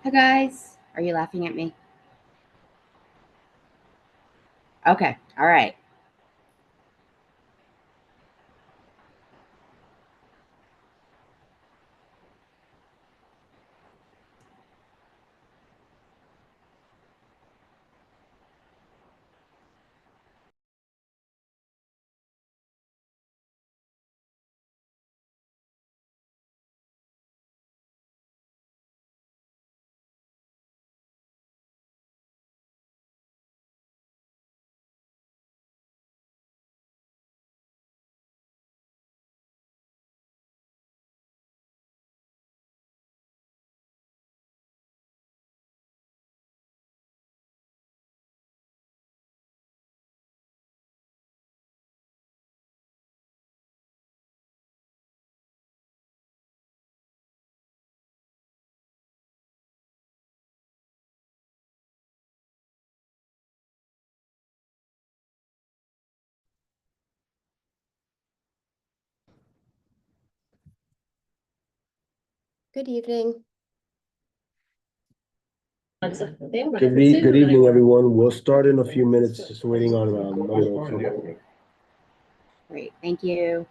Hi guys. Are you laughing at me? Okay. All right. Good evening. Good evening, everyone. We'll start in a few minutes, just waiting on Mario. Great. Thank you.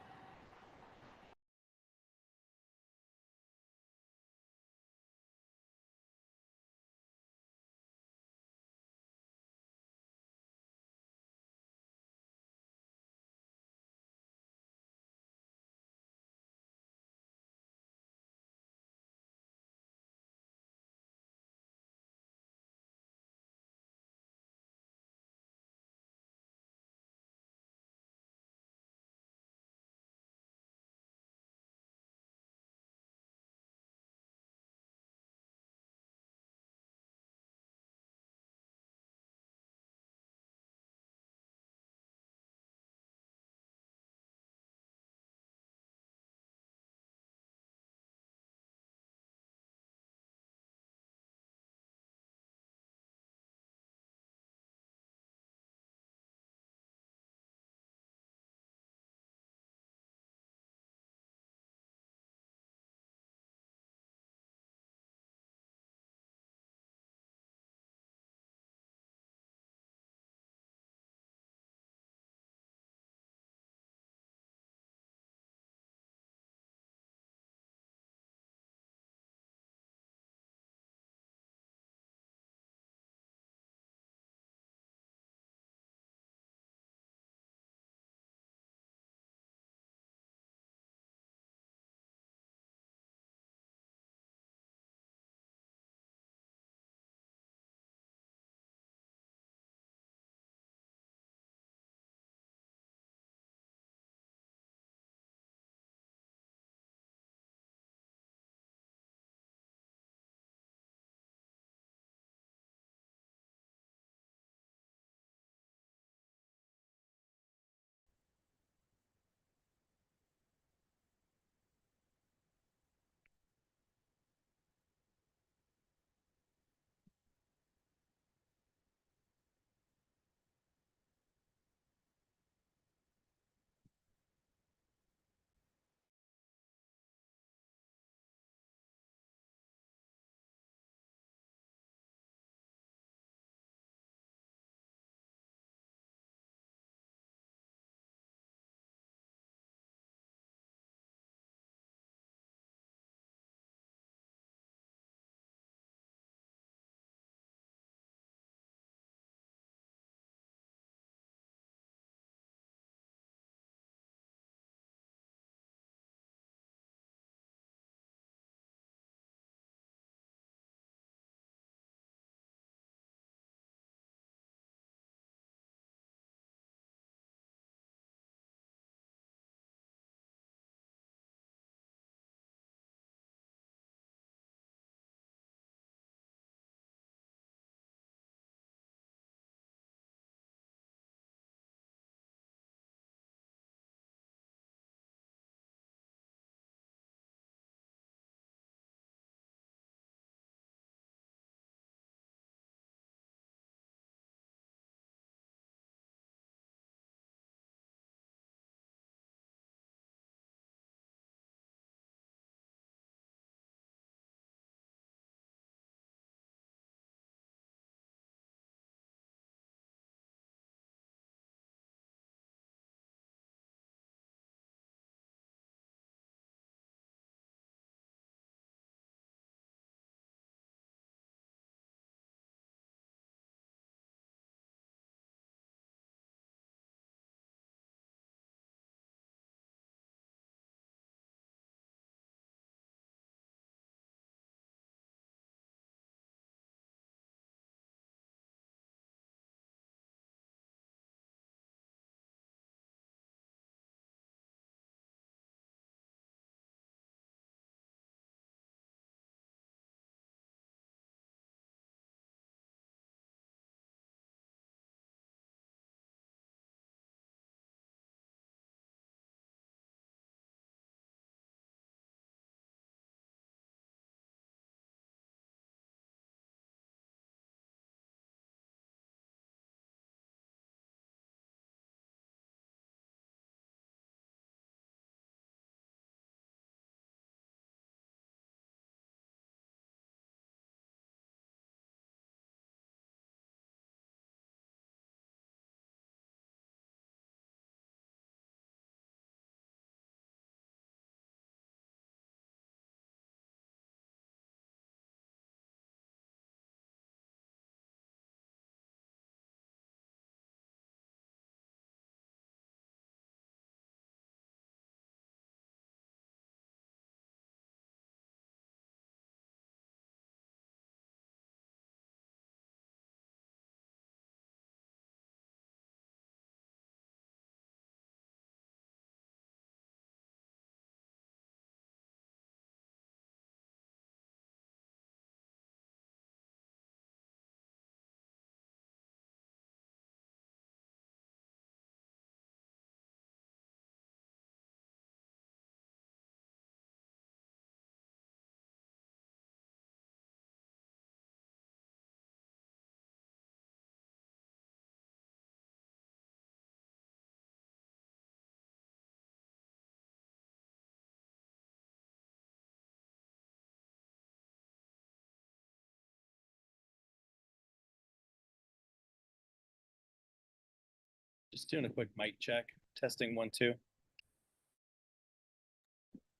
Just doing a quick mic check, testing 1, 2.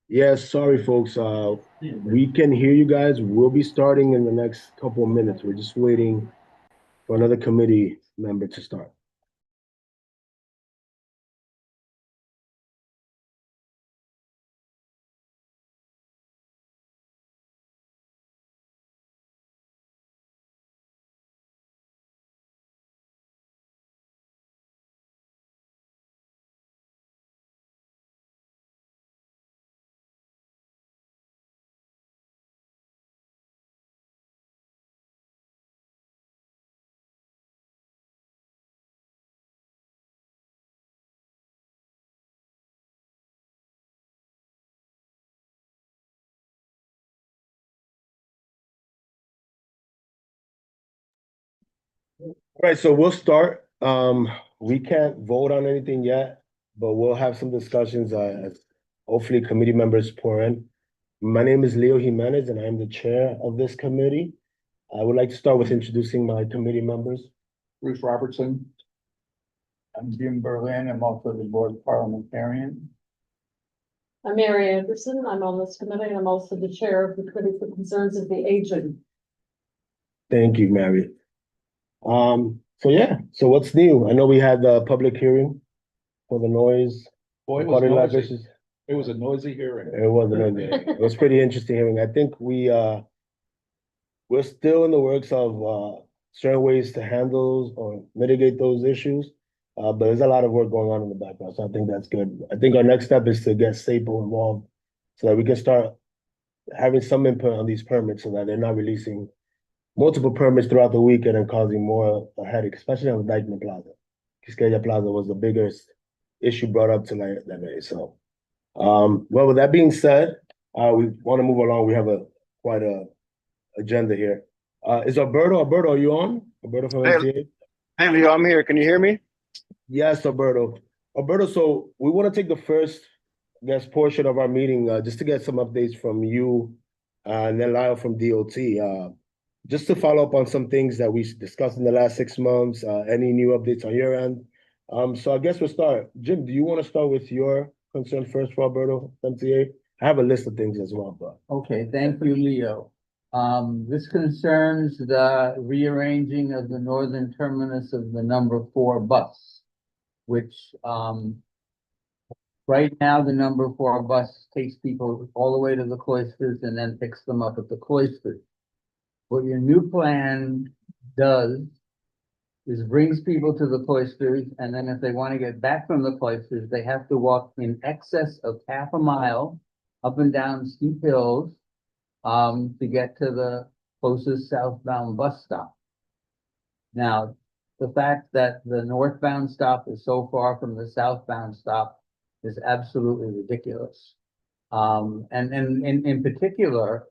Yes, sorry, folks. We can hear you guys. We'll be starting in the next couple of minutes. We're just waiting for another committee member to start. All right, so we'll start. We can't vote on anything yet, but we'll have some discussions as hopefully committee members pour in. My name is Leo Jimenez, and I am the chair of this committee. I would like to start with introducing my committee members. Bruce Robertson. I'm Jim Berlin. I'm also the board parliamentarian. I'm Mary Anderson. I'm on this committee. I'm also the chair of the Committee for Concerns of the Aged. Thank you, Mary. So what's new? I know we had the public hearing for the noise. Boy, it was recording noisy. licenses. It was a noisy hearing. It wasn't, it was pretty interesting hearing. I think we're still in the works of certain ways to handle or mitigate those issues. But there's a lot of work going on in the background, so I think that's good. I think our next step is to get SAPO involved so that we can start having some input on these permits so that they're not releasing multiple permits throughout the weekend and causing more a headache, especially on Dyckman Plaza. Quisqueya Plaza was the biggest issue brought up tonight that day. So, well, with that being said, we want to move along. We have quite a agenda here. Is Alberto? Alberto, are you on? Alberto from MTA? Hey, Leo, I'm here. Can you hear me? Yes, Alberto. Alberto, so we want to take the first, I guess, portion of our meeting just to get some updates from you and then Lyle from DOT. Just to follow up on some things that we discussed in the last 6 months, any new updates on your end. So I guess we'll start. Jim, do you want to start with your concern first for Alberto MTA? I have a list of things as well, but. Okay, thank you, Leo. This concerns the rearranging of the northern terminus of the number 4 bus, which, right now, the number 4 bus takes people all the way to the Cloisters and then picks them up at the Cloisters. What your new plan does is brings people to the Cloisters, and then if they want to get back from the Cloisters, they have to walk in excess of half a mile up and down steep hills to get to the closest southbound bus stop. Now, the fact that the northbound stop is so far from the southbound stop is absolutely ridiculous. And in particular,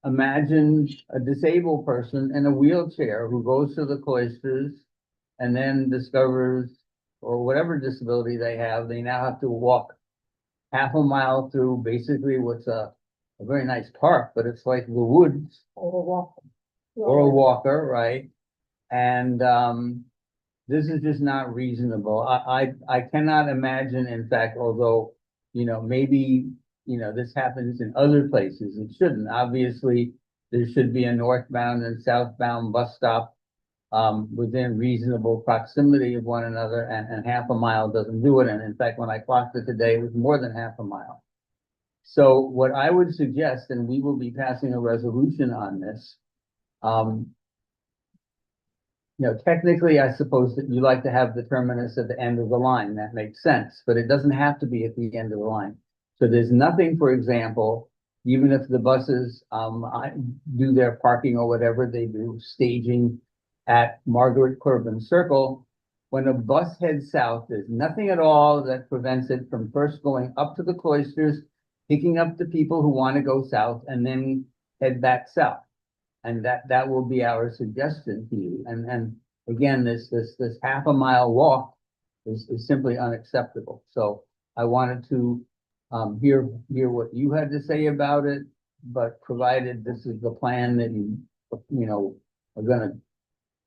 imagine a disabled person in a wheelchair who goes to the Cloisters and then discovers, or whatever disability they have, they now have to walk half a mile through basically what's a very nice park, but it's like the woods. Or a walker. Or a walker, right? And this is just not reasonable. I cannot imagine, in fact, although, maybe this happens in other places. It shouldn't. Obviously, there should be a northbound and southbound bus stop within reasonable proximity of one another, and half a mile doesn't do it. And in fact, when I clocked it today, it was more than half a mile. So what I would suggest, and we will be passing a resolution on this, technically, I suppose that you like to have the terminus at the end of the line. That makes sense, but it doesn't have to be at the end of the line. So there's nothing, for example, even if the buses do their parking or whatever they do, staging at Margaret Corbin Circle, when a bus heads south, there's nothing at all that prevents it from first going up to the Cloisters, picking up the people who want to go south, and then head back south. And that will be our suggestion to you. And again, this half a mile walk is simply unacceptable. So I wanted to hear what you had to say about it, but provided this is the plan that you are gonna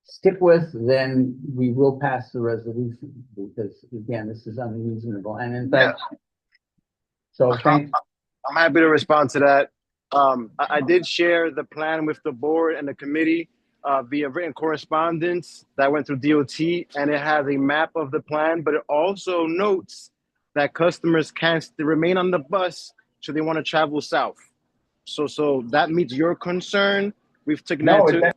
stick with, then we will pass the resolution, because again, this is unreasonable, and in fact. So thank, I'm happy to respond to that. I did share the plan with the board and the committee via written correspondence that went through DOT, and it has a map of the plan, but it also notes that customers can still remain on the bus should they want to travel south. So that meets your concern. We've taken no, that to.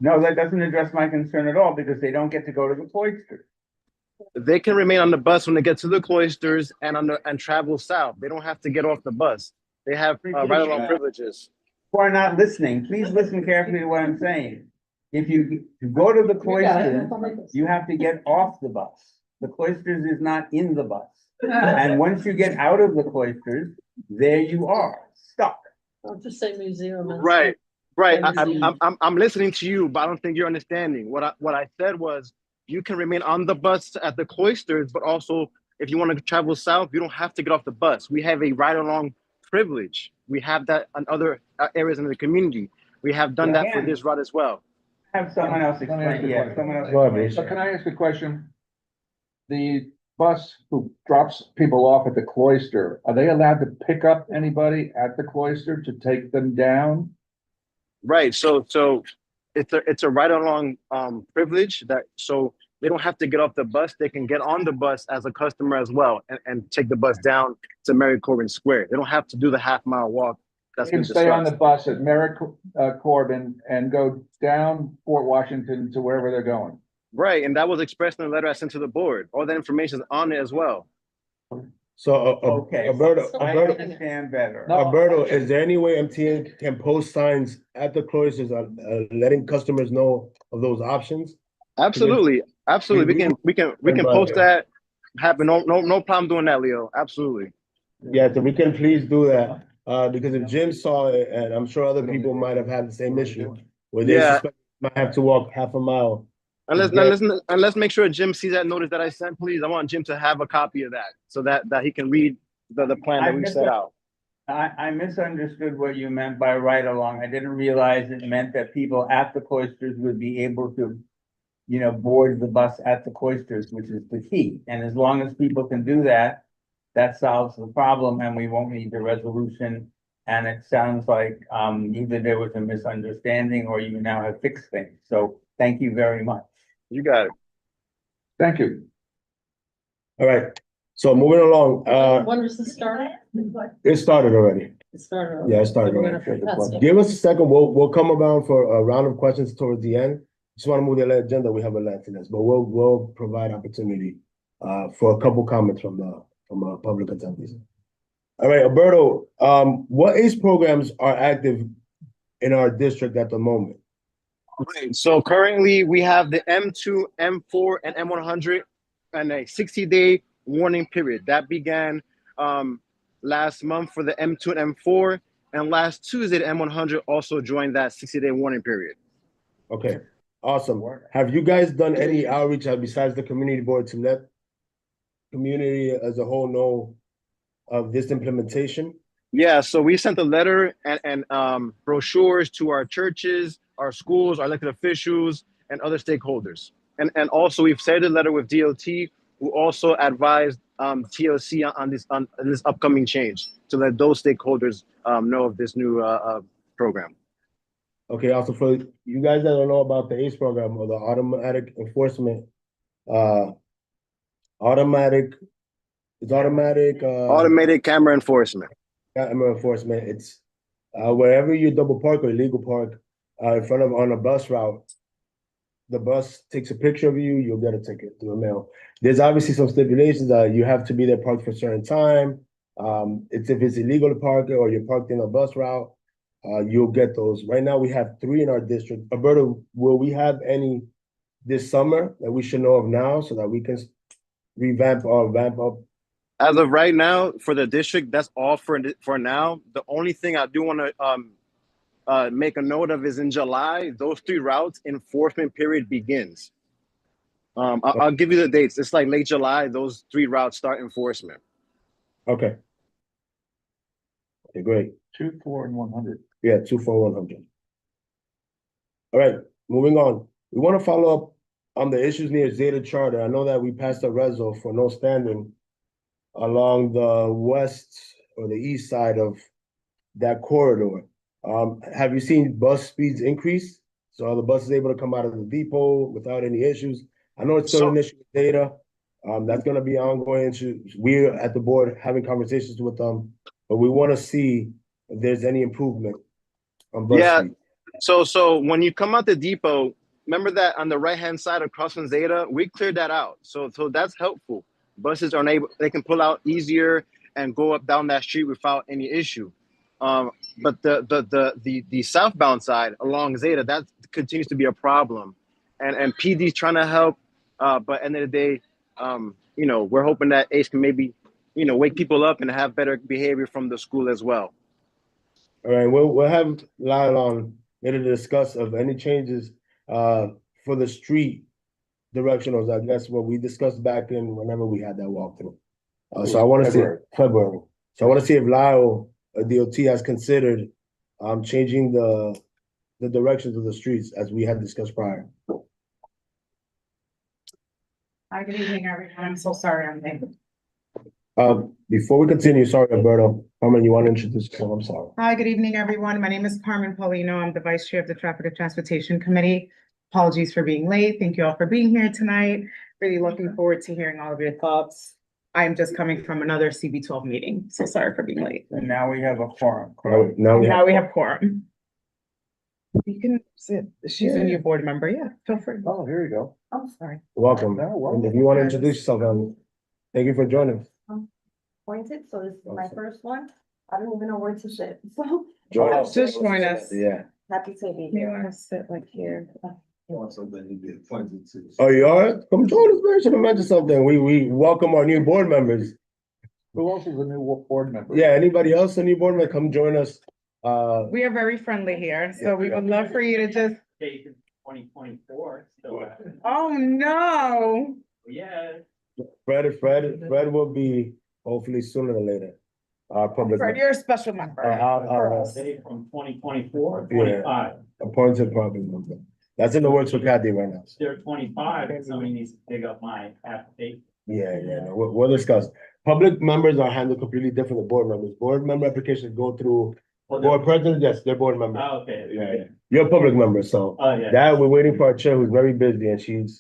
no, that doesn't address my concern at all, because they don't get to go to the cloisters. They can remain on the bus when they get to the cloisters and travel south. They don't have to get off the bus. They have ride-along privileges. Who are not listening, please listen carefully to what I'm saying. If you go to the cloisters, you have to get off the bus. The cloisters is not in the bus. And once you get out of the cloisters, there you are, stuck. I'll just say museum. and- Right. I'm listening to you, but I don't think you're understanding. What I said was you can remain on the bus at the cloisters, but also if you want to travel south, you don't have to get off the bus. We have a ride-along privilege. We have that in other areas in the community. We have done that for this route as well. Have someone else Let me ask explain, you a yeah, question. someone else Go ahead, explain. please. So can I ask a question? The bus who drops people off at the cloister, are they allowed to pick up anybody at the cloister to take them down? Right. So it's a ride-along privilege that so they don't have to get off the bus. They can get on the bus as a customer as well and take the bus down to Mary Corbin Square. They don't have to do the half-mile walk. They That's can been stay on the discussed. bus at Merrick Corbin and go down Fort Washington to wherever they're going. Right, and that was expressed in the letter I sent to the board. All that information is on it as well. So, Okay. Alberto, So- I Alberto, understand better. No. Alberto, is there any way MTA can post signs at the cloisters, letting customers know of those options? Absolutely, absolutely. We can Right. post that. Have no problem doing that, Leo. Absolutely. Yeah, so we can please do that, because if Jim saw it, and I'm sure other people might have had the same issue, where they Yeah. suspect they might have to walk half a mile. And Yeah. let's make sure Jim sees that notice that I sent, please. I want Jim to have a copy of that so that he can read the plan that we set out. I misunderstood what you meant by ride along. I didn't realize it meant that people at the cloisters would be able to, board the bus at the cloisters, which is the key. And as long as people can do that, that solves the problem and we won't need the resolution. And it sounds like, either there was a misunderstanding or you now have fixed things. So thank you very much. You got it. Thank you. All right, so moving along, When does this start? it started already. It started. Yeah, it started We're already. gonna pass it. Give us a second, we'll come around for a round of questions towards the end. Just want to move the agenda, we have a lot to this, but we'll provide opportunity for a couple comments from public attendees. All right, Alberto, what ACE programs are active in our district at the moment? Right. So currently we have the M2, M4, and M100 and a 60-day warning period. That began last month for the M2 and M4, and last Tuesday, the M100 also joined that 60-day warning period. Okay, awesome. Have you guys done any outreach besides the community board to let community as a whole know of this implementation? Yeah, so we sent a letter and brochures to our churches, our schools, our elected officials, and other stakeholders. And also we've sent a letter with DOT, who also advised TLC on this upcoming change to let those stakeholders know of this new program. Okay, also for you guys that don't know about the ACE program or the automatic enforcement, automatic Automated camera enforcement. camera enforcement, it's wherever you double park or illegal park in front of on a bus route, the bus takes a picture of you, you'll get a ticket through the mail. There's obviously some stipulations that you have to be there parked for a certain time. If it's illegal to park or you're parked in a bus route, you'll get those. Right now we have 3 in our district. Alberto, will we have any this summer that we should know of now so that we can revamp or ramp up? As of right now, for the district, that's all for now. The only thing I do want to make a note of is in July, those 3 routes enforcement period begins. I'll give you the dates. It's like late July, those 3 routes start enforcement. Okay. Okay, great. 2, 4, and 100. Yeah, 2 for 100. All right, moving on. we want to follow up on the issues near Zeta Charter. I know that we passed a reso for no standing along the west or the east side of that corridor. Have you seen bus speeds increase? So are the buses able to come out of the depot without any issues? I know it's still So- an issue with data. That's gonna be an ongoing issue. We're at the board having conversations with them, but we want to see if there's any improvement on bus Yeah. speed. So when you come out the depot, remember that on the right-hand side across from Zeta, we cleared that out. So that's helpful. Buses are able, they can pull out easier and go up down that street without any issue. But the southbound side along Zeta, that continues to be a problem. And PD's trying to help, but end of the day, we're hoping that ACE can maybe, wake people up and have better behavior from the school as well. All right, we'll have Lyle on later to discuss of any changes for the street directionals. I guess what we discussed back in whenever we had that walkthrough. So I want to see February. So I want to see if Lyle DOT has considered changing the directions of the streets as we had discussed prior. Hi, good evening, everyone. I'm so sorry I'm late. Before we continue, sorry, Alberto, Carmen, you want to introduce yourself? I'm sorry. Hi, good evening, everyone. My name is Carmen Paulino. I'm the Vice Chair of the Traffic and Transportation Committee. Apologies for being late. Thank you all for being here tonight. Really looking forward to hearing all of your thoughts. I am just coming from another CB12 meeting, so sorry for being late. And now we have a forum. Now we Now have, we have quorum. You can sit. She's a new board member. Yeah, feel free. Oh, here you go. I'm sorry. welcome. No, And welcome. if you want to introduce yourself, thank you for joining us. Appointed, so this is my Awesome. first one. I don't even know where to sit, so Join us. Just join us. Yeah. happy to be You here. want to sit like here? Oh, you are? Come join us, man. Should have mentioned something. We welcome our new board members. Who else is a new board member? Yeah, anybody else, a new board member, come join us. We are very friendly here, so we would love for you to just, 2024, so, oh, no. yeah. Fred will be hopefully sooner than later. Our public. Fred, you're a special member. Our Say from 2024, Yeah. 25. appointed public member. That's in the works with Kathy right now. They're 25, somebody needs to dig up my application. Yeah, no, we'll discuss. Public members are handled completely different than board members. Board member applications go through Well, board president, yes, they're board members. Oh, okay. Yeah. You're a public member, so Oh, yeah. that we're waiting for our chair who's very busy and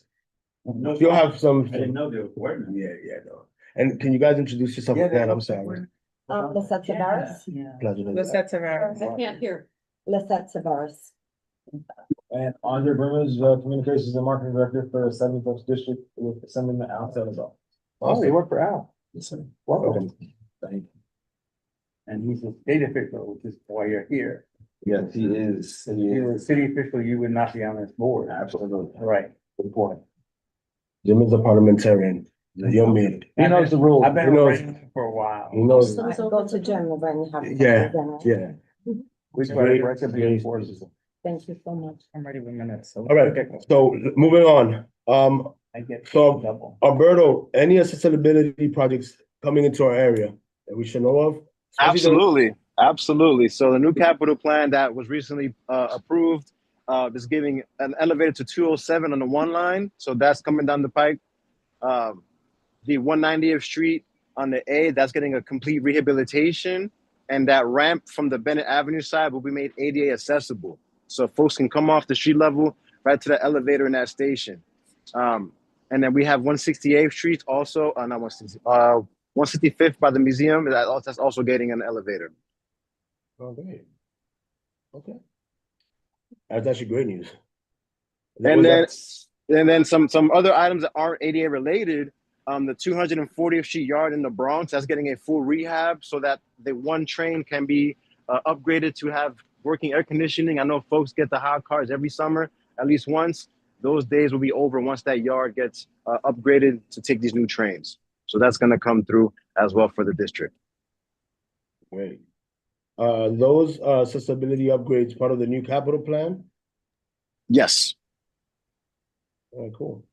No, she'll have some. I didn't know they were board members. Yeah, no. And can you guys introduce yourself again? I'm sorry. Lisette Tavares. Pleasure. to- Lisette Tavares. I can't hear. Lisette Tavares. And Andre Burmez, Communications and Marketing Director for Seventh Oaks District with Assemblyman Al Salazar. Oh, you work for Al. Yes, sir. Welcome. Thank you. And he's a state official, which is why you're here. Yes, he is. If you were a city official, you would not be on this board. Absolutely. Right. Good point. Jim is a parliamentarian. You'll meet him. He knows the rules. I've been He knows- around for a while. He knows. Go to general when you have. Yeah, dinner. yeah. We try Great, to recommend great. forces. Thank you so much. I'm ready with minutes, so. All right, so moving on. I get So- double. Alberto, any accessibility projects coming into our area that we should know of? Absolutely. So the new capital plan that was recently approved is giving an elevator to 207 on the one line. So that's coming down the pike. The 190th Street on the A, that's getting a complete rehabilitation. And that ramp from the Bennett Avenue side will be made ADA accessible. So folks can come off the street level right to the elevator in that station. And then we have 168th Street also, not 160, 165th by the museum. That's also getting an elevator. Oh, great. Okay. That's actually great news. And then some other items that aren't ADA related. The 240th Street Yard in the Bronx, that's getting a full rehab so that the one train can be upgraded to have working air conditioning. I know folks get the hot cars every summer, at least once. Those days will be over once that yard gets upgraded to take these new trains. So that's going to come through as well for the district. Great. Those accessibility upgrades part of the new capital plan? Yes. All right, cool.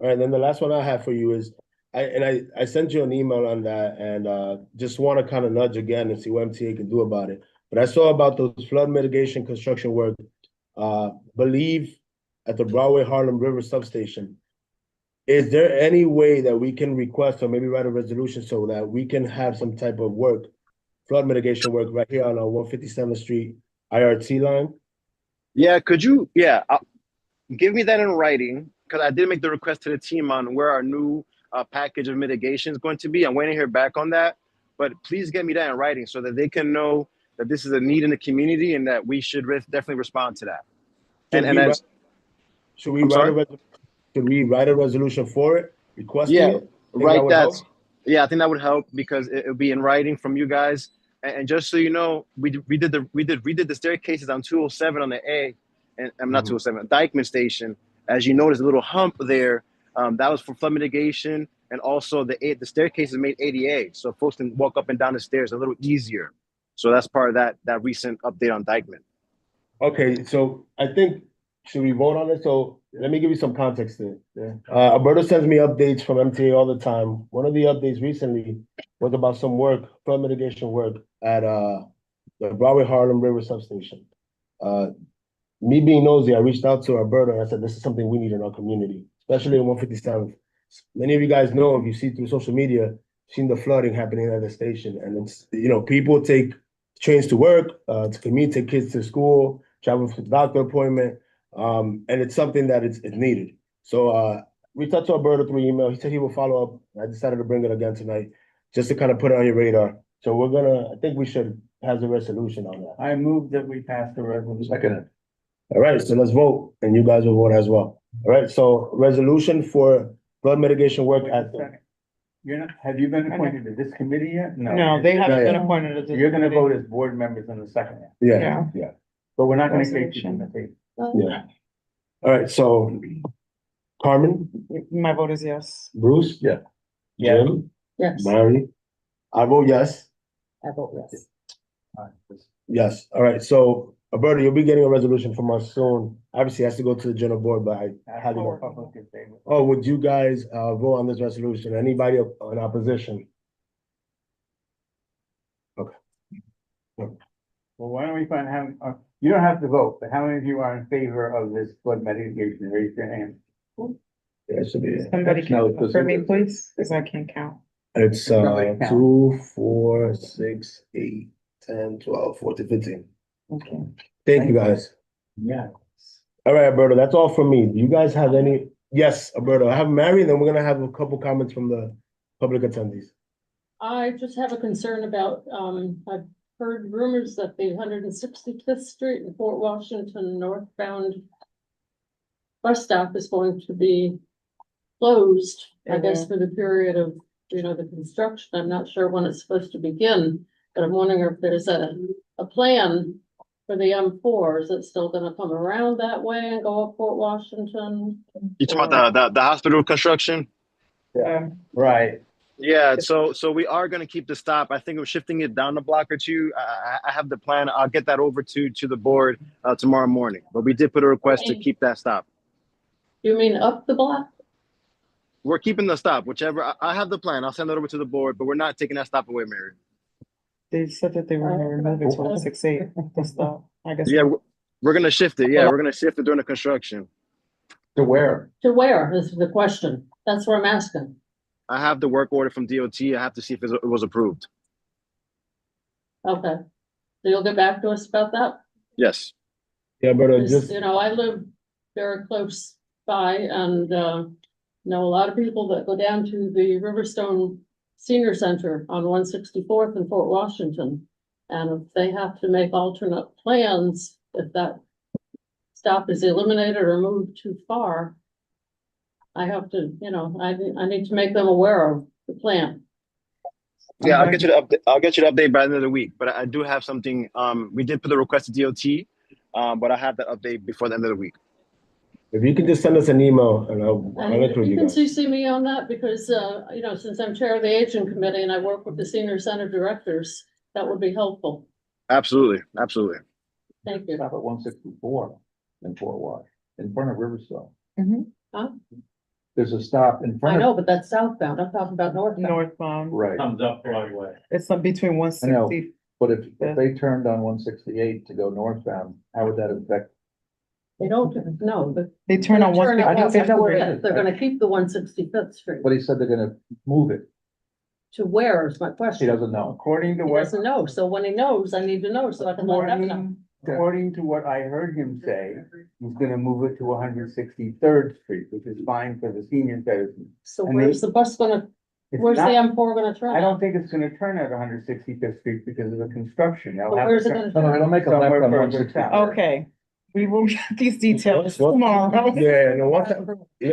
All right, then the last one I have for you is, I sent you an email on that and just want to kind of nudge again and see what MTA can do about it. But I saw about those flood mitigation construction work. Believe at the Broadway Harlem River substation. Is there any way that we can request or maybe write a resolution so that we can have some type of work, flood mitigation work right here on our 157th Street IRT line? Yeah, give me that in writing, because I did make the request to the team on where our new package of mitigation is going to be. I'm waiting to hear back on that, but please get me that in writing so that they can know that this is a need in the community and that we should definitely respond to that. Should we write a resolution for it, requesting Yeah, it? write that. Yeah, I think that would help because it'll be in writing from you guys. And just so you know, we redid the staircases on 207 on the A, and I'm not 207, Dykeman Station. As you notice, a little hump there. That was for flood mitigation, and also the staircase is made ADA, so folks can walk up and down the stairs a little easier. So that's part of that recent update on Dykeman. Okay, so I think, should we vote on it? So let me give you some context there. Alberto sends me updates from MTA all the time. One of the updates recently was about some work, flood mitigation work at the Broadway Harlem River substation. Me being nosy, I reached out to Alberto and I said, this is something we need in our community, especially in 157th. Many of you guys know, if you see through social media, seen the flooding happening at the station. And it's, people take trains to work, to commute, take kids to school, travel for the doctor appointment. And it's something that it's needed. So reached out to Alberto through email. He said he will follow up. I decided to bring it again tonight just to kind of put it on your radar. So I think we should have a resolution on that. I move that we pass the resolution. Second. All right, so let's vote, and you guys will vote as well. All right, so resolution for flood mitigation work at the. Have you been appointed to this committee yet? No, they haven't Yeah, been yeah. appointed. to this You're gonna committee. vote as board members in the second. Yeah. But we're not gonna take you Resolution. from the table. Yeah. All right, so Carmen, My vote is yes. Bruce? Yeah. Jim? Yes. Mary? I vote yes. I vote yes. Yes, all right, so Alberto, you'll be getting a resolution from us soon. Obviously, it has to go to the general board, but I highly would you guys vote on this resolution? Anybody in opposition? Okay. Well, why don't we find how, you don't have to vote, but how many of you are in favor of this flood mitigation? Raise your hand. Yeah, it should be. Somebody No, can, for me, please, because I can't count. It's Nobody count. 2, 4, 6, 8, 10, 12, 14, 15. Okay. Thank you, guys. Yeah. All right, Alberto, that's all from me. Do you guys have any? Yes, Alberto, I have Mary, and then we're gonna have a couple comments from the public attendees. I just have a concern about, I've heard rumors that the 165th Street in Fort Washington northbound bus stop is going to be closed, I guess, for the period of, the construction. I'm not sure when it's supposed to begin, but I'm wondering if there's a plan for the M4. Is it still gonna come around that way and go up Fort Washington? You talking about the hospital construction? Right. Yeah, so we are going to keep the stop. I think we're shifting it down a block or two. I have the plan. I'll get that over to the board tomorrow morning. But we did put a request to keep that stop. You mean up the block? We're keeping the stop, whichever. I have the plan. I'll send it over to the board, but we're not taking that stop away, Mary. They said that they were gonna remove it to 168, the stop, I guess. Yeah, we're going to shift it. Yeah, we're going to shift it during the construction. To where? To where is the question? That's what I'm asking. I have the work order from DOT. I have to see if it was approved. Okay. So you'll get back to us about that? Yes. Yeah, Alberto, 'Cause, just. I live very close by and, know a lot of people that go down to the Riverstone Senior Center on 164th in Fort Washington. And if they have to make alternate plans, if that stop is eliminated or moved too far, I have to, I need to make them aware of the plan. Yeah, I'll get you the update. I'll get you the update by the end of the week. But I do have something. We did put the request to DOT, but I have that update before the end of the week. If you could just send us an email and I'll And include you you can guys. CC me on that because, since I'm chair of the aging committee and I work with the senior center directors, that would be helpful. Absolutely, absolutely. Thank you. Stop at 164 in Fort Wash, in front of Riverstone. Huh? There's a stop in I front of. know, but that's southbound. I'm talking about northbound. Northbound, Right, Comes up Broadway. it's between I know. 160. but if they turned on 168 to go northbound, how would that affect They don't, no, but. They turn on one. I don't think so. They're gonna keep the 165th Street. But he said they're gonna move it. To where is my He question? doesn't know. According to He what, doesn't know, so when he knows, I need to know so I can let him know. according to what I heard him say, he's gonna move it to 163rd Street, which is fine for the senior citizens. So And where's they- the bus gonna, It's where's the not- M4 gonna turn? I don't think it's gonna turn at 165th Street because of the construction. They'll But have where's to it turn gonna turn? it'll make a left somewhere on further 163rd. south. Okay, we will get these details What- tomorrow. Yeah, no,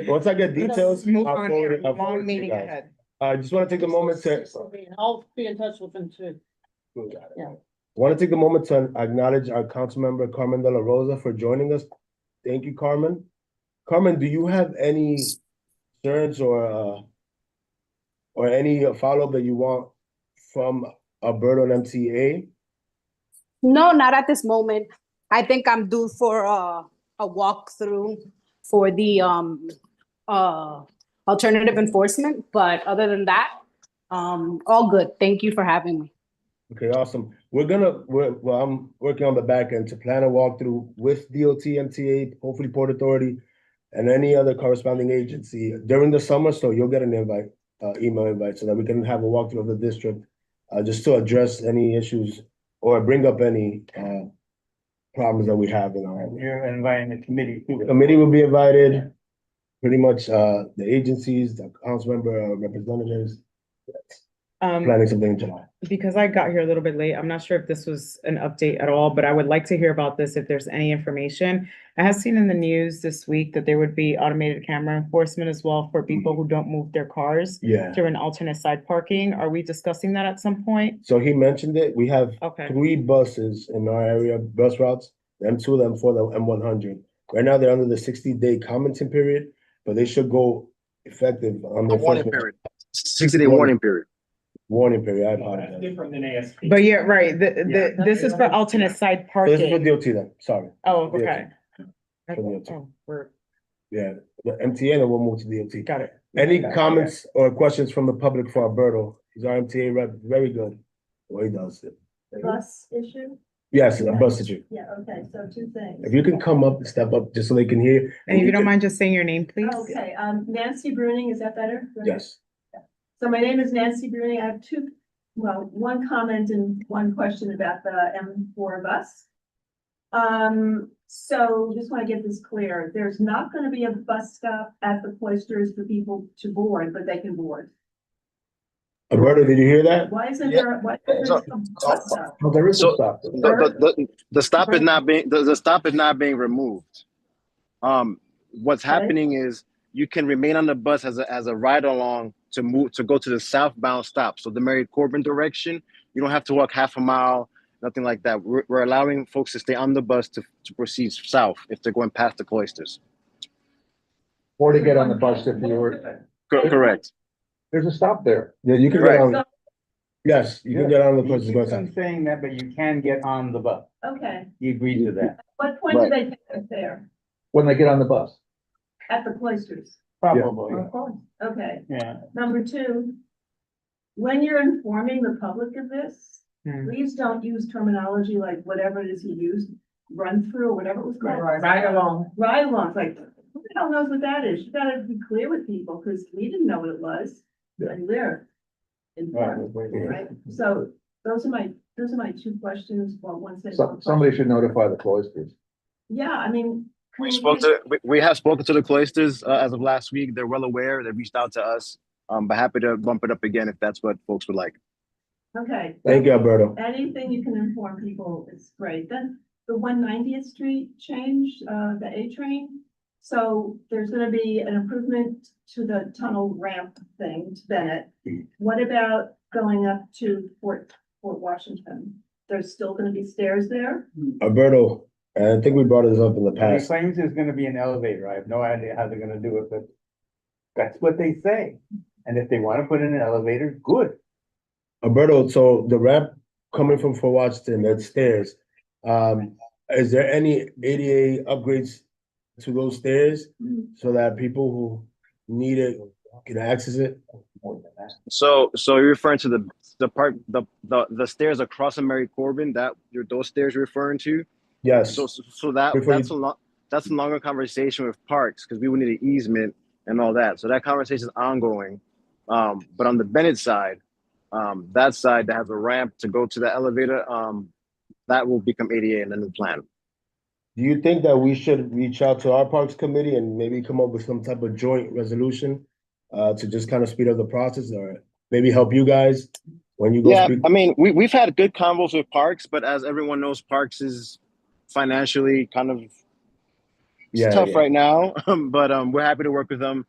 once I get details, Move I'll on forward here, it, I'll long forward it to you meeting guys. ahead. I just wanna take the moment to. I'll be in touch with him too. Yeah. Want to take the moment to acknowledge our council member Carmen De La Rosa for joining us. Thank you, Carmen. Carmen, do you have any concerns or any follow-up that you want from Alberto and MTA? No, not at this moment. I think I'm due for a walkthrough for the alternative enforcement, but other than that, all good. Thank you for having me. Okay, awesome. I'm working on the back end to plan a walkthrough with DOT, MTA, hopefully Port Authority, and any other corresponding agency during the summer, so you'll get an invite, email invite, so that we can have a walkthrough of the district, just to address any issues or bring up any problems that we have in our area. You're inviting the committee The too. committee will be invited, pretty much the agencies, the council member, representatives, planning something in July. Because I got here a little bit late, I'm not sure if this was an update at all, but I would like to hear about this if there's any information. I have seen in the news this week that there would be automated camera enforcement as well for people who don't move their cars Yeah, through an alternate side parking. Are we discussing that at some point? so he mentioned it. We have Okay, 3 buses in our area, bus routes, the M2, the M4, the M100. Right now, they're under the 60-day commenting period, but they should go effective on the A warning enforcement. period, 60-day warning period. Warning period, I That's apologize. different than ASP. but yeah, right, Yeah. this is for alternate side So this is for parking. DOT then, sorry. Oh, DOT. okay. For DOT. Oh, we're, Yeah, the MTA, and then we'll move to DOT. got it. Any comments or questions from the public for Alberto? He's our MTA rep, very good, the way he does it. Bus issue? Yes, a bus issue. Yeah, okay, so two things. If you can come up and step up, just so they can hear. And if you don't mind just saying your name, please? Okay, Nancy Bruning, is that better? Yes, So my name is Nancy Bruning. I have one comment and one question about the M4 bus. So just want to get this clear. There's not going to be a bus stop at the Cloisters for people to board, but they can board. Alberto, did you hear that? Why isn't Yeah. there, why isn't there a bus stop? No, there is So- a stop. The stop is not being, the stop is not being removed. What's happening is you can remain on the bus as a ride along to go to the southbound stop. So the Mary Corbin direction, you don't have to walk half a mile, nothing like that. We're allowing folks to stay on the bus to proceed south if they're going past the Cloisters. Or to get on the bus if you were, Correct. there's a stop there. Yeah, you can Right. get on, yes, you can get on the He bus. keeps on saying that, but you can get on the bus. Okay, He agreed to that, what point do they take us there? When they get on the bus. At the Cloisters? probably, Okay. yeah. Number two, when you're informing the public of this, please don't use terminology like whatever it is you used, run through or whatever it was called. Right along. Ride along, it's like, who the hell knows what that is? You gotta be clear with people, because we didn't know what it was. And they're informed, right? So those are my two questions, well, one said. Somebody should notify the Cloisters. Yeah, I mean. We have spoken to the Cloisters as of last week. They're well aware. They reached out to us. But happy to bump it up again if that's what folks would like. Okay. Thank you, Alberto. Anything you can inform people is great. Then the 190th Street change, the A train. So there's gonna be an improvement to the tunnel ramp thing to Bennett. What about going up to Fort Washington? There's still gonna be stairs there? Alberto, and I think we brought this up in the He past. claims there's gonna be an elevator. I have no idea how they're gonna do it, but that's what they say. And if they wanna put in an elevator, good. Alberto, so the ramp coming from Fort Washington, that stairs, is there any ADA upgrades to those stairs so that people who need it can access it? So you're referring to the stairs across from Mary Corbin, those stairs you're referring to? Yes. So Before that's that's a longer conversation with Parks because we would need an easement and all that. So that conversation is ongoing. But on the Bennett side, that side that has a ramp to go to the elevator, that will become ADA in the new plan. Do you think that we should reach out to our Parks Committee and maybe come up with some type of joint resolution to just kind of speed up the process, or maybe help you guys when you go Yeah, speak? I mean, we've had good convos with Parks, but as everyone knows, Parks is financially kind of tough right now. But we're happy to work with them,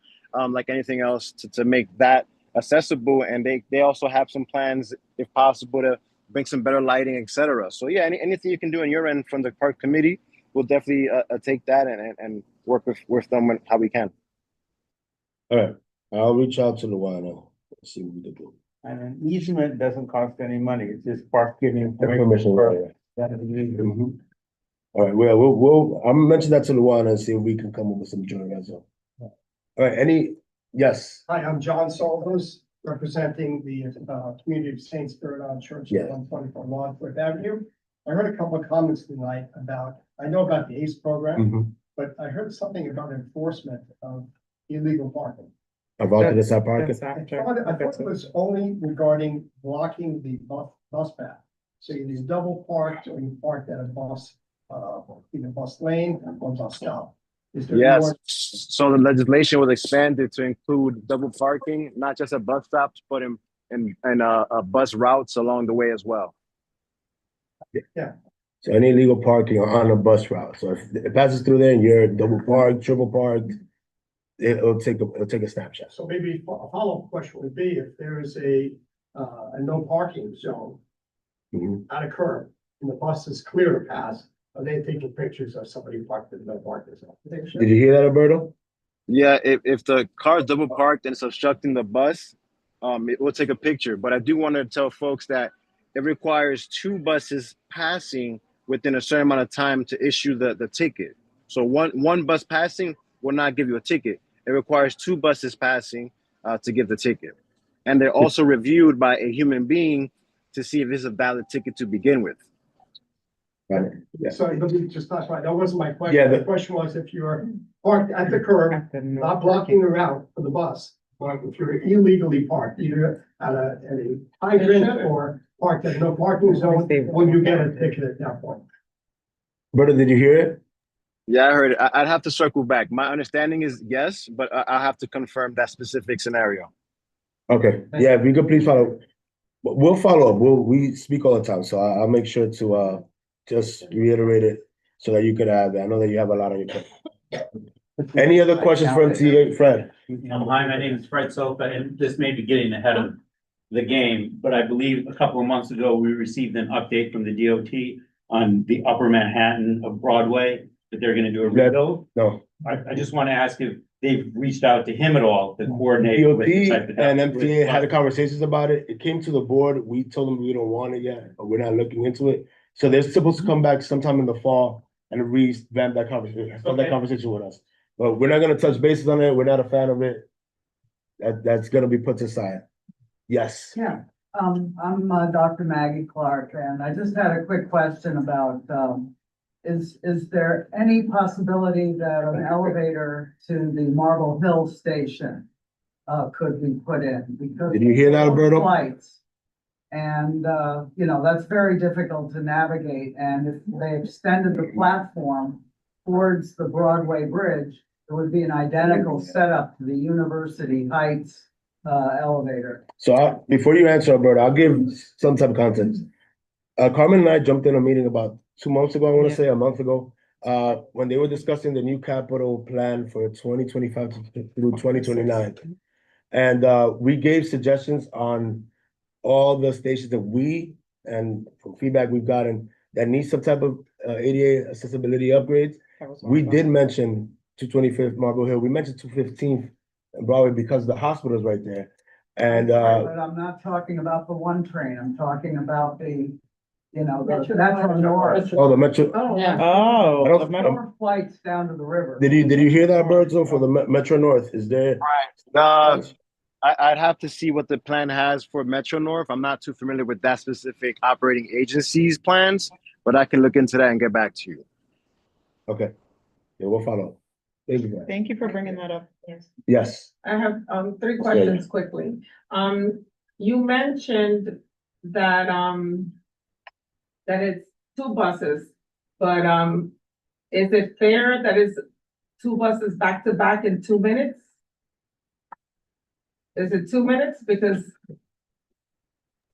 like anything else, to make that accessible. And they also have some plans, if possible, to bring some better lighting, etc. So yeah, anything you can do on your end from the Park Committee, we'll definitely take that and work with them how we can. All right, I'll reach out to Luana. See what we can do. And an easement doesn't cost any money, it's just Park giving Permission, for right. that individual. All right, well, we'll I'm gonna mention that to Luana and see if we can come up with some joint resolution. All right, yes, Hi, I'm John Salvos, representing the community of Saint Spiridon Church Yeah. at 124 Longford Avenue. I heard a couple of comments tonight about, I know about the ACE program, but I heard something about enforcement of illegal parking. about this parking. That's I after. thought it was only regarding blocking the bus path. So you either double parked or you parked at a bus, either bus lane or bus stop. Is there Yes, more? so the legislation was expanded to include double parking, not just at bus stops, but in bus routes along the way as well. Yeah. So any illegal parking on a bus route. So if it passes through there and you're double parked, triple parked, it'll take a snapshot. So maybe a follow-up question would be if there is a no parking zone at a curb and the bus is clear to pass, are they taking pictures of somebody parked in the no parking zone? Did you hear that, Alberto? Yeah, if the car is double parked and it's obstructing the bus, it will take a picture. But I do want to tell folks that it requires 2 buses passing within a certain amount of time to issue the ticket. So one bus passing will not give you a ticket. It requires 2 buses passing to give the ticket. And they're also reviewed by a human being to see if it's a valid ticket to begin with. Yeah. Sorry, let me just clarify. That wasn't my question. Yeah, The question was if you're parked at the curb, not blocking the route for the bus, but if you're illegally parked, either at a hydrant or parked at no parking zone, will you get a ticket at that point? Alberto, did you hear it? Yeah, I heard it. I'd have to circle back. My understanding is yes, but I'll have to confirm that specific scenario. Okay, yeah, if you could please follow. We'll follow up. We speak all the time, so I'll make sure to just reiterate it so that you could have that. I know that you have a lot on your plate. Any other questions from TA, Fred? Hi, my name is Fred Sofa, and this may be getting ahead of the game, but I believe a couple of months ago, we received an update from the DOT on the Upper Manhattan of Broadway, that they're gonna do a rebuild. No. I just want to ask if they've reached out to him at all to coordinate with the type of. DOT and MTA had conversations about it. It came to the board. We told them we don't want it yet, or we're not looking into it. So they're supposed to come back sometime in the fall and revamp that conversation, have that conversation with us. But we're not gonna touch bases on it. We're not a fan of it. That's gonna be put aside. Yes. Yeah, I'm Dr. Maggie Clark, and I just had a quick question about, is there any possibility that an elevator to the Marble Hill station could be put in? Because Did you hear that, Alberto? flights. And, that's very difficult to navigate, and if they extended the platform towards the Broadway Bridge, it would be an identical setup to the University Heights elevator. So before you answer, Alberto, I'll give some type of context. Carmen and I jumped in a meeting about 2 months ago, I want to say a month ago, when they were discussing the new capital plan for 2025 through 2029. And we gave suggestions on all the stations that and from feedback we've gotten that need some type of ADA accessibility upgrades. We did mention 225th Marble Hill. We mentioned 215th and Broadway because the hospital is right there. And But I'm not talking about the one train, I'm talking about the Metro North. Oh, the Metro. Oh, yeah. Oh, I don't- More flights down to the river. Did you hear that, Alberto, for the Metro North? Is there? I'd have to see what the plan has for Metro North. I'm not too familiar with that specific operating agency's plans, but I can look into that and get back to you. Okay. Yeah, we'll follow up. Thank you. guys. Thank you for bringing that up. Yes. I have, three Yes, questions quickly. You mentioned that, that it's two buses, but, is it fair that it's two buses back to back in 2 minutes? Is it 2 minutes? Because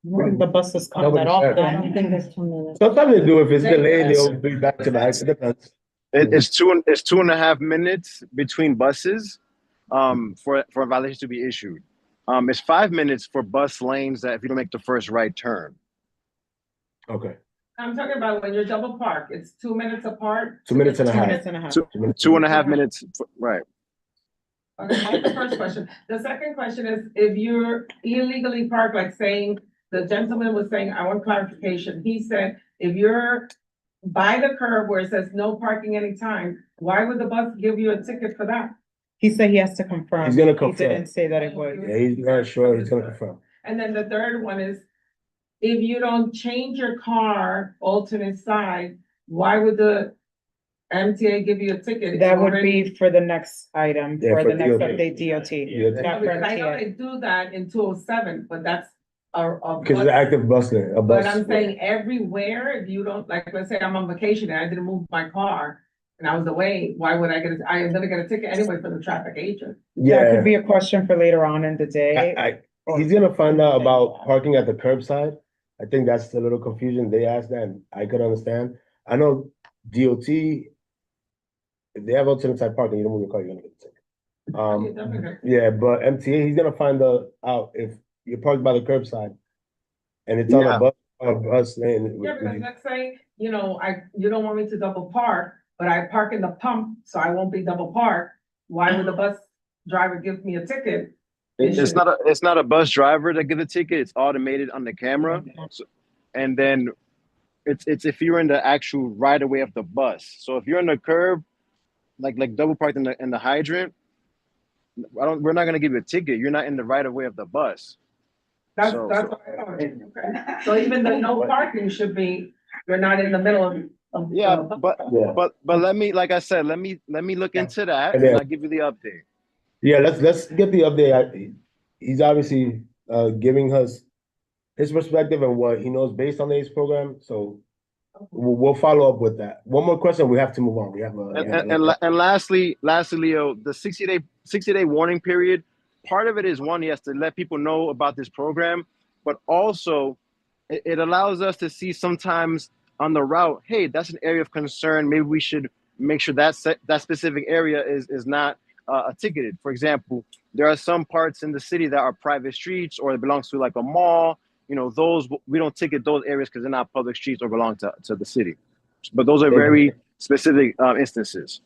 The buses come Nobody that said. I don't often. think there's 2 minutes. Sometimes they do, if it's delayed, they'll be back to back, it depends. It's 2.5 minutes between buses, for a violation to be issued. It's 5 minutes for bus lanes that if you don't make the first right turn. Okay, I'm talking about when you're double parked, it's 2 minutes apart. 2 minutes and a 2 half. minutes and a half. 2.5 minutes, right. Okay, that's the first question. The second question is, if you're illegally parked, like saying, the gentleman was saying, I want clarification. He said, if you're by the curb where it says no parking anytime, why would the bus give you a ticket for that? He said he has to confirm. He's gonna He confirm. didn't say that it was. Yeah, he's not sure, he's gonna confirm. And then the third one is, if you don't change your car alternate side, why would the MTA give you a ticket? if That you would already- be for the next item, Yeah, for for the next DOT. update DOT. Yeah, Not for Because I know MTA. they do that in 207, but that's a Because it's an bus. active bus lane, a bus. But I'm saying everywhere, if you don't, like, let's say I'm on vacation and I didn't move my car and I was away, why would I I am gonna get a ticket anyway from the traffic agent. That Yeah, could be a question for later on in the day. he's gonna find out about parking at the curbside. I think that's a little confusion. They asked that, and I could understand. I know DOT, if they have alternate side parking, you don't move your car, you're gonna get a ticket. Yeah, definitely. Yeah, but MTA, he's gonna find out if you're parked by the curbside and it's on Yeah. a bus lane. Yeah, because let's say, you don't want me to double park, but I park in the pump, so I won't be double parked. Why would the bus driver give me a ticket? It's not a bus driver that gives a ticket. It's automated on the camera. So, and then it's if you're in the actual right of way of the bus. So if you're in the curb, like double parked in the hydrant, we're not gonna give you a ticket. You're not in the right of way of the bus. That's So- what I thought. Okay. So even the no parking should be, you're not in the middle of. Yeah, Yeah. but let me, like I said, let me look into that And and then- I'll give you the update. Yeah, let's get the update. He's obviously giving us his perspective and what he knows based on the ACE program. So we'll follow up with that. One more question. We have to move on. We have And lastly, Leo, the 60-day warning period, part of it is one, he has to let people know about this program, but also it allows us to see sometimes on the route, hey, that's an area of concern. Maybe we should make sure that specific area is not ticketed. For example, there are some parts in the city that are private streets or it belongs to like a mall. Those, we don't ticket those areas because they're not public streets or belong to the city. But those are very specific instances.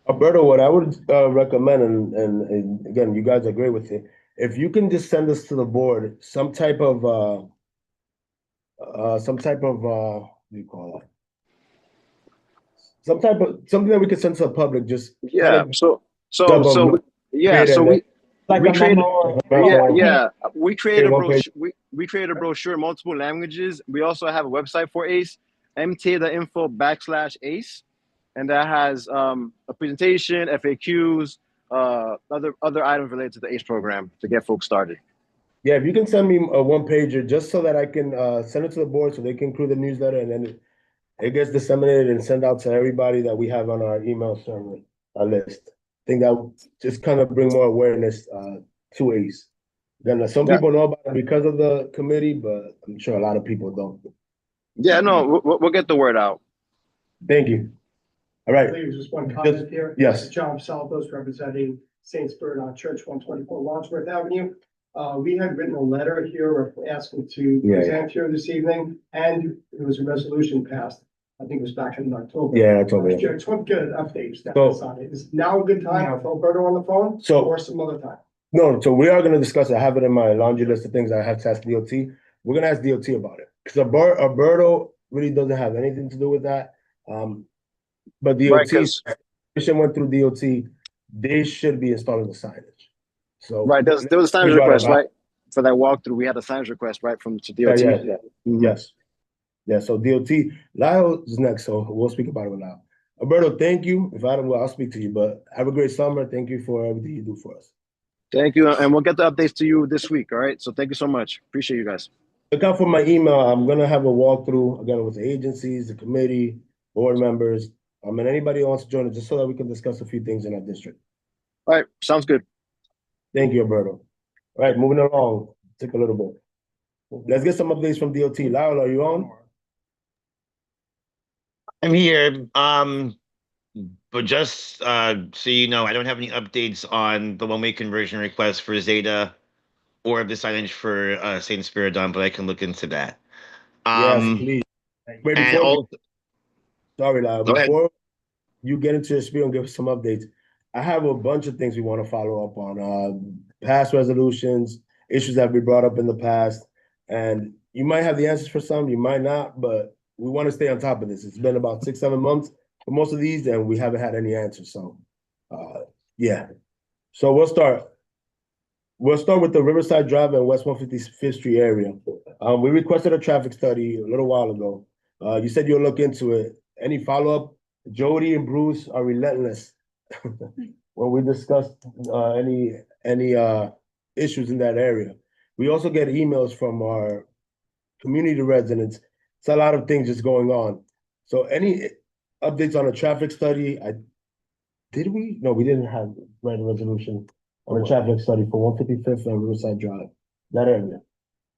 Alberto, what I would recommend, and again, you guys are great with it. If you can just send us to the board some type of what do you call it? Something that we can send to the public. Just Yeah. So we Like a created, memo. we created a one page. brochure. We created a brochure in multiple languages. We also have a website for ACE, mta.info/ACE, and that has a presentation, FAQs, other items related to the ACE program to get folks started. Yeah, if you can send me a one pager just so that I can send it to the board so they can include the newsletter and then it gets disseminated and sent out to everybody that we have on our email server list. I think that would just kind of bring more awareness to ACE. Then some people know about it because of the committee, but I'm sure a lot of people don't. Yeah, no, we'll get the word out. Thank you. All right. Please, just one comment here. Yes. This is John Salvos representing St. Spirit Church, 124 Wadsworth Avenue. We had written a letter here asking to present here this evening, and there was a resolution passed. I think it was back in October. Yeah, October. Last year. Just want to get an update. So- on it. Is now a good time with Alberto on the phone? So- Or some other time? No, so we are going to discuss it. I have it in my laundry list of things I have to ask DOT. We're going to ask DOT about it because Alberto really doesn't have anything to do with that. But Right, DOT 'cause- went through DOT. They should be installing the signage. So Right, there was a signage We brought it request, up. right? For that walkthrough, we had a signage request, right, to DOT. Yes. Yeah, so DOT, Lyle is next, so we'll speak about it with Lyle. Alberto, thank you. If I don't, well, I'll speak to you, but have a great summer. Thank you for everything you do for us. Thank you, and we'll get the updates to you this week. All right. So thank you so much. Appreciate you guys. Look out for my email. I'm gonna have a walkthrough again with the agencies, the committee, board members, and anybody who wants to join us, just so that we can discuss a few things in our district. All right. Sounds good. Thank you, Alberto. All right, moving along. Take a little bit. Let's get some updates from DOT. Lyle, are you on? I'm here. But just so you know, I don't have any updates on the one-way conversion request for Zeta or the signage for St. Spiridon, but I can look into that. Yes, please. Wait, and before also, sorry, Lyle. Go ahead. Before you get into your spiel and give us some updates, I have a bunch of things we want to follow up on. Past resolutions, issues that we brought up in the past, and you might have the answers for some, you might not, but we want to stay on top of this. It's been about 6-7 months for most of these, and we haven't had any answers. So, yeah. So we'll start. We'll start with the Riverside Drive and West 155th Street area. We requested a traffic study a little while ago. You said you'll look into it. Any follow-up? Jody and Bruce are relentless when we discuss any issues in that area. We also get emails from our community residents. It's a lot of things just going on. So any updates on a traffic study? Did we? No, we didn't have a resolution on a traffic study for 155th and Riverside Drive, that area.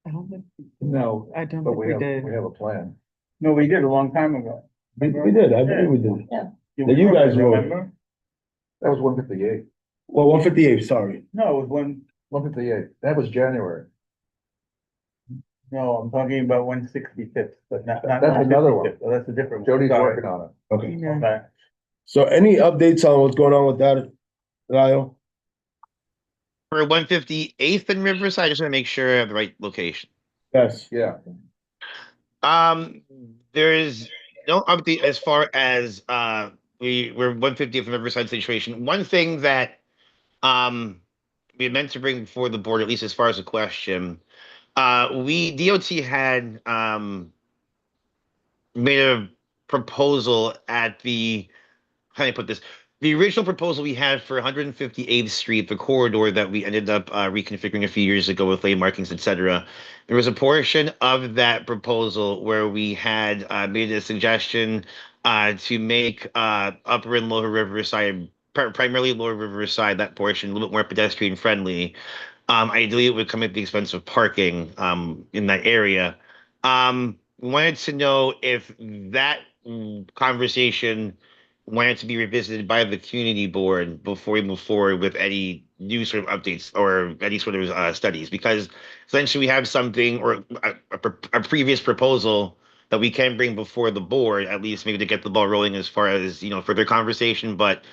I don't think. No, I don't But think we we have, did. we have a plan. no, we did a long time ago. We did, I believe we did. Yeah. That you guys wrote. Remember? That was 158. Well, 158, sorry. No, it was one, 158. That was January. no, I'm talking about 165th, but not. That's another one. 155th. Oh, that's a different one. Jody's Sorry. working on it. Okay. Okay. So any updates on what's going on with that, Lyle? for 158th and Riverside, I just want to make sure I have the right location. Yes. Yeah. There is no update as far as we're 150th and Riverside situation. One thing that we meant to bring before the board, at least as far as a question, DOT had made a proposal at the, how do I put this? The original proposal we had for 158th Street, the corridor that we ended up reconfiguring a few years ago with lane markings, etc. There was a portion of that proposal where we had made a suggestion to make Upper and Lower Riverside, primarily Lower Riverside, that portion a little bit more pedestrian friendly. Ideally, it would come at the expense of parking in that area. We wanted to know if that conversation wanted to be revisited by the community board before we move forward with any new sort of updates or any sort of studies, because essentially we have something or a previous proposal that we can bring before the board, at least maybe to get the ball rolling as far as, you know, further conversation. But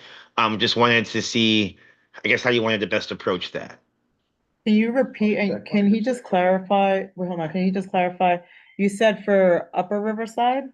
just wanted to see, I guess, how you wanted to best approach that. Can you repeat, and can he just clarify, wait, hold on, can you just clarify? You said for Upper Riverside?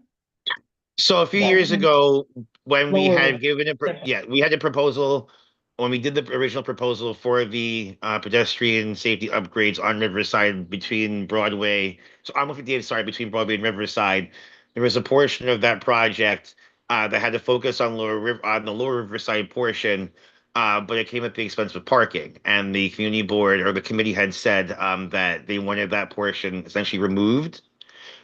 So a few years ago, when we Lower had given it, we had a proposal, when we did the original proposal for the pedestrian safety upgrades on Riverside between Broadway, so I'm looking at, sorry, between Broadway and Riverside, there was a portion of that project that had to focus on the Lower Riverside portion, but it came at the expense of parking. And the community board or the committee had said that they wanted that portion essentially removed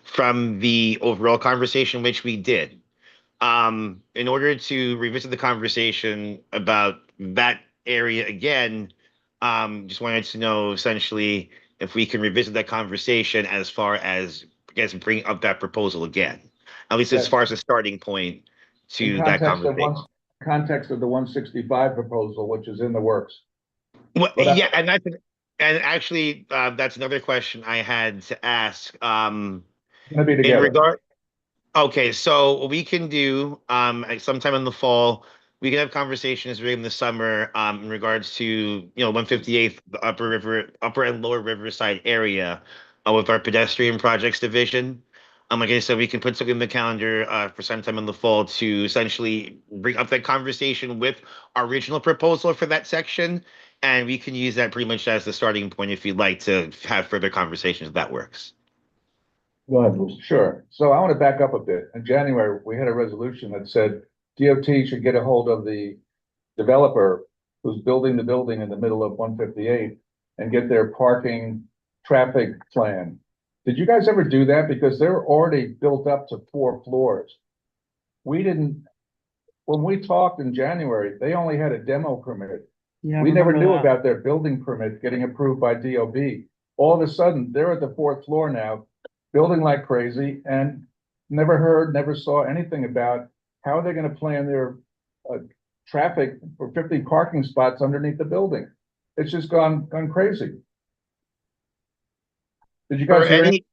from the overall conversation, which we did. In order to revisit the conversation about that area again, just wanted to know essentially if we can revisit that conversation as far as, I guess, bring up that proposal again, at least as far as a starting point to that conversation. Context of the 165 proposal, which is in the works. Well, yeah, and actually, that's another question I had to ask. Gonna be together. Okay, so what we can do sometime in the fall, we can have conversations during the summer in regards to, you know, 158th, the Upper and Lower Riverside area with our pedestrian projects division. Like I said, we can put something in the calendar for sometime in the fall to essentially bring up that conversation with our original proposal for that section, and we can use that pretty much as the starting point if you'd like to have further conversations. If that works. Go ahead, Bruce. Sure. So I want to back up a bit. In January, we had a resolution that said DOT should get a hold of the developer who's building the building in the middle of 158 and get their parking traffic plan. Did you guys ever do that? Because they're already built up to 4 floors. We didn't, when we talked in January, they only had a demo permit. Yeah, We never remember knew that. about their building permit getting approved by DOB. All of a sudden, they're at the 4th floor now, building like crazy, and never saw anything about how they're gonna plan their traffic for 50 parking spots underneath the building. It's just gone crazy. Did you For guys hear any? any,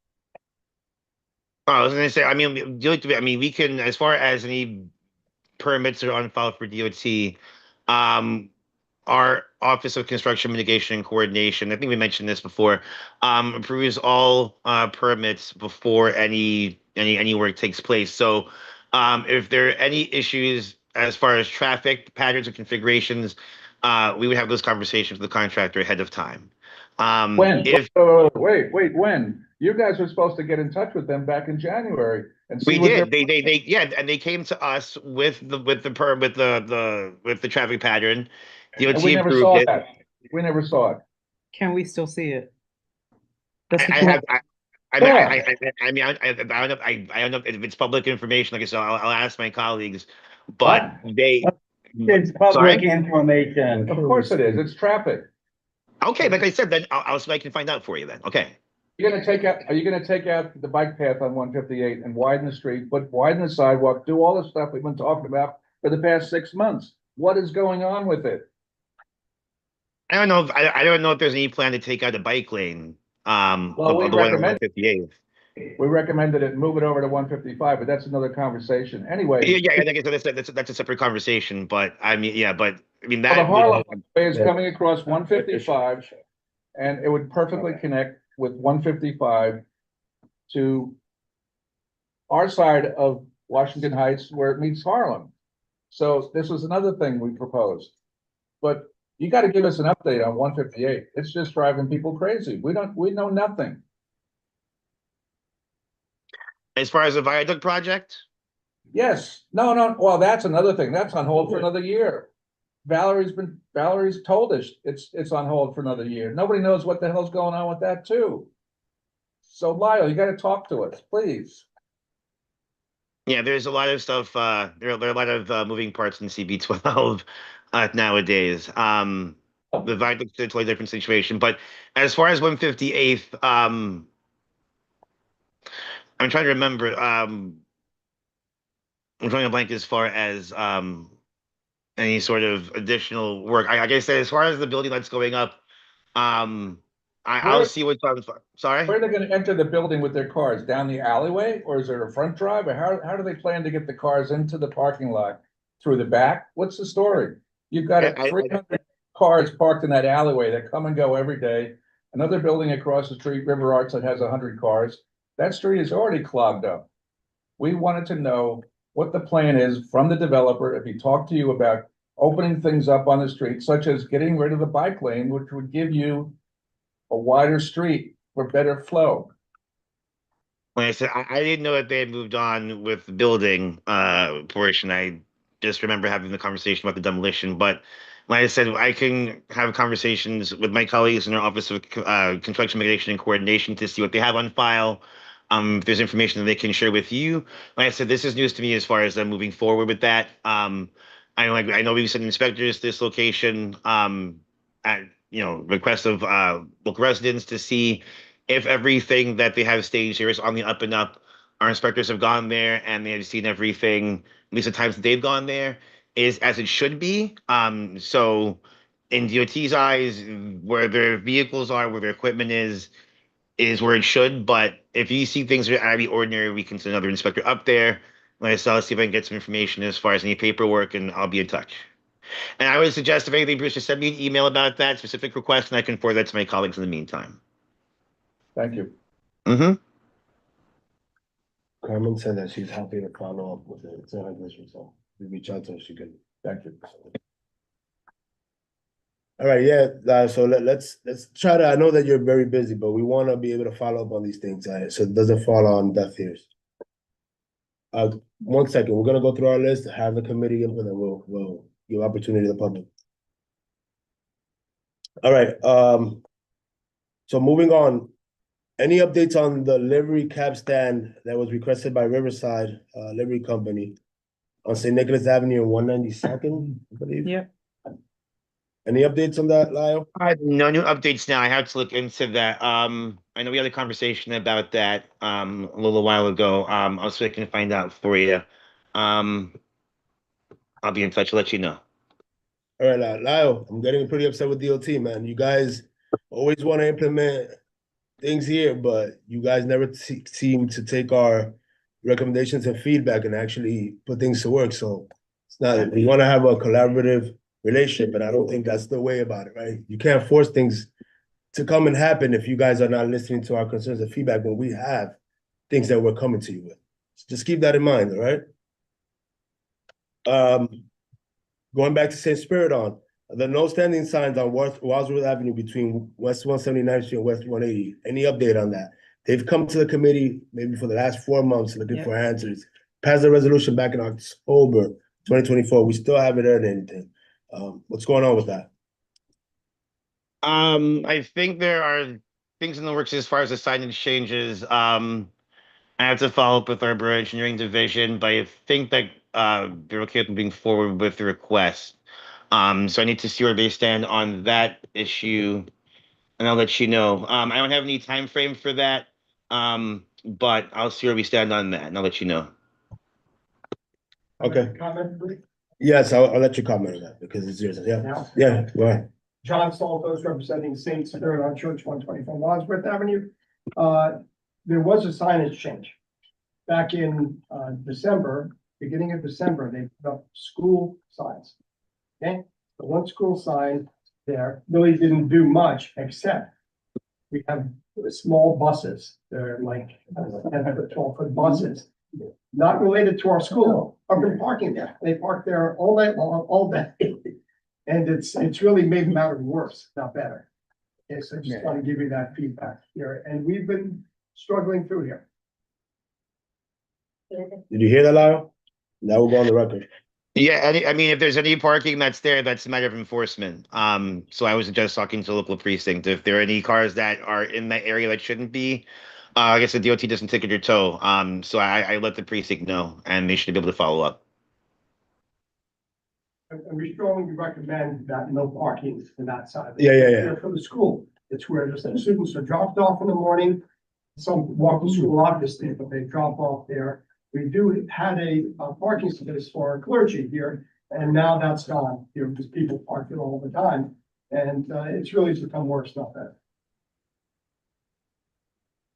I was gonna say, I mean, we can, as far as any permits are on file for DOT, our Office of Construction Mitigation and Coordination, I think we mentioned this before, approves all permits before any work takes place. So if there are any issues as far as traffic patterns or configurations, we would have those conversations with the contractor ahead of time. When? If Wait, when? You guys were supposed to get in touch with them back in January and see we what did, they're. and they came to us with the traffic pattern. And DOT we never approved saw it. that. We never saw it. Can we still see it? I mean, I don't know, I don't know if it's public information, like I said, I'll ask my colleagues, but they. It's Sorry? public information. Of course it is. It's traffic. Okay, like I said, then I'll see if I can find out for you then, okay. Are you gonna take out the bike path on 158 and widen the street, but widen the sidewalk, do all the stuff we've been talking about for the past 6 months? What is going on with it? I don't know, I don't know if there's any plan to take out a bike lane, Well, of we the one on recommend- 158. We recommended it, move it over to 155, but that's another conversation. Anyway. Yeah, I think that's a separate conversation, but I mean, yeah, but I mean, Well, that. the Harlem Way is coming across 155, and it would perfectly connect with 155 to our side of Washington Heights where it meets Harlem. So this was another thing we proposed. But you got to give us an update on 158. It's just driving people crazy. We know nothing. As far as the viaduct project? Yes, no, well, that's another thing. That's on hold for another year. Valerie's told us it's on hold for another year. Nobody knows what the hell's going on with that too. So Lyle, you gotta talk to us, please. Yeah, there's a lot of stuff, there are a lot of moving parts in CB12 nowadays. The viaduct's a totally different situation, but as far as 158th, I'm trying to remember, I'm drawing a blank as far as any sort of additional work. Like I said, as far as the building that's going up, I'll see what's on. Sorry? Where are they gonna enter the building with their cars? Down the alleyway, or is there a front drive? Or how do they plan to get the cars into the parking lot? Through the back? What's the story? You've got 300 cars parked in that alleyway that come and go every day. Another building across the street, River Arts, that has 100 cars. That street is already clogged up. We wanted to know what the plan is from the developer, if he talked to you about opening things up on the street, such as getting rid of the bike lane, which would give you a wider street for better flow. Like I said, I didn't know that they had moved on with the building portion. I just remember having the conversation about the demolition. But like I said, I can have conversations with my colleagues in our Office of Construction Mitigation and Coordination to see what they have on file. If there's information that they can share with you. Like I said, this is news to me as far as them moving forward with that. I know we've sent inspectors to this location at request of local residents to see if everything that they have staged here is on the up and up. Our inspectors have gone there and they have seen everything, at least the times that they've gone there, is as it should be. So in DOT's eyes, where their vehicles are, where their equipment is where it should. But if you see things that are out of the ordinary, we can send another inspector up there. Like I said, I'll see if I can get some information as far as any paperwork, and I'll be in touch. And I would suggest, if anything, Bruce, just send me an email about that specific request, and I can forward that to my colleagues in the meantime. Thank you. Mm-hmm. Carmen said that she's happy to follow up with it. It's in her district, so we reach out to her, she can. Thank you. All right, yeah, so let's try to, I know that you're very busy, but we want to be able to follow up on these things, so it doesn't fall on deaf ears. One second, we're gonna go through our list, have the committee input, and we'll give opportunity to the public. All right, so moving on. Any updates on the livery cab stand that was requested by Riverside Livery Company on St. Nicholas Avenue and 192nd, I believe? Yeah. Any updates on that, Lyle? No new updates now. I have to look into that. I know we had a conversation about that a little while ago. I'll see if I can find out for you. I'll be in touch. I'll let you know. All right, Lyle, I'm getting pretty upset with DOT, man. You guys always want to implement things here, but you guys never seem to take our recommendations and feedback and actually put things to work. So it's not, we want to have a collaborative relationship, but I don't think that's the way about it, right? You can't force things to come and happen if you guys are not listening to our concerns and feedback when we have things that we're coming to you with. So just keep that in mind, all right? Going back to St. Spiridon, the no standing signs on Wadsworth Avenue between West 179th Street and West 180. Any update on that? They've come to the committee maybe for the last 4 months looking for answers. Passed a resolution back in October 2024. We still haven't heard anything. What's going on with that? I think there are things in the works as far as the signage changes. I have to follow up with our borough engineering division, but I think that they're okay with moving forward with the request. So I need to see where they stand on that issue, and I'll let you know. I don't have any time frame for that, but I'll see where we stand on that, and I'll let you know. Okay. Comment, please? Yes, I'll let you comment on that because it's yours. Yeah, Now? yeah, go ahead. John Saltos representing St. Spiridon Church, 124 Wadsworth Avenue. There was a signage change. Back in December, beginning of December, they put up school signs. Okay, the one school sign there really didn't do much except we have small buses. They're like 10-foot, 12-foot buses, not related to our school. I've been parking there. They park there all night long, all day. And it's really made the matter worse, not better. Okay, so I just want to give you that feedback here. And we've been struggling through here. Did you hear that, Lyle? That will go on the record. Yeah, I mean, if there's any parking that's there, that's a matter of enforcement. So I was just talking to the local precinct. If there are any cars that are in that area that shouldn't be, I guess the DOT doesn't ticket your tow. So I let the precinct know, and they should be able to follow up. And we strongly recommend that no parking in that side. Yeah. For the school, it's where the students are dropped off in the morning. Some walk to school, obviously, but they drop off there. We do had a parking space for clergy here, and now that's gone, because people park it all the time. And it's really become worse, not better.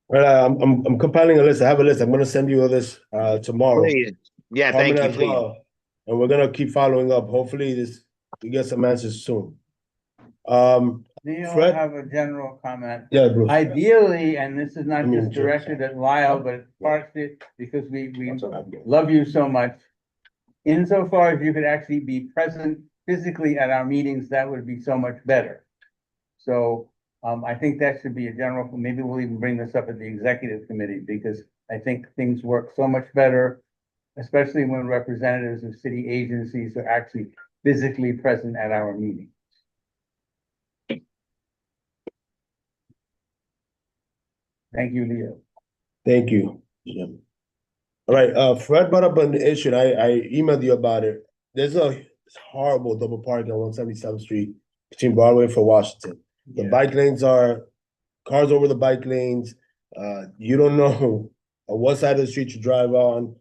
Well, I'm compiling a list. I have a list. I'm gonna send you this tomorrow. Please. Yeah, thank you, as please. well. And we're gonna keep following up. Hopefully we get some answers soon. Neil, I Fred? have a general comment. Yeah, Bruce. Ideally, and this is not I mean, just Jim, directed at Lyle, but partly because we That's what I'm getting. love you so much. Insofar as you could actually be present physically at our meetings, that would be so much better. So I think that should be a general, maybe we'll even bring this up at the executive committee, because I think things work so much better, especially when representatives of city agencies are actually physically present at our meeting. Thank you, Leo. Thank you, Jim. All right, Fred brought up an issue, and I emailed you about it. There's a horrible double parking on 177th Street between Broadway and Washington. The bike lanes are cars over the bike lanes. You don't know on what side of the street you drive on.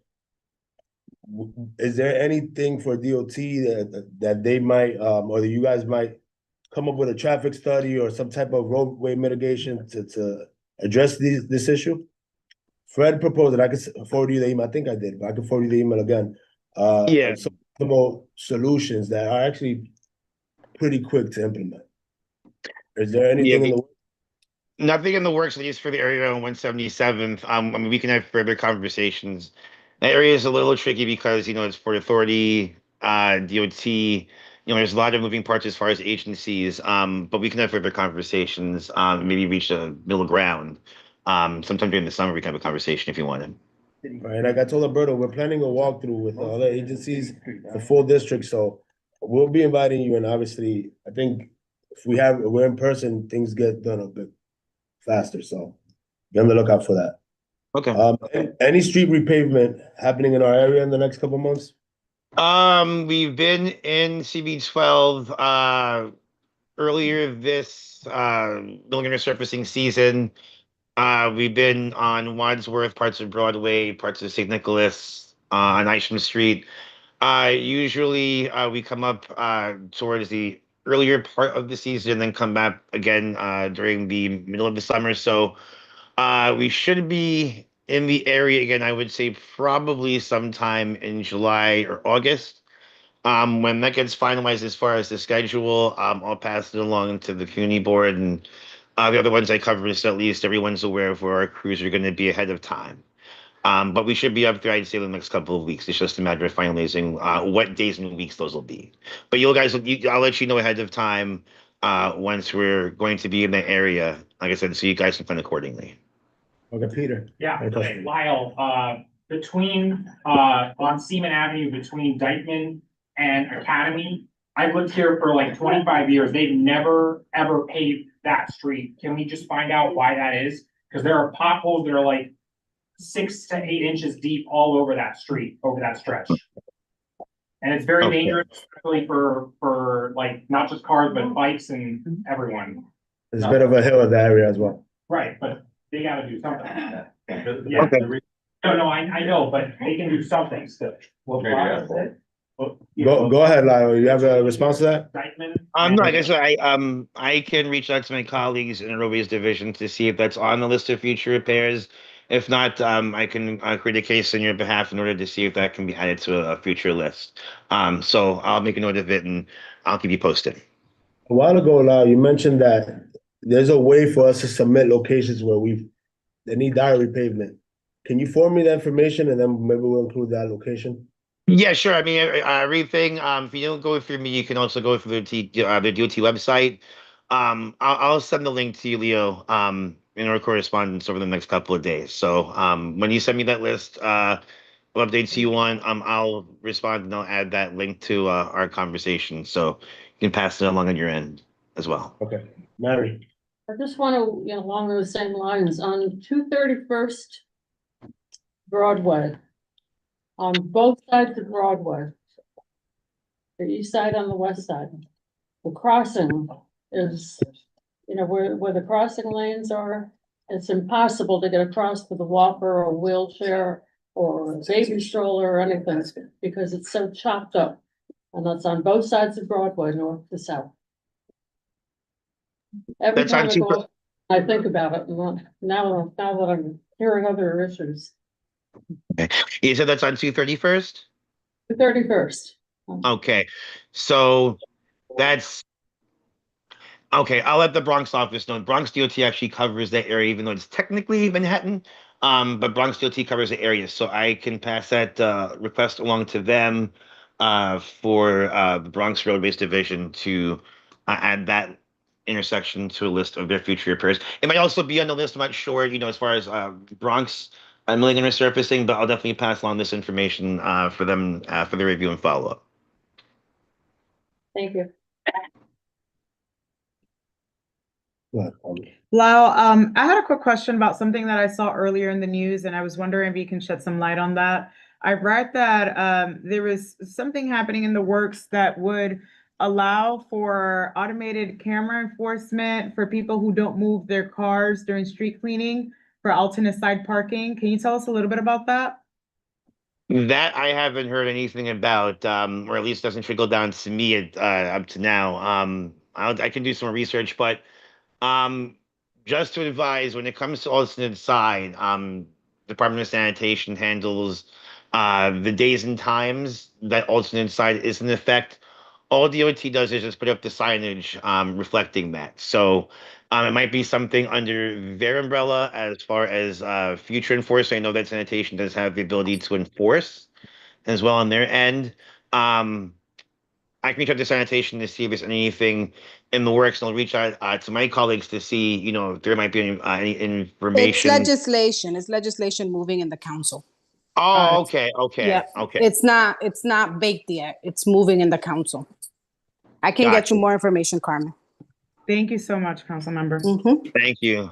Is there anything for DOT that they might, or that you guys might come up with a traffic study or some type of roadway mitigation to address this issue? Fred proposed it. I could forward you the email. I think I did, but I can forward you the email again. Yeah. Some solutions that are actually pretty quick to implement. Is there anything in the Nothing in the works, at least for the area on 177th. I mean, we can have further conversations. That area is a little tricky because, it's Port Authority, DOT, there's a lot of moving parts as far as agencies, but we can have further conversations, maybe reach a middle ground. Sometime during the summer, we can have a conversation if you wanted. Right, like I told Alberto, we're planning a walkthrough with other agencies, the full district, so we'll be inviting you, and obviously, I think if we're in person, things get done a bit faster, so be on the lookout for that. Okay. Any street repavement happening in our area in the next couple months? We've been in CB12 earlier this building resurfacing season. We've been on Wadsworth, parts of Broadway, parts of St. Nicholas, on Isham Street. Usually we come up towards the earlier part of the season and then come back again during the middle of the summer. So we should be in the area again, I would say probably sometime in July or August. When that gets finalized as far as the schedule, I'll pass it along to the community board, and the other ones I cover, so at least everyone's aware of where our crews are going to be ahead of time. But we should be up there, I'd say, the next couple of weeks. It's just a matter of finalizing what days and weeks those will be. But I'll let you know ahead of time once we're going to be in that area. Like I said, so you guys can plan accordingly. Okay, Peter. Yeah, Lyle, between on Seaman Avenue, between Dykeman and Academy, I've lived here for like 25 years. They've never ever paved that street. Can we just find out why that is? Because there are potholes that are like 6 to 8 inches deep all over that street, over that stretch. And it's very dangerous, especially for like not just cars, but bikes and everyone. There's a bit of a hill in the area as well. Right, but they gotta do something. Yeah, no, I know, but they can do something still. Go ahead, Lyle. You have a response to that? No, I guess I can reach out to my colleagues in the roadways division to see if that's on the list of future repairs. If not, I can create a case on your behalf in order to see if that can be added to a future list. So I'll make a note of it and I'll keep you posted. A while ago, Lyle, you mentioned that there's a way for us to submit locations where they need dire repavement. Can you forward me the information and then maybe we'll include that location? Yeah, sure. I mean, everything. If you don't go through me, you can also go through the DOT website. I'll send the link to you, Leo, in our correspondence over the next couple of days. So when you send me that list, what updates you want, I'll respond and I'll add that link to our conversation. So you can pass it along on your end as well. Okay. Mary. I just want to, along those same lines, on 231st Broadway, on both sides of Broadway, the east side and the west side, the crossing is, where the crossing lanes are, it's impossible to get across with a walker or a wheelchair or a baby stroller or anything because it's so chopped up. And that's on both sides of Broadway, north to south. Every time I go, I think about it. And now that I'm hearing other issues. Okay. You said that's on 231st? The 31st. Okay. So that's okay. I'll let the Bronx office know. Bronx DOT actually covers that area, even though it's technically Manhattan. But Bronx DOT covers the area. So I can pass that request along to them for the Bronx Roadways Division to add that intersection to a list of their future repairs. It might also be on the list. I'm not sure, as far as Bronx milling and resurfacing, but I'll definitely pass along this information for them for the review and follow up. Thank you. Lyle, I had a quick question about something that I saw earlier in the news, and I was wondering if you can shed some light on that. I read that there was something happening in the works that would allow for automated camera enforcement for people who don't move their cars during street cleaning for alternate side parking. Can you tell us a little bit about that? That I haven't heard anything about, or at least doesn't trickle down to me up to now. I can do some research, but just to advise, when it comes to alternate side, Department of Sanitation handles the days and times that alternate side is in effect. All DOT does is just put up the signage reflecting that. So it might be something under their umbrella as far as future enforcement. I know that sanitation does have the ability to enforce as well on their end. I can reach out to sanitation to see if there's anything in the works, and I'll reach out to my colleagues to see, if there might be any information. It's legislation moving in the council. Oh, okay, Yeah, okay. it's not baked yet. It's moving in the council. I can get you Gotcha. more information, Carmen. Thank you so much, council member. Thank you.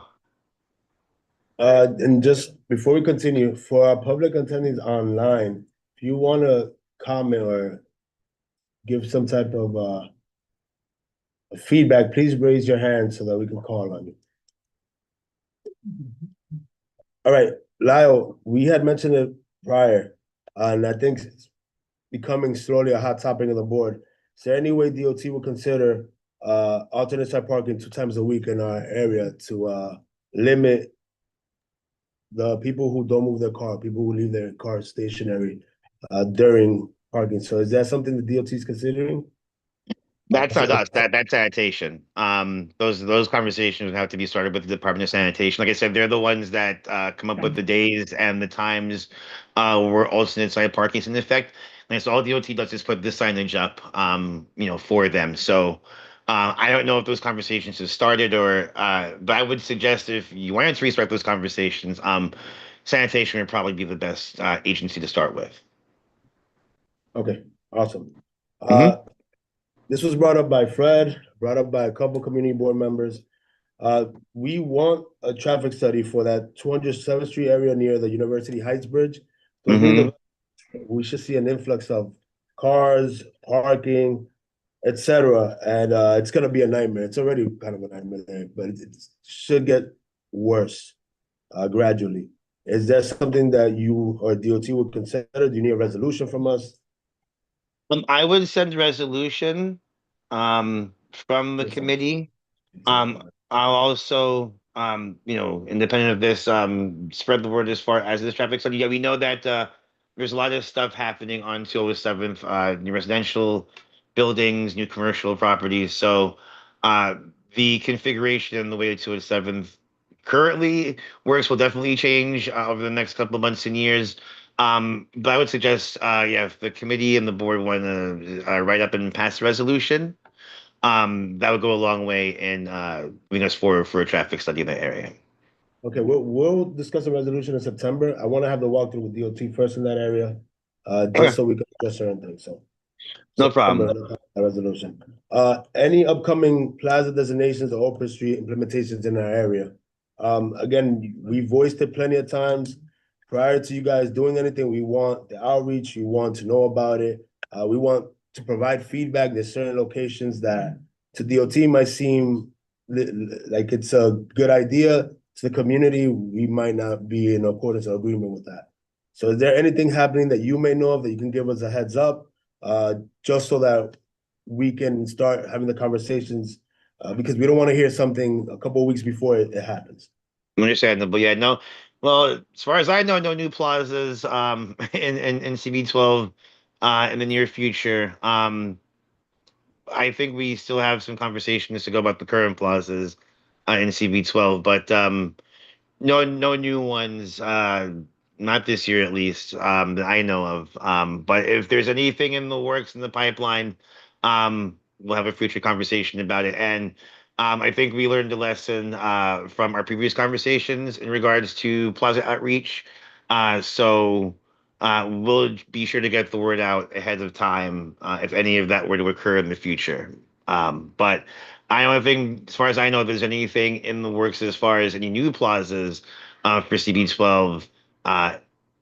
And just before we continue, for our public attendees online, if you want to comment or give some type of feedback, please raise your hand so that we can call on you. All right, Lyle, we had mentioned it prior, and I think it's becoming slowly a hot topic on the board. Is there any way DOT will consider alternate side parking 2 times a week in our area to limit the people who don't move their car, people who leave their car stationary during parking? So is that something the DOT is considering? That's not us. That's sanitation. Those conversations would have to be started with the Department of Sanitation. Like I said, they're the ones that come up with the days and the times where alternate side parking is in effect. And so all DOT does is put this signage up, for them. So I don't know if those conversations have started but I would suggest if you wanted to restart those conversations, sanitation would probably be the best agency to start with. Okay, awesome. This was brought up by Fred, brought up by a couple community board members. We want a traffic study for that 207th Street area near the University Heights Bridge. We should see an influx of cars, parking, etc. And it's going to be a nightmare. It's already kind of a nightmare there, but it should get worse gradually. Is that something that you or DOT would consider? Do you need a resolution from us? I would send a resolution from the committee. I'll also, independent of this, spread the word as far as this traffic study. Yeah, we know that there's a lot of stuff happening on 207th, new residential buildings, new commercial properties. So the configuration and the way 207th currently works will definitely change over the next couple of months and years. But I would suggest, if the committee and the board want to write up and pass a resolution, that would go a long way in moving us forward for a traffic study in that area. Okay, we'll discuss a resolution in September. I want to have the walkthrough with DOT first in that area, just so we can address certain things. So, no problem. Resolution. Any upcoming plaza designations or Oprah Street implementations in our area? Again, we voiced it plenty of times. Prior to you guys doing anything, we want the outreach. We want to know about it. We want to provide feedback. There's certain locations that to DOT might seem like it's a good idea. To the community, we might not be in accordance or agreement with that. So is there anything happening that you may know of that you can give us a heads up, just so that we can start having the conversations, because we don't want to hear something a couple of weeks before it happens. Understandable. Yeah, no. Well, as far as I know, no new plazas in CB12 in the near future. I think we still have some conversations to go about the current plazas in CB12, but no new ones, not this year at least, that I know of. But if there's anything in the works in the pipeline, we'll have a future conversation about it. And I think we learned a lesson from our previous conversations in regards to plaza outreach. So we'll be sure to get the word out ahead of time if any of that were to occur in the future. But I don't think, as far as I know, if there's anything in the works as far as any new plazas for CB12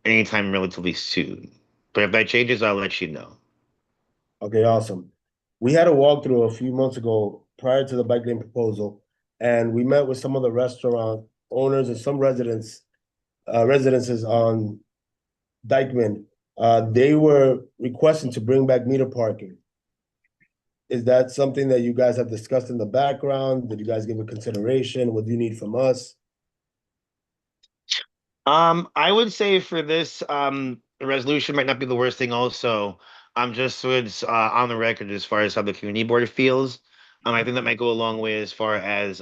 anytime relatively soon. But if that changes, I'll let you know. Okay, awesome. We had a walkthrough a few months ago prior to the bike lane proposal, and we met with some of the restaurant owners and some residences on Dyckman. They were requesting to bring back meter parking. Is that something that you guys have discussed in the background? Did you guys give it consideration? What do you need from us? I would say for this, the resolution might not be the worst thing also. Just so it's on the record as far as how the community board feels. I think that might go a long way as far as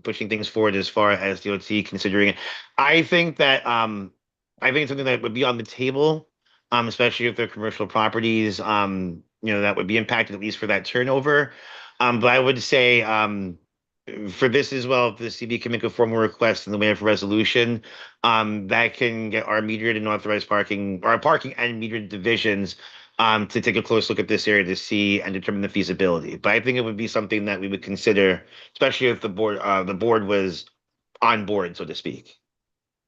pushing things forward as far as DOT considering it. I think that I think something that would be on the table, especially if they're commercial properties, that would be impacted at least for that turnover. But I would say for this as well, if the CB can make a formal request in the way of resolution, that can get our metered and authorized parking, or parking and metered divisions, to take a close look at this area to see and determine the feasibility. But I think it would be something that we would consider, especially if the board was on board, so to speak.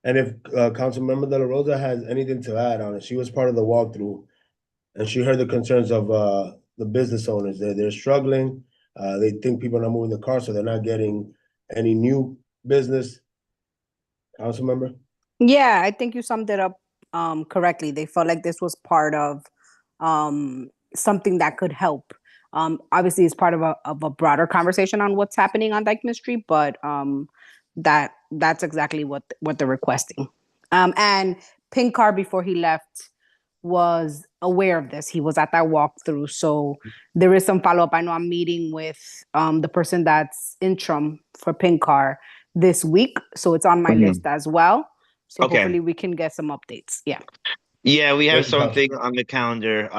And if Councilmember De La Rosa has anything to add on it, she was part of the walkthrough, and she heard the concerns of the business owners. They're struggling. They think people are not moving the car, so they're not getting any new business. Councilmember? Yeah, I think you summed it up correctly. They felt like this was part of something that could help. Obviously, it's part of a broader conversation on what's happening on Dykeman Street, but that's exactly what they're requesting. And Pink Car, before he left, was aware of this. He was at that walkthrough, so there is some follow-up. I know I'm meeting with the person that's interim for Pink Car this week, so it's on my list as well. So hopefully we can get some updates. Yeah, we have something on the calendar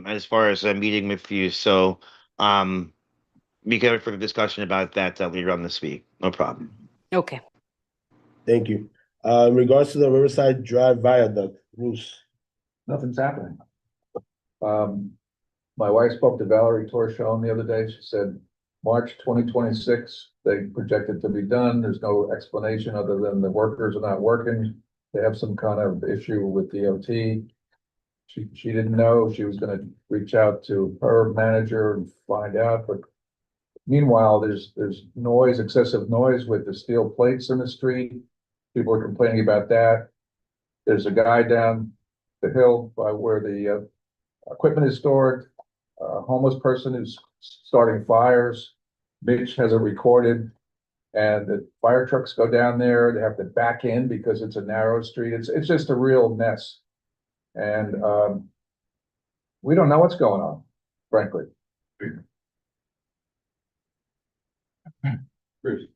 as far as a meeting with you. So we can have a further discussion about that later on this week. No problem. Okay. Thank you. In regards to the Riverside Drive Viaduct, Bruce. Nothing's happening. My wife spoke to Valerie Torchon the other day. She said March 2026, they projected to be done. There's no explanation other than the workers are not working. They have some kind of issue with DOT. She didn't know. She was gonna reach out to her manager and find out, but meanwhile, there's noise, excessive noise with the steel plates in the street. People are complaining about that. There's a guy down the hill by where the equipment is stored, a homeless person who's starting fires. Mitch has it recorded, and the fire trucks go down there. They have to back in because it's a narrow street. It's just a real mess, and we don't know what's going on, frankly. Bruce,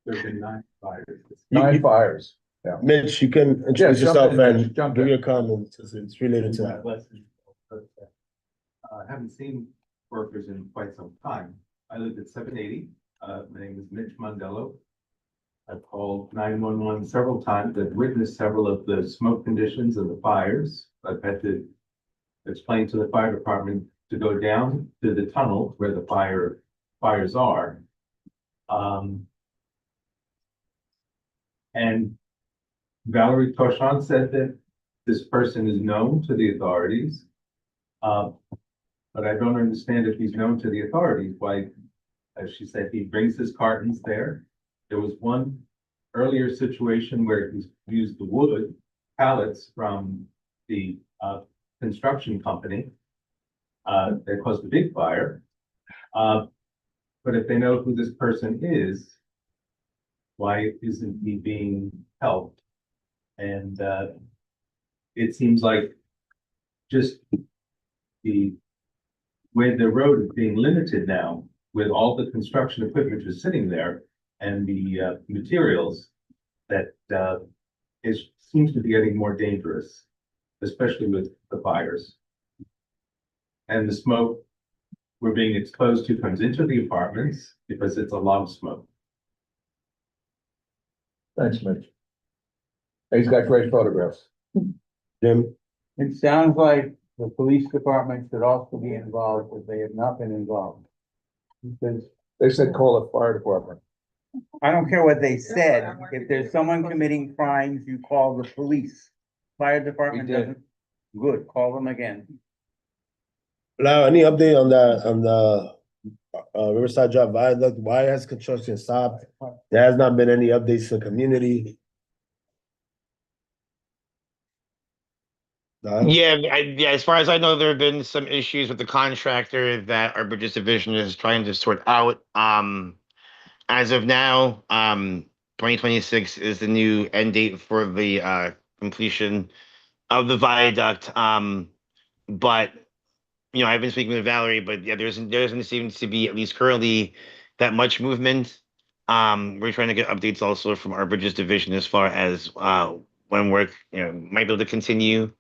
there's been 9 fires. 9 fires. Yeah. Mitch, you can introduce jump yourself in, and Mitch, jump give in. your comments as it's related to that. I haven't seen workers in quite some time. I live at 780. My name is Mitch Mondello. I've called 911 several times. I've witnessed several of the smoke conditions and the fires. I've had to explain to the fire department to go down to the tunnel where the fires are. And Valerie Torchon said that this person is known to the authorities. But I don't understand if he's known to the authorities, why, as she said, he brings his cartons there. There was one earlier situation where he used the wood pallets from the construction company that caused a big fire. But if they know who this person is, why isn't he being helped? And it seems like just the way the road is being limited now, with all the construction equipment just sitting there and the materials, that seems to be getting more dangerous, especially with the fires. And the smoke we're being exposed to comes into the apartments because it's a lot of smoke. Thanks, Mitch. He's got great photographs. Jim? It sounds like the police department should also be involved, if they have not been involved. Because They said call the fire department. I don't care what they said, if there's someone committing crimes, you call the police. Fire department We did. doesn't, good, call them again. Now, any update on the Riverside Drive Viaduct? Why has construction stopped? There has not been any updates to the community. Yeah, as far as I know, there have been some issues with the contractor that our Bridges Division is trying to sort out. As of now, 2026 is the new end date for the completion of the viaduct. But I've been speaking with Valerie, but yeah, there doesn't seem to be, at least currently, that much movement. We're trying to get updates also from our Bridges Division as far as when work might be able to continue.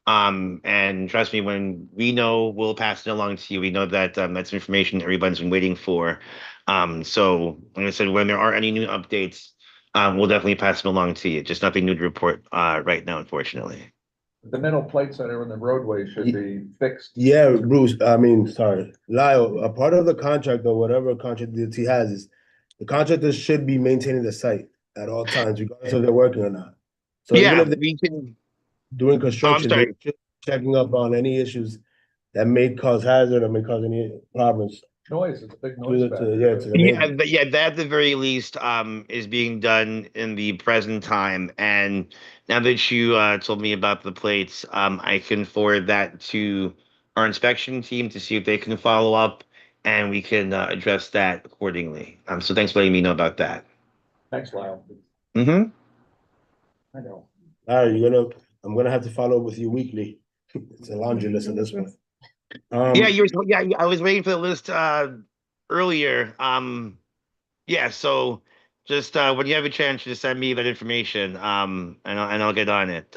And trust me, when we know, we'll pass it along to you. We know that that's information everybody's been waiting for. So like I said, when there are any new updates, we'll definitely pass them along to you. Just nothing new to report right now, unfortunately. The metal plates that are in the roadway should be fixed. Yeah, Bruce, I mean, sorry, Lyle, a part of the contract or whatever contract the DOT has is the contractors should be maintaining the site at all times, regardless if they're working or not. So even Yeah, if they're we can. doing construction, sorry. they're just checking up on any issues that may cause hazard or may cause any problems. Noise, it's a big To noise the, factor. to the neighbors. That at the very least is being done in the present time. And now that you told me about the plates, I can forward that to our inspection team to see if they can follow up, and we can address that accordingly. So thanks for letting me know about that. Thanks, Lyle. Mm-hmm. I know. All right, I'm gonna have to follow up with you weekly. It's a laundry list at this one. Yeah, I was waiting for the list earlier. Yeah, so just when you have a chance, just send me that information. And I'll get on it.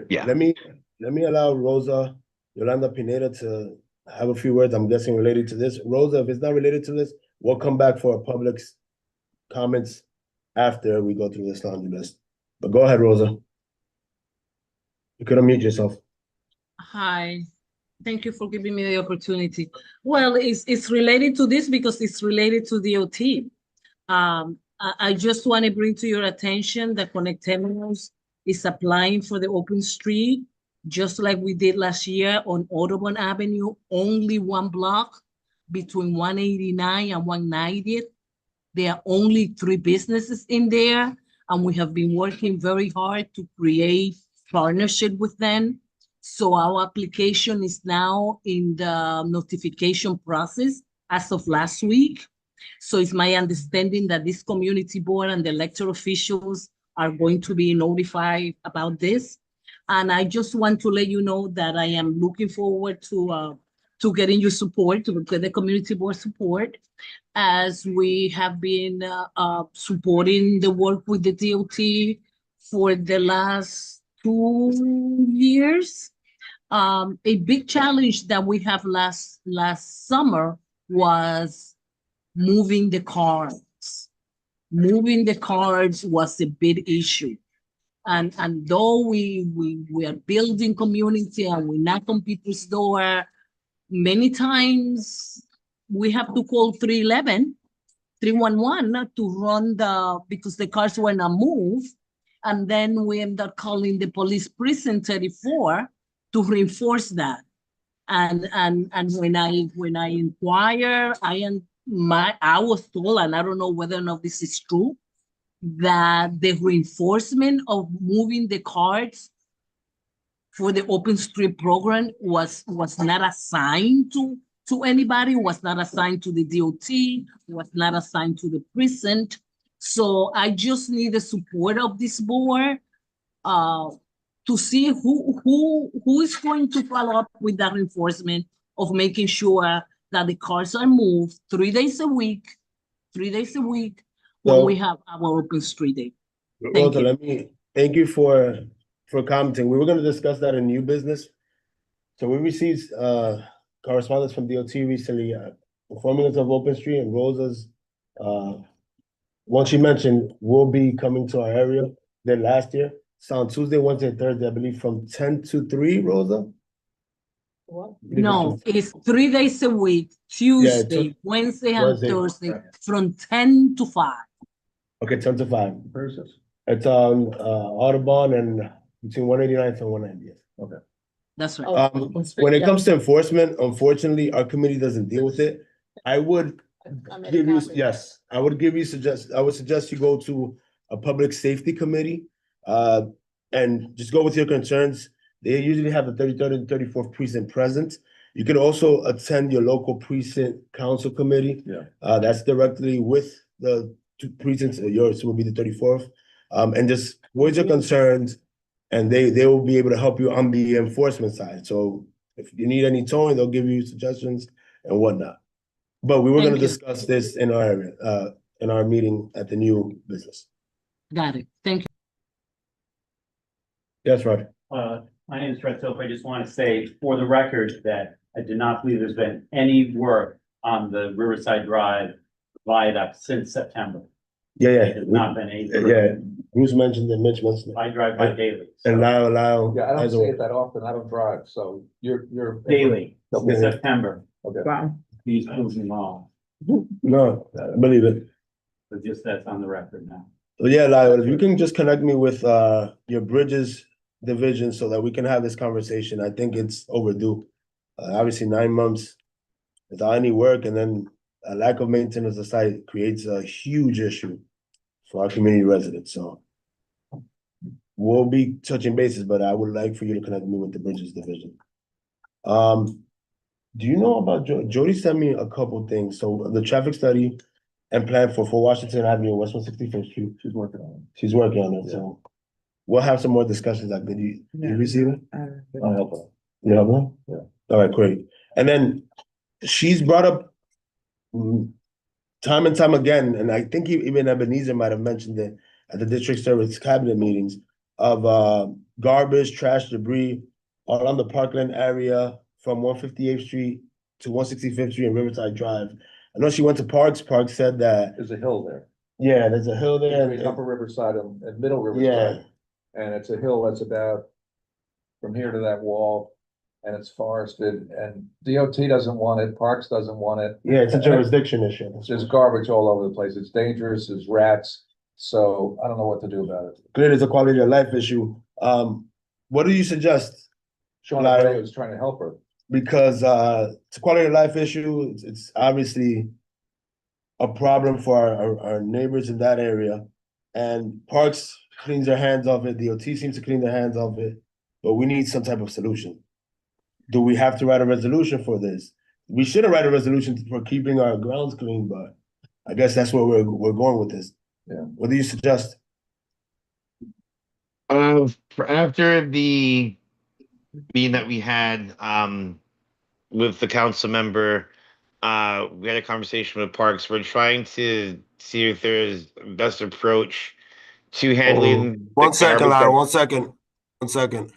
Yeah. Let me allow Rosa Yolanda Pineda to have a few words, I'm guessing related to this. Rosa, if it's not related to this, we'll come back for a public's comments after we go through this laundry list. But go ahead, Rosa. You could unmute yourself. Hi, thank you for giving me the opportunity. Well, it's related to this because it's related to DOT. I just want to bring to your attention that Conectemos is applying for the open street, just like we did last year on Audubon Avenue, only one block between 189 and 190th. There are only 3 businesses in there, and we have been working very hard to create partnership with them. So our application is now in the notification process as of last week. So it's my understanding that this community board and the elected officials are going to be notified about this. And I just want to let you know that I am looking forward to getting your support, to get the community board support, as we have been supporting the work with the DOT for the last 2 years. A big challenge that we have last summer was moving the cars. Moving the cars was a big issue. And though we are building community and we knock on people's door, many times we have to call 311 to run because the cars were not moved. And then we end up calling the police precinct 34 to reinforce that. And when I inquire, I was told, and I don't know whether or not this is true, that the reinforcement of moving the cars for the open street program was not assigned to anybody, was not assigned to the DOT, was not assigned to the precinct. So I just need the support of this board to see who is going to follow up with that reinforcement of making sure that the cars are moved 3 days a week, when we have our open street day. Thank you. Thank you for commenting. We were going to discuss that in new business. So we received correspondence from DOT recently informing us of open street, and Rosa's one she mentioned will be coming to our area than last year. It's on Tuesday, Wednesday, and Thursday, I believe, from 10 to 3, Rosa? What? No, it's 3 days a week, Tuesday, Yeah, Wednesday, and Thursday, from 10 to 5. Okay, 10 to 5. It's on Audubon and between 189th and 190th. Okay. That's right. When it comes to enforcement, unfortunately, our committee doesn't deal with it. I would suggest you go to a public safety committee and just go with your concerns. They usually have the 33rd and 34th precinct present. You can also attend your local precinct council committee. Yeah. That's directly with the 2 precincts. Yours will be the 34th. And just voice your concerns, and they will be able to help you on the enforcement side. So if you need any towing, they'll give you suggestions and whatnot. But we were going to discuss this in our area, in our meeting at the new business. Got it. Thank you. Yes, Roger. My name is Fred Soap. I just want to say for the record that I do not believe there's been any work on the Riverside Drive viaduct since September. Yeah, There has not been any. yeah. Bruce mentioned it, Mitch mentioned it. I drive by daily. And Lyle. Yeah, I don't as see well. it that often. I don't drive, so you're. Daily, Okay. since September. Okay. Wow. He's proving wrong, No, I believe it. but just that's on the record now. So yeah, Lyle, if you can just connect me with your bridges division so that we can have this conversation. I think it's overdue. Obviously 9 months without any work, and then a lack of maintenance of the site creates a huge issue for our community residents. So we'll be touching bases, but I would like for you to connect me with the bridges division. Do you know about Jody sent me a couple things. So the traffic study and plan for Washington Avenue, West 165th Street. She's working on it. She's working on it. So we'll have some more discussions. Like, did you receive it? I'll help her. You help her? Yeah. All right, great. And then she's brought up time and time again, and I think even Ebenezer might have mentioned it at the district service cabinet meetings of garbage, trash, debris all on the Parkland area from 158th Street to 165th Street and Riverside Drive. I know she went to Parks. Parks said that There's a hill there. yeah, there's a hill there. Between Upper Riverside and Middle Riverside. And it's a hill that's about from here to that wall, and it's forested, and DOT doesn't want it, Parks doesn't want it. Yeah, it's a jurisdiction issue. There's garbage all over the place. It's dangerous, there's rats, so I don't know what to do about it. Clearly, it's a quality of life issue. What do you suggest? Sean Lyle? Ray was trying to help her. Because it's a quality of life issue. It's obviously a problem for our neighbors in that area. And Parks cleans their hands of it. DOT seems to clean their hands of it. But we need some type of solution. Do we have to write a resolution for this? We shouldn't write a resolution for keeping our grounds clean, but I guess that's where we're going with this. Yeah. What do you suggest? After the meeting that we had with the council member, we had a conversation with Parks. We're trying to see if there's a best approach to handling. One second, Lyle, 1 second. 1 second.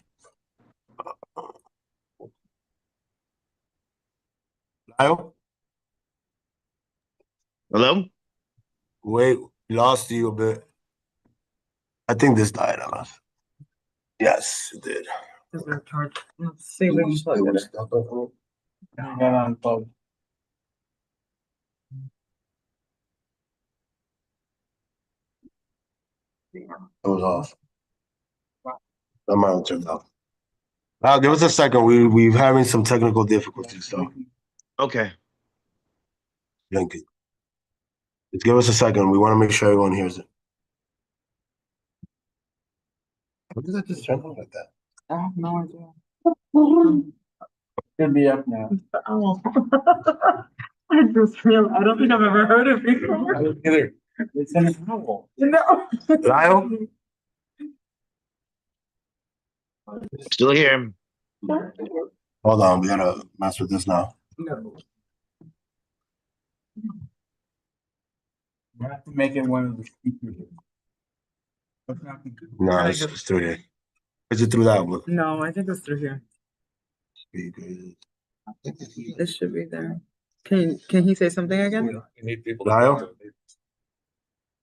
Lyle? Hello? Wait, we lost you a bit. I think this died on us. Yes, it did. Let's see if we can plug it in. It was off. That might have turned off. Give us a second. We're having some technical difficulties, so Okay. thank you. Just give us a second. We want to make sure everyone hears it. What did that just turn on like that? I have no idea. Should be up now. Oh. I just realized, I don't think I've ever heard it before. Either. It's in a novel. No. Lyle? Still here. Hold on, we gotta mess with this now. No. You have to make it one of the speakers. No, it's through here. Is it through that one? No, I think it's through here. Speakers. It should be there. Can he say something again? You need people. Lyle?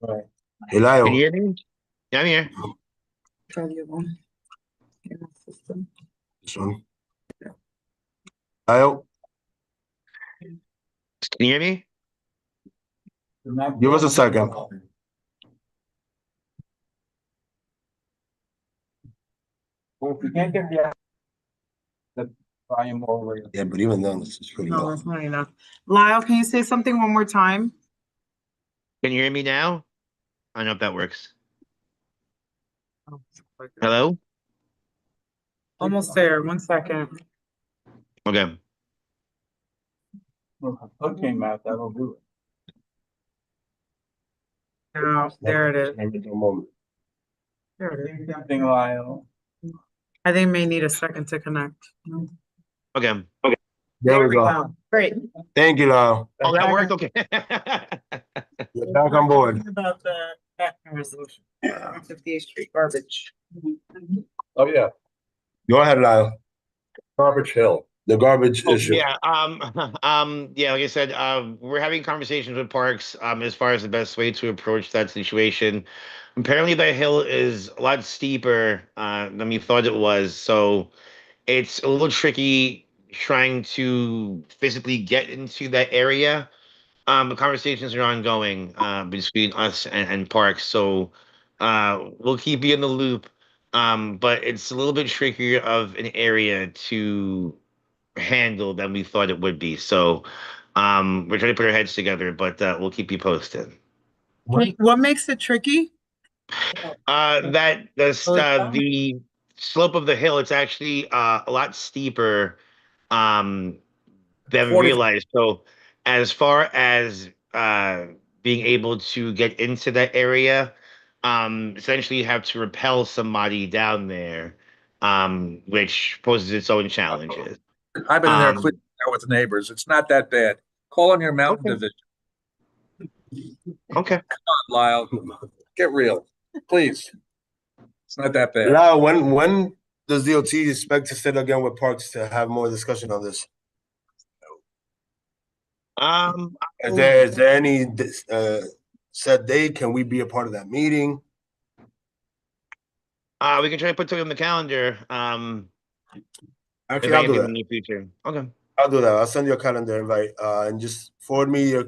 Right. Hey, Lyle. Can you hear me? Yeah, I'm here. Try the other one. In the system. This one. Lyle? Can you hear me? Give us a second. Well, if you can't get the volume over. Yeah, but even then, it's pretty No, low. that's not enough. Lyle, can you say something one more time? Can you hear me now? I don't know if that works. Hello? Almost there. 1 second. Okay. Well, if hook came out, that'll do it. Oh, there it is. There it is. Something Lyle. I think may need a second to connect. Okay. There we go. Great. Thank you, Lyle. Oh, that worked? Okay. You're back on board. About the resolution. 158th Street garbage. Oh, yeah. Go ahead, Lyle. Garbage Hill. The garbage Oh, issue. yeah, yeah, like I said, we're having conversations with Parks, as far as the best way to approach that situation. Apparently, the hill is a lot steeper, than we thought it was, so it's a little tricky trying to physically get into that area. The conversations are ongoing, between us and Parks, so, we'll keep you in the loop. But it's a little bit trickier of an area to handle than we thought it would be. So we're trying to put our heads together, but we'll keep you posted. What makes it tricky? The slope of the hill, it's actually a lot steeper than 40 realized. So as far as being able to get into that area, essentially you have to repel somebody down there, which poses its own challenges. I've been in there Um, cleaning out with the neighbors. It's not that bad. Call on your mountain Okay. division. Okay. Come on, Lyle. Get real. Please. It's not that bad. Lyle, when does DOT expect to sit again with Parks to have more discussion on this? Is there any set date? Can we be a part of that meeting? We can try to put something on the calendar. Actually, if I'll do anything in that. the near future. Okay. I'll do that. I'll send you a calendar invite, and just forward me your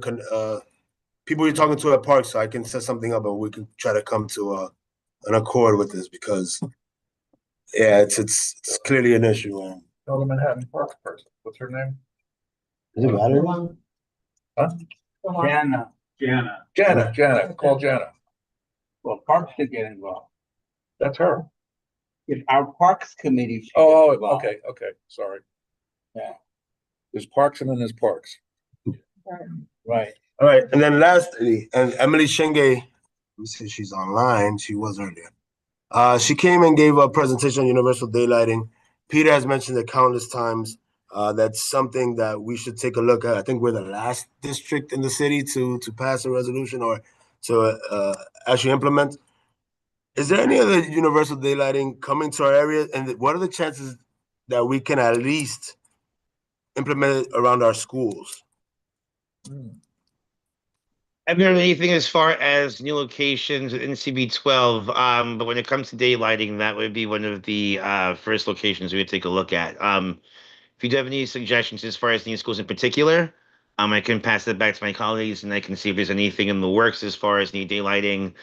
people you're talking to at Park, so I can set something up and we can try to come to an accord with this, because yeah, it's clearly an issue. Tell the Manhattan Park person. What's her name? Is it Valerie? Huh? Jana. Call Jana. Well, Parks should get involved. That's her. If our Parks Committee. should Oh, get involved. okay. Sorry. Yeah. There's Parks and then there's Parks. Right. All right, and then lastly, and Emily Shenge, let me see if she's online. She was earlier. She came and gave a presentation on universal daylighting. Peter has mentioned it countless times. That's something that we should take a look at. I think we're the last district in the city to pass a resolution or to actually implement. Is there any other universal daylighting coming to our area? And what are the chances that we can at least implement it around our schools? I haven't heard anything as far as new locations in CB12, but when it comes to daylighting, that would be one of the first locations we would take a look at. If you do have any suggestions as far as new schools in particular, I can pass that back to my colleagues and I can see if there's anything in the works as far as new daylighting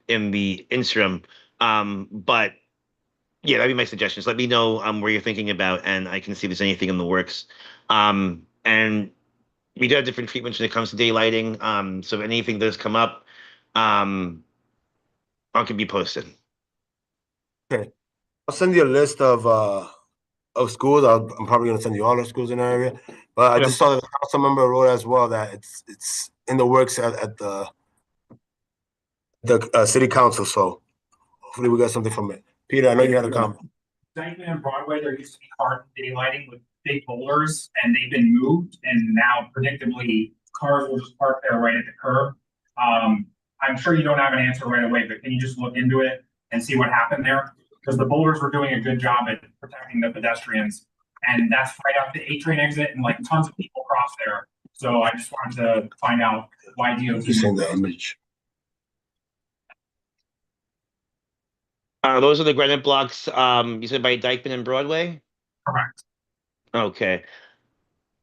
in the interim. But yeah, that'd be my suggestions. Let me know where you're thinking about, and I can see if there's anything in the works. And we do have different treatments when it comes to daylighting. So if anything does come up, I can be posted. Okay, I'll send you a list of schools. I'm probably gonna send you all the schools in the area. But I just saw that the council member wrote as well that it's in the works at the city council. So hopefully we get something from it. Peter, I know you had a comment. Dykeman and Broadway, there used to be car daylighting with big boulders, and they've been moved, and now predictably cars will just park there right at the curb. I'm sure you don't have an answer right away, but can you just look into it and see what happened there? Because the boulders were doing a good job at protecting the pedestrians, and that's right off the A train exit, and like tons of people cross there. So I just wanted to find out why DOT. You send the image. Those are the granite blocks, you said by Dykeman and Broadway? Correct. Okay.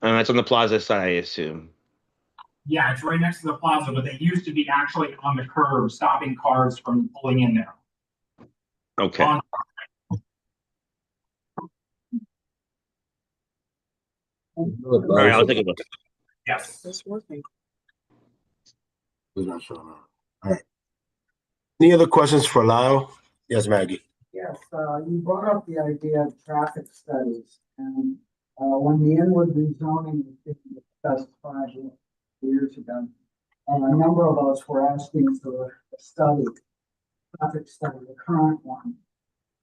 That's on the plaza side, I assume. Yeah, it's right next to the plaza, but they used to be actually on the curb, stopping cars from pulling in there. Okay. On- All right, I'll take a look. Yes. It's working. Who's not showing up? All right. Any other questions for Lyle? Yes, Maggie. Yes, you brought up the idea of traffic studies, and when the inward rezoning was being discussed 5 years ago, a number of us were asking for a study, traffic study, the current one,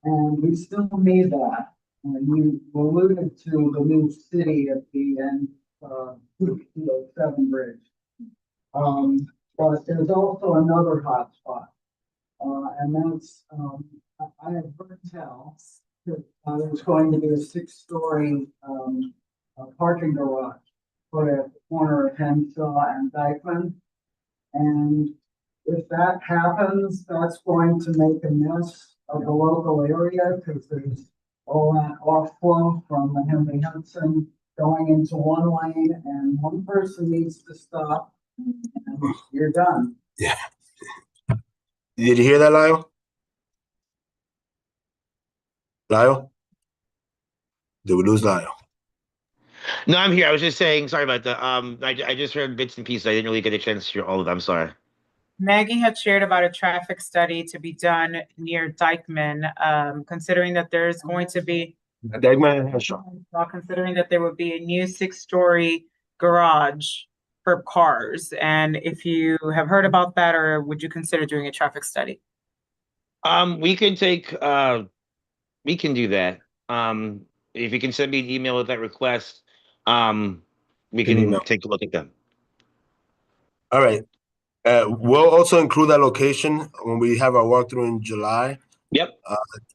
and we still need that. And we alluded to the new city at the end, 207 Bridge. But there's also another hot spot. And that's, I have heard tell there's going to be a 6-story, parking garage put at the corner of Henshaw and Dykeman. And if that happens, that's going to make a mess of the local area because there's all that off-flow from the Henry Hudson going into one lane and one person needs to stop and you're done. Yeah. Did you hear that, Lyle? Lyle? Did we lose Lyle? No, I'm here. I was just saying, sorry about that. I just heard bits and pieces. I didn't really get a chance to hear all of them. I'm sorry. Maggie had shared about a traffic study to be done near Dykeman, considering that there's going to be, considering that there would be a new 6-story garage for cars. And if you have heard about that, or would you consider doing a traffic study? We can do that. If you can send me an email with that request, we can take a look at them. All right. We'll also include that location when we have our walkthrough in July. Yep.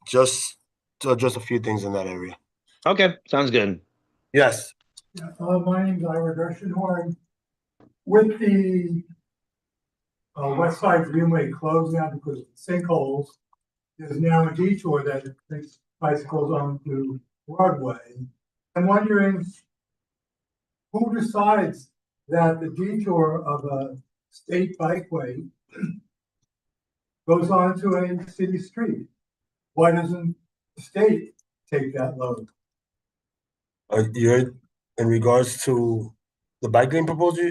Just a few things in that area. Okay, sounds good. Yes. Yeah, my name's Ira Gershenhorn. With the West Side Greenway closed now because of sinkholes, there's now a detour that takes bicycles onto Broadway. I'm wondering who decides that the detour of a state bikeway goes onto a city street? Why doesn't the state take that load? You're in regards to the bike lane proposal.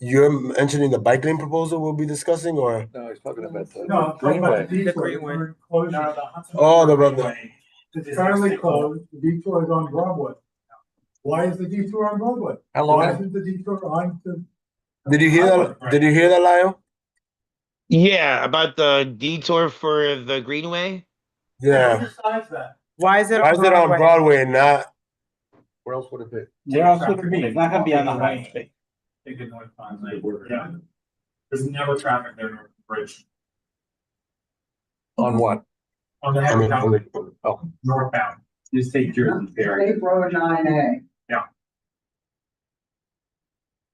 You're mentioning the bike lane proposal we'll be discussing, or No, he's talking about the No, I'm talking about the Greenway. detour. Closure. oh, the It's currently closed. The detour is on Broadway. Why is the detour on Broadway? How long- Why isn't the detour on to? Did you hear that? Did you hear that, Lyle? Yeah, about the detour for the Greenway. Who Yeah. decides that? Why is it Why is it on Broadway and not? Where else would it be? Where else would it be? It's not gonna be on the highway. Take it north on, yeah. There's never traffic there north of the bridge. On what? On the Henry Hudson, northbound. Just take Jersey Ferry. State Road 9A. Yeah.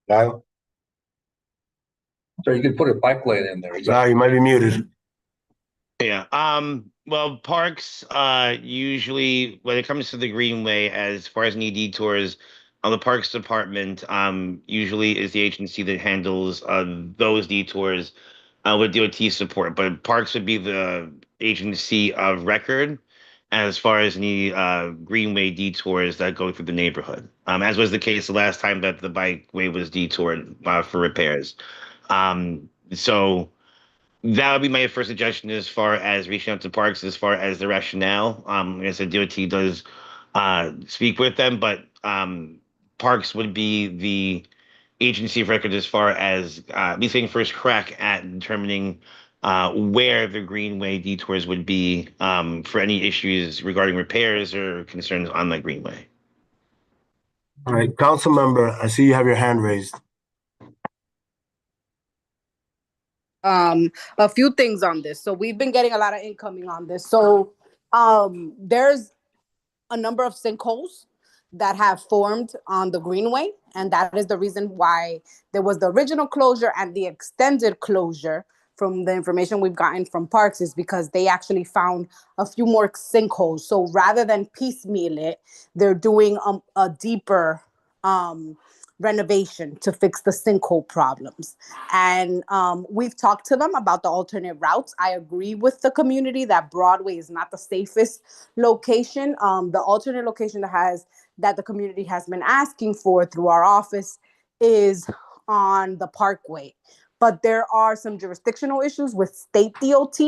Lyle? So you could put a bike lane in there. Lyle, you might be muted. Yeah. Well, parks, usually when it comes to the Greenway, as far as any detours, the Parks Department, usually is the agency that handles those detours with DOT support. But Parks would be the agency of record as far as any Greenway detours that go through the neighborhood, as was the case the last time that the bikeway was detoured for repairs. So that would be my first suggestion as far as reaching out to Parks, as far as the rationale. Like I said, DOT does speak with them, but Parks would be the agency of record as far as me taking first crack at determining where the Greenway detours would be for any issues regarding repairs or concerns on the Greenway. All right, council member, I see you have your hand raised. A few things on this. So we've been getting a lot of incoming on this. So there's a number of sinkholes that have formed on the Greenway, and that is the reason why there was the original closure and the extended closure. From the information we've gotten from Parks, is because they actually found a few more sinkholes. So rather than piecemeal it, they're doing a deeper renovation to fix the sinkhole problems. And we've talked to them about the alternate routes. I agree with the community that Broadway is not the safest location. The alternate location that the community has been asking for through our office is on the Parkway. But there are some jurisdictional issues with state DOT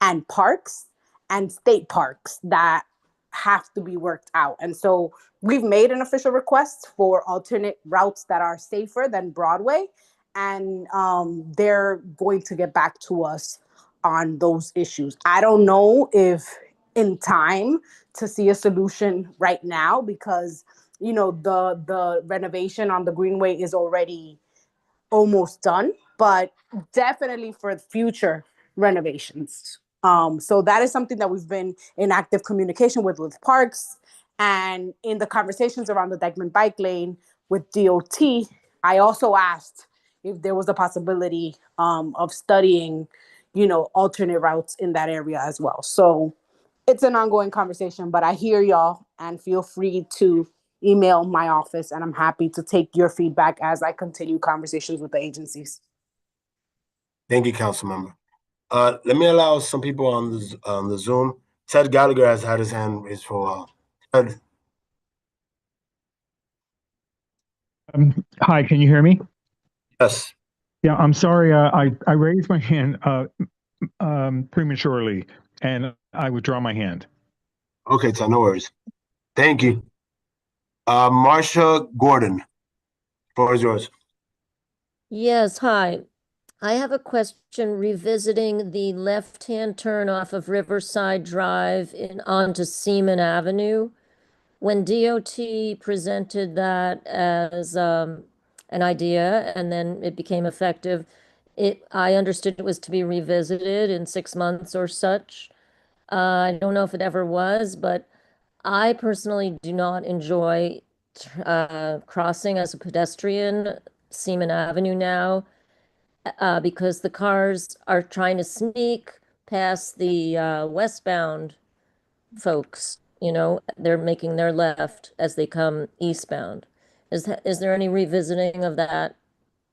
and parks and state parks that have to be worked out. And so we've made an official request for alternate routes that are safer than Broadway. And they're going to get back to us on those issues. I don't know if in time to see a solution right now, because, you know, the renovation on the Greenway is already almost done, but definitely for future renovations. So that is something that we've been in active communication with parks, and in the conversations around the Dykeman bike lane with DOT, I also asked if there was a possibility of studying, alternate routes in that area as well. So it's an ongoing conversation, but I hear y'all, and feel free to email my office, and I'm happy to take your feedback as I continue conversations with the agencies. Thank you, Councilmember. Let me allow some people on the Zoom. Ted Gallagher has had his hand raised for a while. Ted. Hi, can you hear me? Yes. Yeah, I'm sorry. I raised my hand prematurely, and I withdraw my hand. Okay, Ted, no worries. Thank you. Marsha Gordon, floor is yours. Yes, hi. I have a question revisiting the left-hand turn off of Riverside Drive onto Seaman Avenue. When DOT presented that as an idea and then it became effective, I understood it was to be revisited in 6 months or such. I don't know if it ever was, but I personally do not enjoy crossing as a pedestrian Seaman Avenue now because the cars are trying to sneak past the westbound folks. They're making their left as they come eastbound. Is there any revisiting of that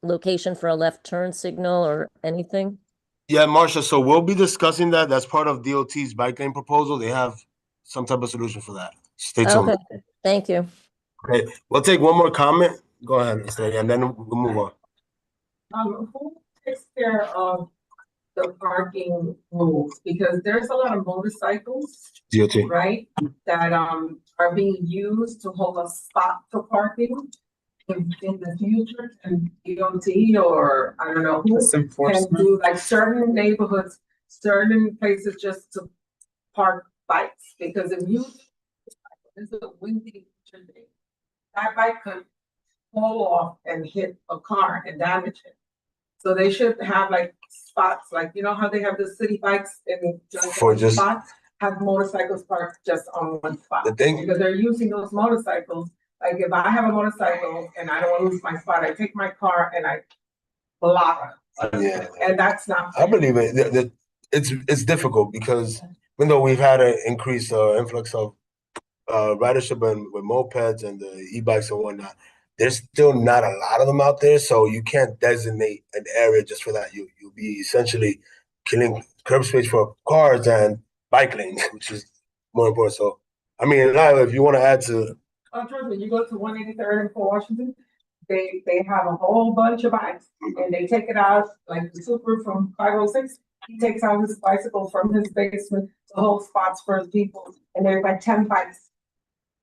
location for a left turn signal or anything? Yeah, Marsha, so we'll be discussing that. That's part of DOT's bike lane proposal. They have some type of solution for that. Stay tuned. Okay, thank you. Okay, we'll take one more comment. Go ahead, Mr. and then we'll move on. Who takes care of the parking rules? Because there's a lot of motorcycles, DOT. right, that are being used to hold a spot for parking. In the future, can DOT or I don't know who can do like certain neighborhoods, certain places just to park bikes? Because if you, it's a windy day, that bike could fall off and hit a car and damage it. So they should have like spots, like how they have the city bikes and just spots, have motorcycles parked just on one spot. Because they're using those motorcycles. Like if I have a motorcycle and I don't want to lose my spot, I take my car and I block it. Yeah. And that's not fair. I believe it. It's difficult because even though we've had an increased influx of ridership and with mopeds and the e-bikes and whatnot, there's still not a lot of them out there. So you can't designate an area just for that. You'll be essentially killing curb space for cars and bike lanes, which is more important. So, I mean, Lila, if you want to add to. Trust me, you go to 183rd and Fort Washington, they have a whole bunch of bikes and they take it out, like the super from 506, he takes out his bicycle from his basement to hold spots for his people, and there's like 10 bikes.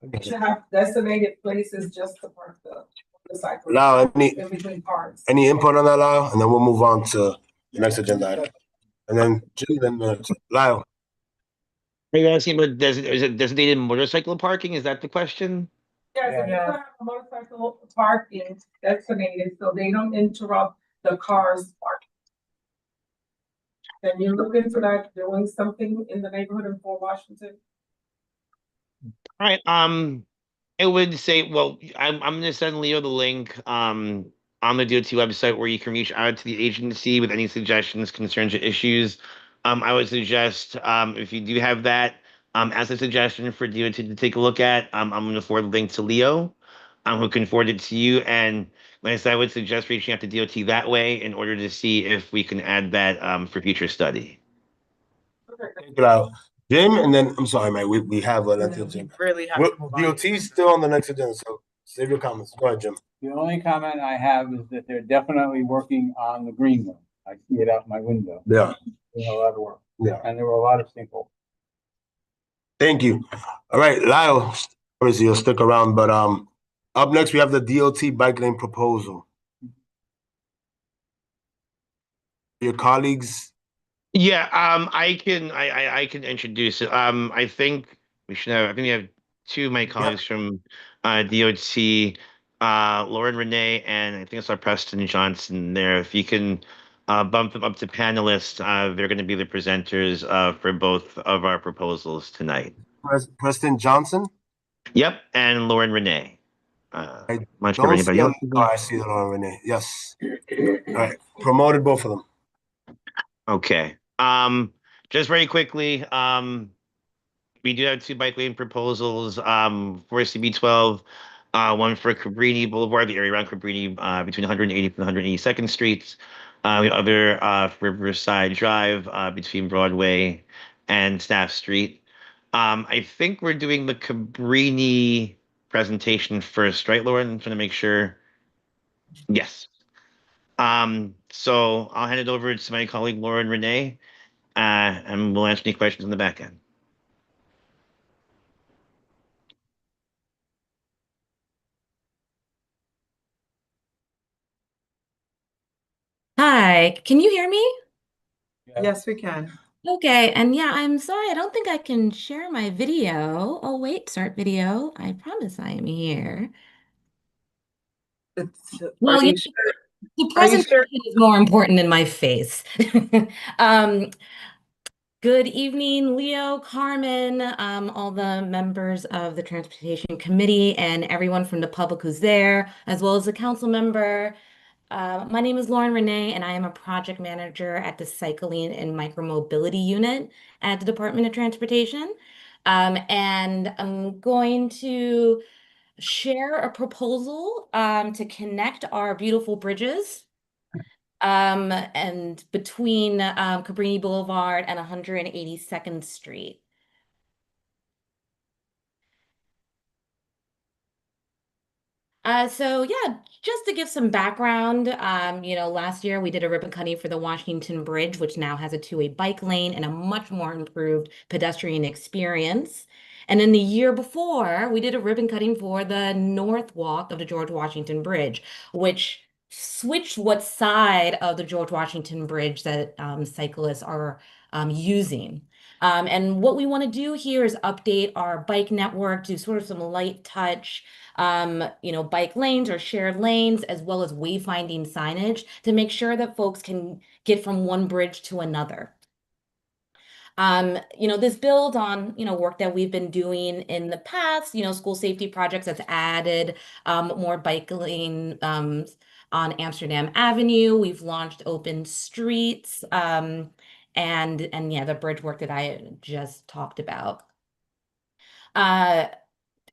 They should have designated places just to park the motorcycles. Now, in between cars. Any input on that, Lyle? And then we'll move on to the next agenda item. And then Jim, then Lyle. Are you asking about is it designated motorcycle parking? Is that the question? Yes, if you have a motorcycle parking designated so they don't interrupt the cars parking. Can you look into that, doing something in the neighborhood in Fort Washington? All right. I would say, well, I'm gonna send Leo the link on the DOT website where you can reach out to the agency with any suggestions, concerns, or issues. I would suggest if you do have that as a suggestion for DOT to take a look at, I'm going to forward the link to Leo, who can forward it to you. And like I said, I would suggest reaching out to DOT that way in order to see if we can add that for future study. Thank you, Lyle. Jim, and then I'm sorry, man. We have a really have to move on. DOT's still on the next agenda, so save your comments. Go ahead, Jim. The only comment I have is that they're definitely working on the green one. I see it out my window. Yeah. Doing a lot of work. Yeah. And there were a lot of sinkholes. Thank you. All right, Lyle, obviously you'll stick around, but up next we have the DOT bike lane proposal. Your colleagues. Yeah, I can introduce it. I think we have two of my colleagues from DOT, Lauren Renee, and I think it's our Preston Johnson there. If you can bump them up to panelists. They're going to be the presenters for both of our proposals tonight. President Johnson? Yep, and Lauren Renee. Much for Don't anybody see else. them. Oh, I see the Lauren Renee. Yes. All right. Promoted both of them. Okay. Just very quickly, we do have two bike lane proposals for CB12. One for Cabrini Boulevard, the area around Cabrini, between 180th and 182nd Streets. The other for Riverside Drive, between Broadway and Staff Street. I think we're doing the Cabrini presentation first, right, Lauren? I'm trying to make sure. Yes. So I'll hand it over to my colleague Lauren Renee, and we'll answer any questions on the back end. Hi, can you hear me? Yes, we can. Okay, and yeah, I'm sorry, I don't think I can share my video. Oh, wait, start video. I promise I am here. Well, Are you the sure? presentation is more important than my face. Good evening, Leo, Carmen, all the members of the Transportation Committee, and everyone from the public who's there, as well as the council member. My name is Lauren Renee, and I am a project manager at the Cycling and Micromobility Unit at the Department of Transportation. And I'm going to share a proposal to connect our beautiful bridges and between Cabrini Boulevard and 182nd Street. So yeah, just to give some background, last year we did a ribbon cutting for the Washington Bridge, which now has a two-way bike lane and a much more improved pedestrian experience. And then the year before, we did a ribbon cutting for the North Walk of the George Washington Bridge, which switched what side of the George Washington Bridge that cyclists are using. And what we want to do here is update our bike network, do sort of some light touch, bike lanes or shared lanes, as well as wayfinding signage to make sure that folks can get from one bridge to another. This builds on, work that we've been doing in the past, school safety projects that's added more bike lane on Amsterdam Avenue. We've launched Open Streets and yeah, the bridge work that I just talked about.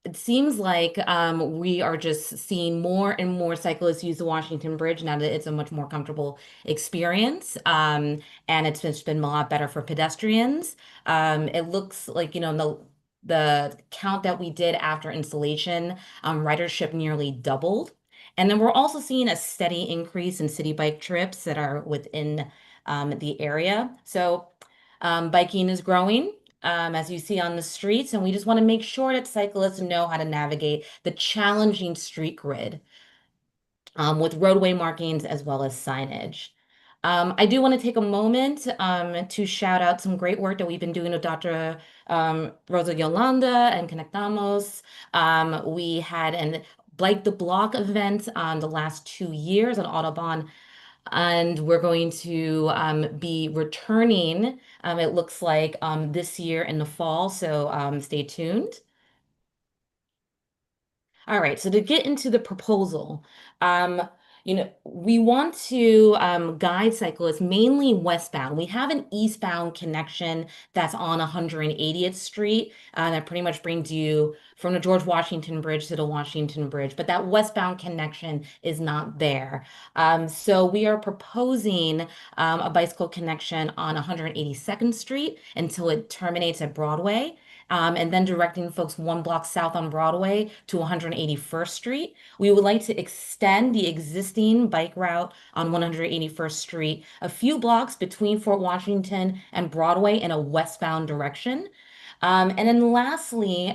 It seems like we are just seeing more and more cyclists use the Washington Bridge now that it's a much more comfortable experience. And it's just been a lot better for pedestrians. It looks like, the count that we did after installation, ridership nearly doubled. And then we're also seeing a steady increase in city bike trips that are within the area. So biking is growing. As you see on the streets, and we just want to make sure that cyclists know how to navigate the challenging street grid with roadway markings as well as signage. I do want to take a moment to shout out some great work that we've been doing with Dr. Rosa Yolanda and Conectamos. We had an Bike the Block event the last 2 years on Audubon. And we're going to be returning, it looks like this year in the fall, so stay tuned. All right, so to get into the proposal, we want to guide cyclists mainly westbound. We have an eastbound connection that's on 180th Street that pretty much brings you from the George Washington Bridge to the Washington Bridge, but that westbound connection is not there. So we are proposing a bicycle connection on 182nd Street until it terminates at Broadway. And then directing folks 1 block south on Broadway to 181st Street. We would like to extend the existing bike route on 181st Street a few blocks between Fort Washington and Broadway in a westbound direction. And then lastly,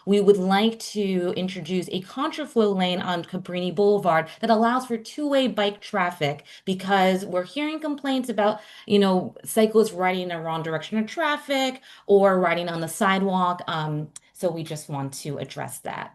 we would like to introduce a contraflow lane on Cabrini Boulevard that allows for two-way bike traffic because we're hearing complaints about, cyclists riding in the wrong direction of traffic or riding on the sidewalk. So we just want to address that.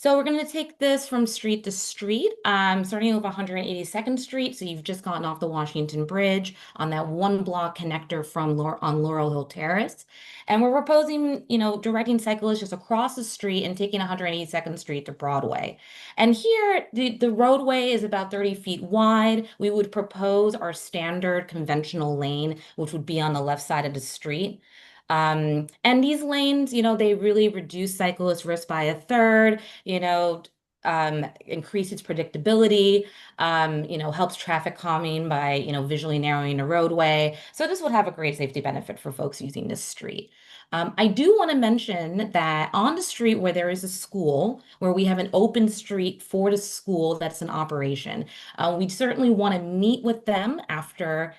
So we're going to take this from street to street, starting over 182nd Street. So you've just gotten off the Washington Bridge on that one block connector from on Laurel Hill Terrace. And we're proposing, directing cyclists just across the street and taking 182nd Street to Broadway. And here, the roadway is about 30 feet wide. We would propose our standard conventional lane, which would be on the left side of the street. And these lanes, they really reduce cyclist risk by a third, increases predictability, helps traffic calming by, visually narrowing the roadway. So this would have a great safety benefit for folks using this street. I do want to mention that on the street where there is a school, where we have an open street for the school that's in operation, we certainly want to meet with them after,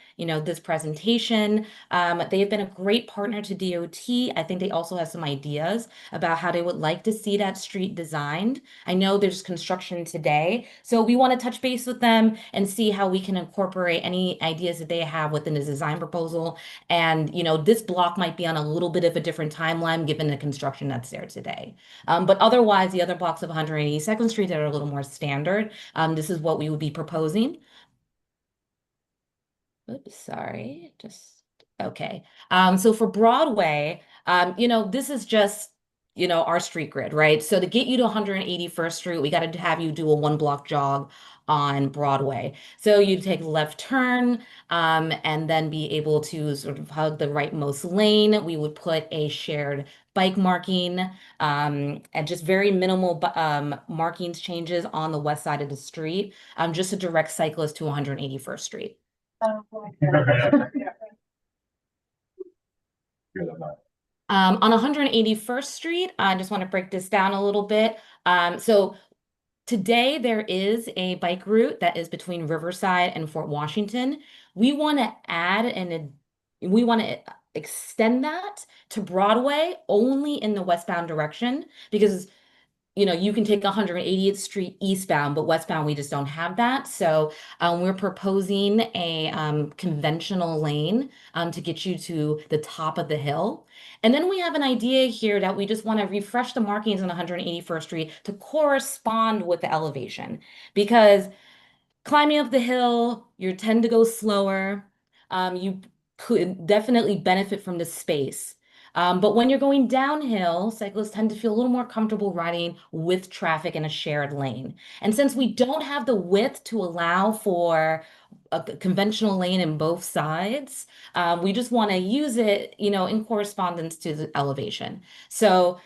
this presentation. They have been a great partner to DOT. I think they also have some ideas about how they would like to see that street designed. I know there's construction today, so we want to touch base with them and see how we can incorporate any ideas that they have within the design proposal. And, this block might be on a little bit of a different timeline given the construction that's there today. But otherwise, the other blocks of 182nd Street that are a little more standard, this is what we would be proposing. Oops, sorry, okay. So for Broadway, this is just, our street grid, right? So to get you to 181st Street, we got to have you do a 1-block jog on Broadway. So you take left turn, and then be able to sort of hug the rightmost lane. We would put a shared bike marking, and just very minimal markings changes on the west side of the street, just to direct cyclists to 181st Street. On 181st Street, I just want to break this down a little bit. So today there is a bike route that is between Riverside and Fort Washington. We want to add we want to extend that to Broadway only in the westbound direction, because you can take 180th Street eastbound, but westbound, we just don't have that. So we're proposing a conventional lane to get you to the top of the hill. And then we have an idea here that we just want to refresh the markings on 181st Street to correspond with the elevation, because climbing up the hill, you tend to go slower. You could definitely benefit from the space. But when you're going downhill, cyclists tend to feel a little more comfortable riding with traffic in a shared lane. And since we don't have the width to allow for a conventional lane in both sides, we just want to use it, in correspondence to the elevation. So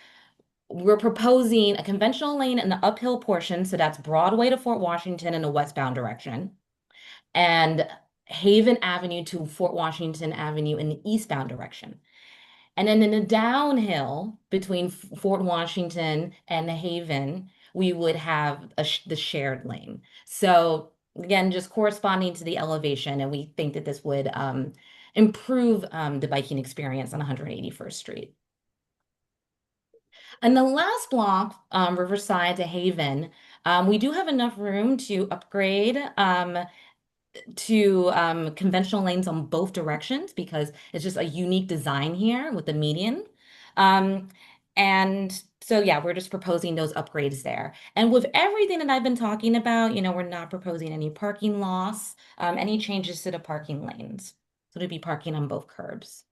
we're proposing a conventional lane in the uphill portion, so that's Broadway to Fort Washington in the westbound direction, and Haven Avenue to Fort Washington Avenue in the eastbound direction. And then in the downhill between Fort Washington and the Haven, we would have the shared lane. So again, just corresponding to the elevation, and we think that this would improve the biking experience on 181st Street. And the last block, Riverside to Haven, we do have enough room to upgrade to conventional lanes on both directions, because it's just a unique design here with the median. And so, yeah, we're just proposing those upgrades there. And with everything that I've been talking about, we're not proposing any parking loss, any changes to the parking lanes. So it'd be parking on both curbs.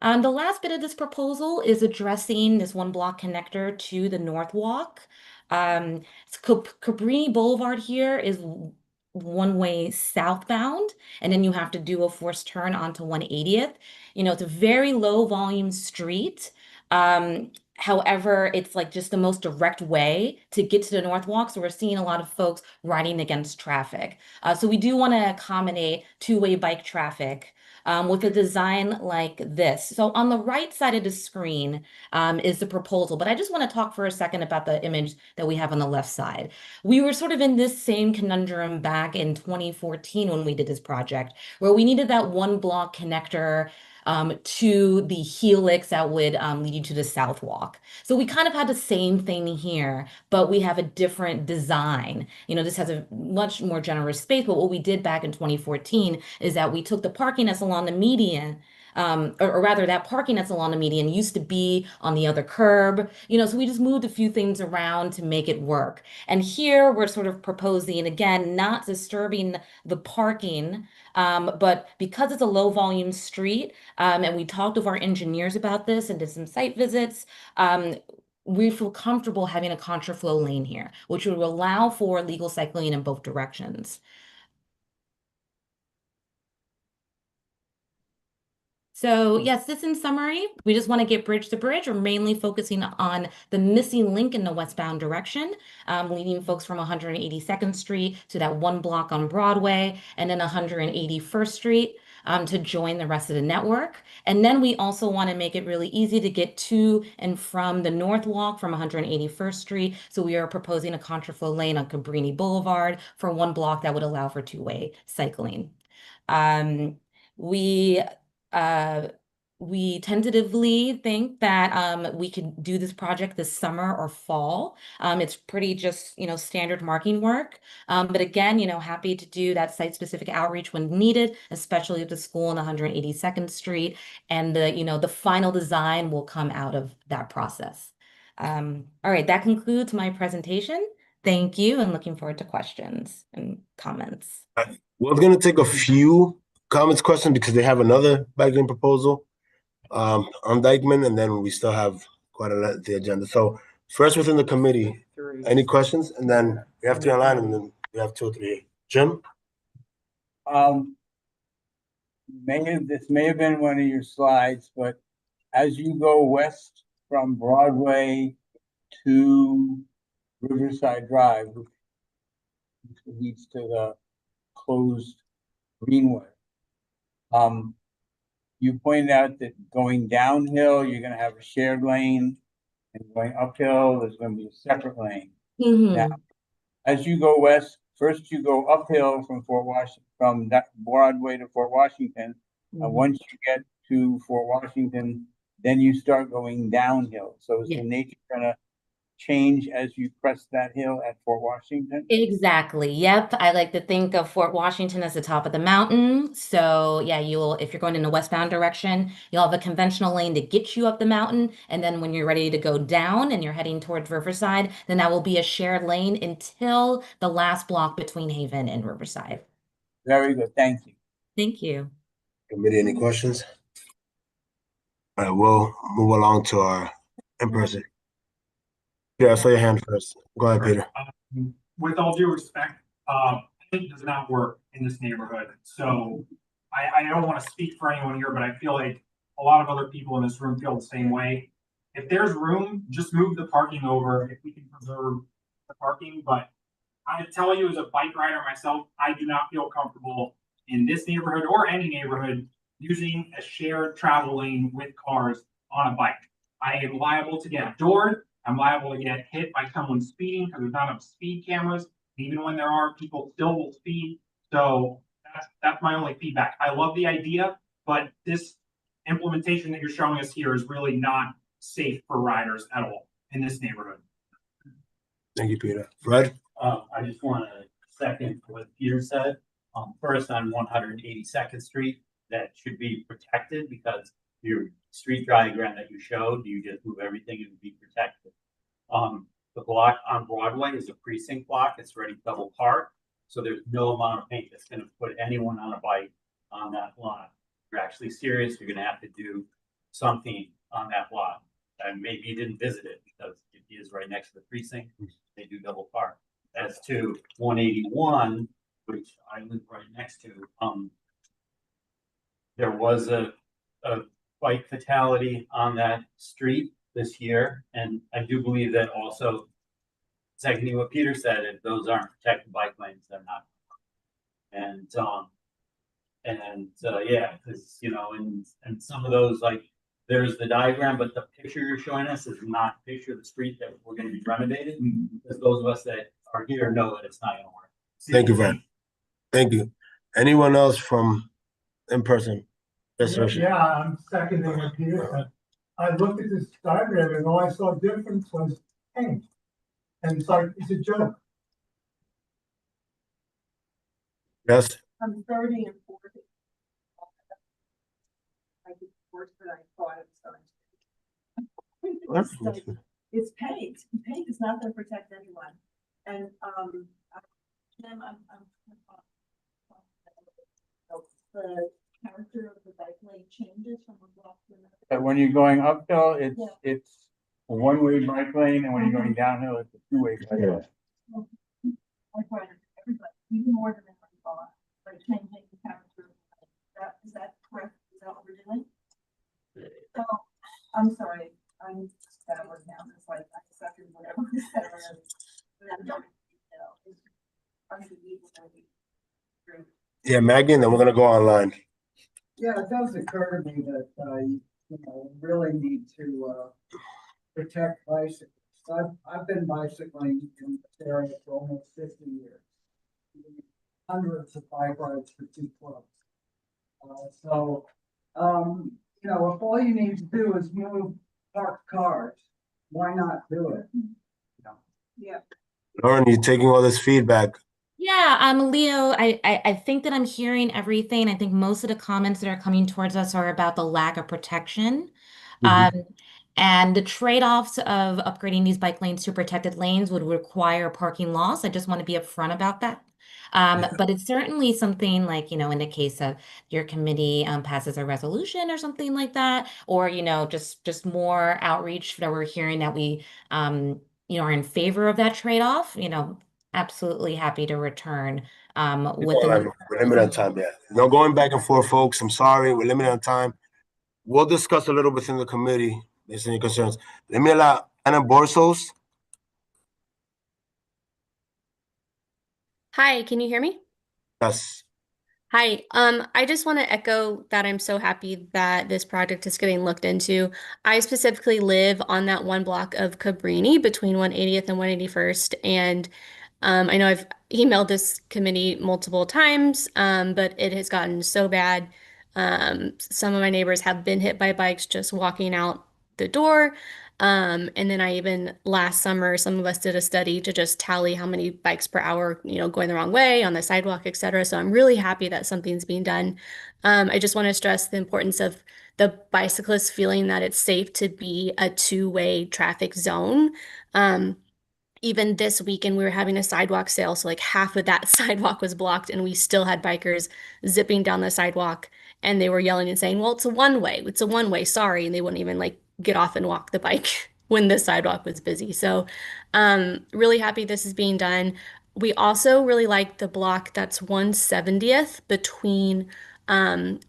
The last bit of this proposal is addressing this 1-block connector to the North Walk. Cabrini Boulevard here is one-way southbound, and then you have to do a forced turn onto 180th. It's a very low volume street. However, it's like just the most direct way to get to the North Walk. So we're seeing a lot of folks riding against traffic. So we do want to accommodate two-way bike traffic with a design like this. So on the right side of the screen is the proposal, but I just want to talk for a second about the image that we have on the left side. We were sort of in this same conundrum back in 2014 when we did this project, where we needed that 1-block connector to the helix that would lead you to the South Walk. So we kind of had the same thing here, but we have a different design. This has a much more generous space, but what we did back in 2014 is that we took the parking that's along the median or rather that parking that's along the median used to be on the other curb, so we just moved a few things around to make it work. And here we're sort of proposing, again, not disturbing the parking, but because it's a low volume street, and we talked with our engineers about this and did some site visits, we feel comfortable having a contraflow lane here, which would allow for legal cycling in both directions. So yes, this in summary, we just want to get bridge to bridge. We're mainly focusing on the missing link in the westbound direction, leading folks from 182nd Street to that one block on Broadway, and then 181st Street to join the rest of the network. And then we also want to make it really easy to get to and from the North Walk from 181st Street. So we are proposing a contraflow lane on Cabrini Boulevard for one block that would allow for two-way cycling. We tentatively think that we could do this project this summer or fall. It's pretty just, standard marking work. But again, happy to do that site-specific outreach when needed, especially at the school on 182nd Street. And the final design will come out of that process. All right, that concludes my presentation. Thank you, and looking forward to questions and comments. We're going to take a few comments, questions, because they have another bike lane proposal on Dyckman, and then we still have quite a lot of the agenda. So first within the committee, any questions? And then we have 3 online, and then we have 2 or 3. Jim? This may have been one of your slides, but as you go west from Broadway to Riverside Drive, which leads to the closed Greenway, you pointed out that going downhill, you're going to have a shared lane, and going uphill, there's going to be a separate lane. Now, as you go west, first you go uphill from from that Broadway to Fort Washington. And once you get to Fort Washington, then you start going downhill. So is the nature going to change as you crest that hill at Fort Washington? Exactly. Yep. I like to think of Fort Washington as the top of the mountain. So yeah, if you're going in the westbound direction, you'll have a conventional lane to get you up the mountain. And then when you're ready to go down and you're heading towards Riverside, then that will be a shared lane until the last block between Haven and Riverside. Very good. Thank you. Thank you. Committee, any questions? All right, we'll move along to our in-person. Yeah, I saw your hand first. Go ahead, Peter. With all due respect, it does not work in this neighborhood. So I don't want to speak for anyone here, but I feel like a lot of other people in this room feel the same way. If there's room, just move the parking over if we can preserve the parking. But I tell you, as a bike rider myself, I do not feel comfortable in this neighborhood or any neighborhood using a shared travel lane with cars on a bike. I am liable to get adored. I'm liable to get hit by someone speeding because there's not enough speed cameras. Even when there are, people still will speed. So that's my only feedback. I love the idea, but this implementation that you're showing us here is really not safe for riders at all in this neighborhood. Thank you, Peter. Fred? I just want to second what Peter said. First, on 182nd Street, that should be protected because your street diagram that you showed, you just move everything and be protected. The block on Broadway is a precinct block. It's already double parked. So there's no amount of paint that's going to put anyone on a bike on that lot. If you're actually serious, you're going to have to do something on that lot. And maybe you didn't visit it because it is right next to the precinct. They do double park. As to 181, which I live right next to, there was a bike fatality on that street this year, and I do believe that also, secondly what Peter said, if those aren't protected bike lanes, they're not. And yeah, because and some of those, like there's the diagram, but the picture you're showing us is not a picture of the street that we're going to be renovating. Because those of us that are here know that it's not going to work. Thank you, Fred. Thank you. Anyone else from in person? Yeah, I'm seconding what Peter said. I looked at this diagram and all I saw difference was paint. And it's like, it's a joke. Yes. I'm 30 and 40. worse than I thought it was going to be. It's paint. Paint is not gonna protect anyone. And, Jim, the character of the bike lane changes from one block to another. But when you're going uphill, Yeah. it's a one-way bike lane, and when you're going downhill, it's a two-way bike lane. I find everybody, even more than everybody, like changing the character. Is that correct? Is that what we're doing? So, I'm sorry, I'm that word now, it's like I second whatever you said already. Yeah, Maggie, and then we're gonna go online. Yeah, it does occur to me that, really need to, protect bicycles. I've been bicycling in this area for almost 50 years. Hundreds of bike rides for 2 clubs. If all you need to do is move parked cars, why not do it? Yeah. Lauren, you taking all this feedback? Yeah, Leo, I think that I'm hearing everything. I think most of the comments that are coming towards us are about the lack of protection. And the trade-offs of upgrading these bike lanes to protected lanes would require parking loss. I just want to be upfront about that. But it's certainly something like, in the case of your committee passes a resolution or something like that, or, just more outreach that we're hearing that we, are in favor of that trade-off, absolutely happy to return with We're limited on time, yeah. No going back and forth, folks. I'm sorry, we're limited on time. We'll discuss a little bit in the committee. There's any concerns? Let me allow Ana Borsos. Hi, can you hear me? Yes. Hi, I just want to echo that I'm so happy that this project is getting looked into. I specifically live on that one block of Cabrini between 180th and 181st, and I know I've emailed this committee multiple times, but it has gotten so bad. Some of my neighbors have been hit by bikes just walking out the door. And then I even last summer, some of us did a study to just tally how many bikes per hour, going the wrong way on the sidewalk, et cetera. So I'm really happy that something's being done. I just want to stress the importance of the bicyclists feeling that it's safe to be a two-way traffic zone. Even this weekend, we were having a sidewalk sale, so like half of that sidewalk was blocked, and we still had bikers zipping down the sidewalk, and they were yelling and saying, "Well, it's a one-way, sorry," and they wouldn't even get off and walk the bike when the sidewalk was busy. So, really happy this is being done. We also really like the block that's 170th between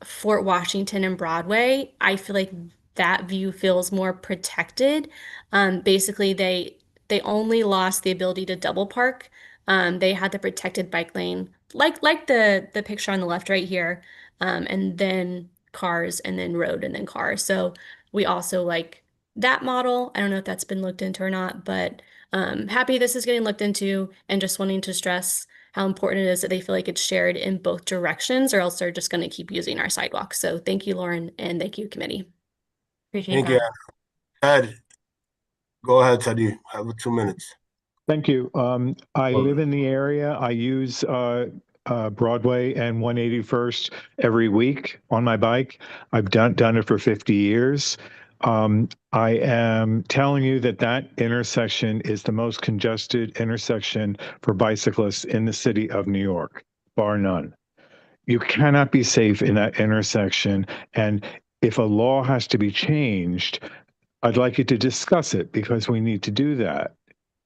Fort Washington and Broadway. I feel like that view feels more protected. Basically, they only lost the ability to double park. They had the protected bike lane, like the picture on the left right here, and then cars, and then road, and then cars. So we also like that model. I don't know if that's been looked into or not, but happy this is getting looked into, and just wanting to stress how important it is that they feel like it's shared in both directions, or else they're just going to keep using our sidewalks. So thank you, Lauren, and thank you, committee. Appreciate Thank you. Ed, go ahead, Ted. You have 2 minutes. Thank you. I live in the area. I use Broadway and 181st every week on my bike. I've done it for 50 years. I am telling you that intersection is the most congested intersection for bicyclists in the city of New York, bar none. You cannot be safe in that intersection. And if a law has to be changed, I'd like you to discuss it, because we need to do that.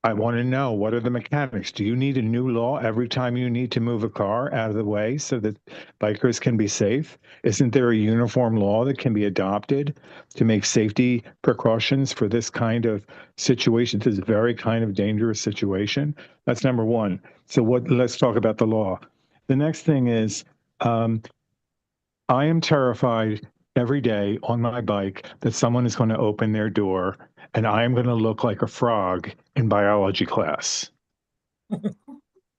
I want to know, what are the mechanics? Do you need a new law every time you need to move a car out of the way so that bikers can be safe? Isn't there a uniform law that can be adopted to make safety precautions for this kind of situation, this very kind of dangerous situation? That's number one. So let's talk about the law. The next thing is, I am terrified every day on my bike that someone is going to open their door and I am going to look like a frog in biology class.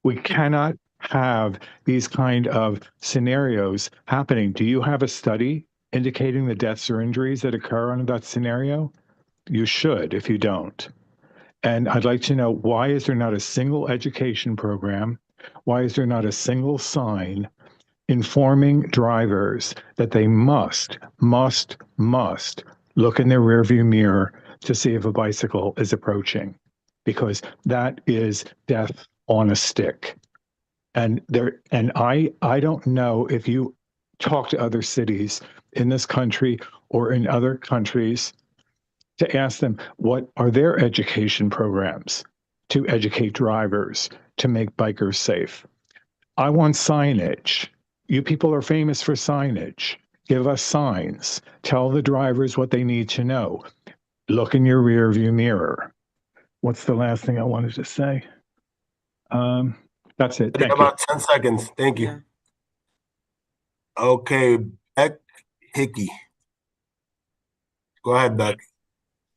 We cannot have these kind of scenarios happening. Do you have a study indicating the deaths or injuries that occur under that scenario? You should, if you don't. And I'd like to know, why is there not a single education program? Why is there not a single sign informing drivers that they must look in their rearview mirror to see if a bicycle is approaching, because that is death on a stick. And I don't know if you talk to other cities in this country or in other countries to ask them what are their education programs to educate drivers to make bikers safe. I want signage. You people are famous for signage. Give us signs. Tell the drivers what they need to know. Look in your rear view mirror. What's the last thing I wanted to say? That's it. Thank you. About 10 seconds. Thank you. Okay, Beck Hickey. Go ahead, Beck.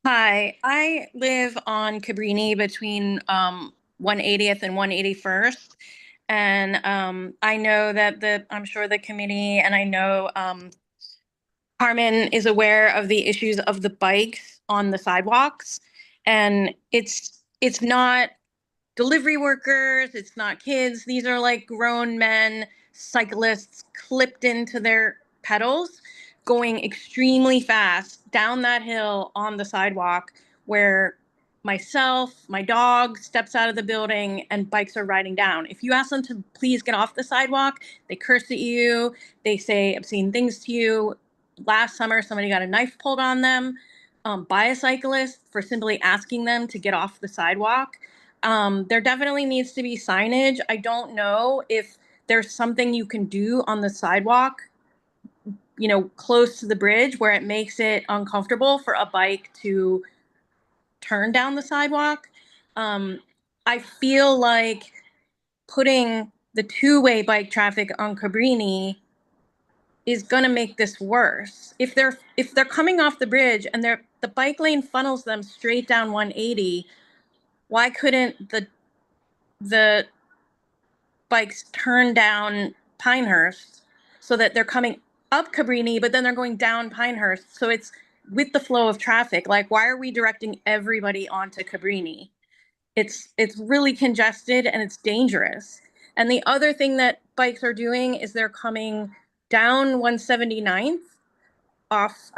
Hi, I live on Cabrini between 180th and 181st. And I know that I'm sure the committee and I know Carmen is aware of the issues of the bikes on the sidewalks. And it's not delivery workers, it's not kids. These are like grown men, cyclists clipped into their pedals, going extremely fast down that hill on the sidewalk where myself, my dog steps out of the building and bikes are riding down. If you ask them to please get off the sidewalk, they curse at you, they say obscene things to you. Last summer, somebody got a knife pulled on them by a cyclist for simply asking them to get off the sidewalk. There definitely needs to be signage. I don't know if there's something you can do on the sidewalk, you know, close to the bridge where it makes it uncomfortable for a bike to turn down the sidewalk. I feel like putting the two-way bike traffic on Cabrini is going to make this worse. If they're coming off the bridge and the bike lane funnels them straight down 180, why couldn't the bikes turn down Pinehurst so that they're coming up Cabrini, but then they're going down Pinehurst? So it's with the flow of traffic. Like, why are we directing everybody onto Cabrini? It's really congested and it's dangerous. And the other thing that bikes are doing is they're coming down 179th off.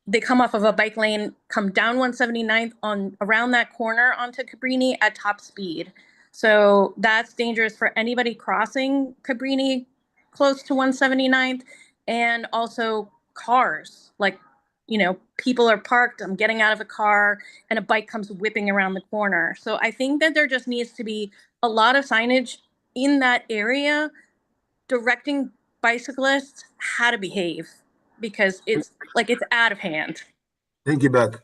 They come off of a bike lane, come down 179th on around that corner onto Cabrini at top speed. So that's dangerous for anybody crossing Cabrini close to 179th, and also cars. Like, you know, people are parked, I'm getting out of a car, and a bike comes whipping around the corner. So I think that there just needs to be a lot of signage in that area directing bicyclists how to behave, because it's out of hand. Thank you, Beck.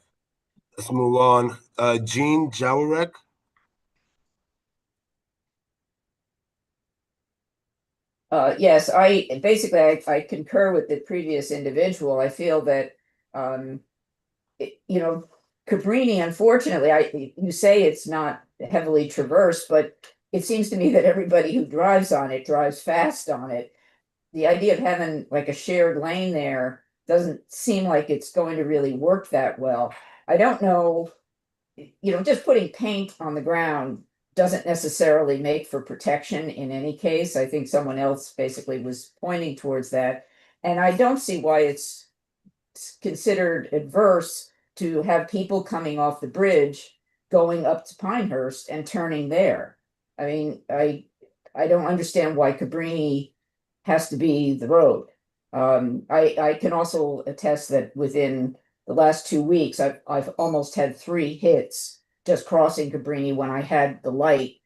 Let's move on. Jean Jaworek. Yes, I concur with the previous individual. I feel that, Cabrini, unfortunately, you say it's not heavily traversed, but it seems to me that everybody who drives on it drives fast on it. The idea of having like a shared lane there doesn't seem like it's going to really work that well. I don't know, just putting paint on the ground doesn't necessarily make for protection in any case. I think someone else basically was pointing towards that. And I don't see why it's considered adverse to have people coming off the bridge going up to Pinehurst and turning there. I mean, I don't understand why Cabrini has to be the road. I can also attest that within the last 2 weeks, I've almost had 3 hits just crossing Cabrini when I had the light,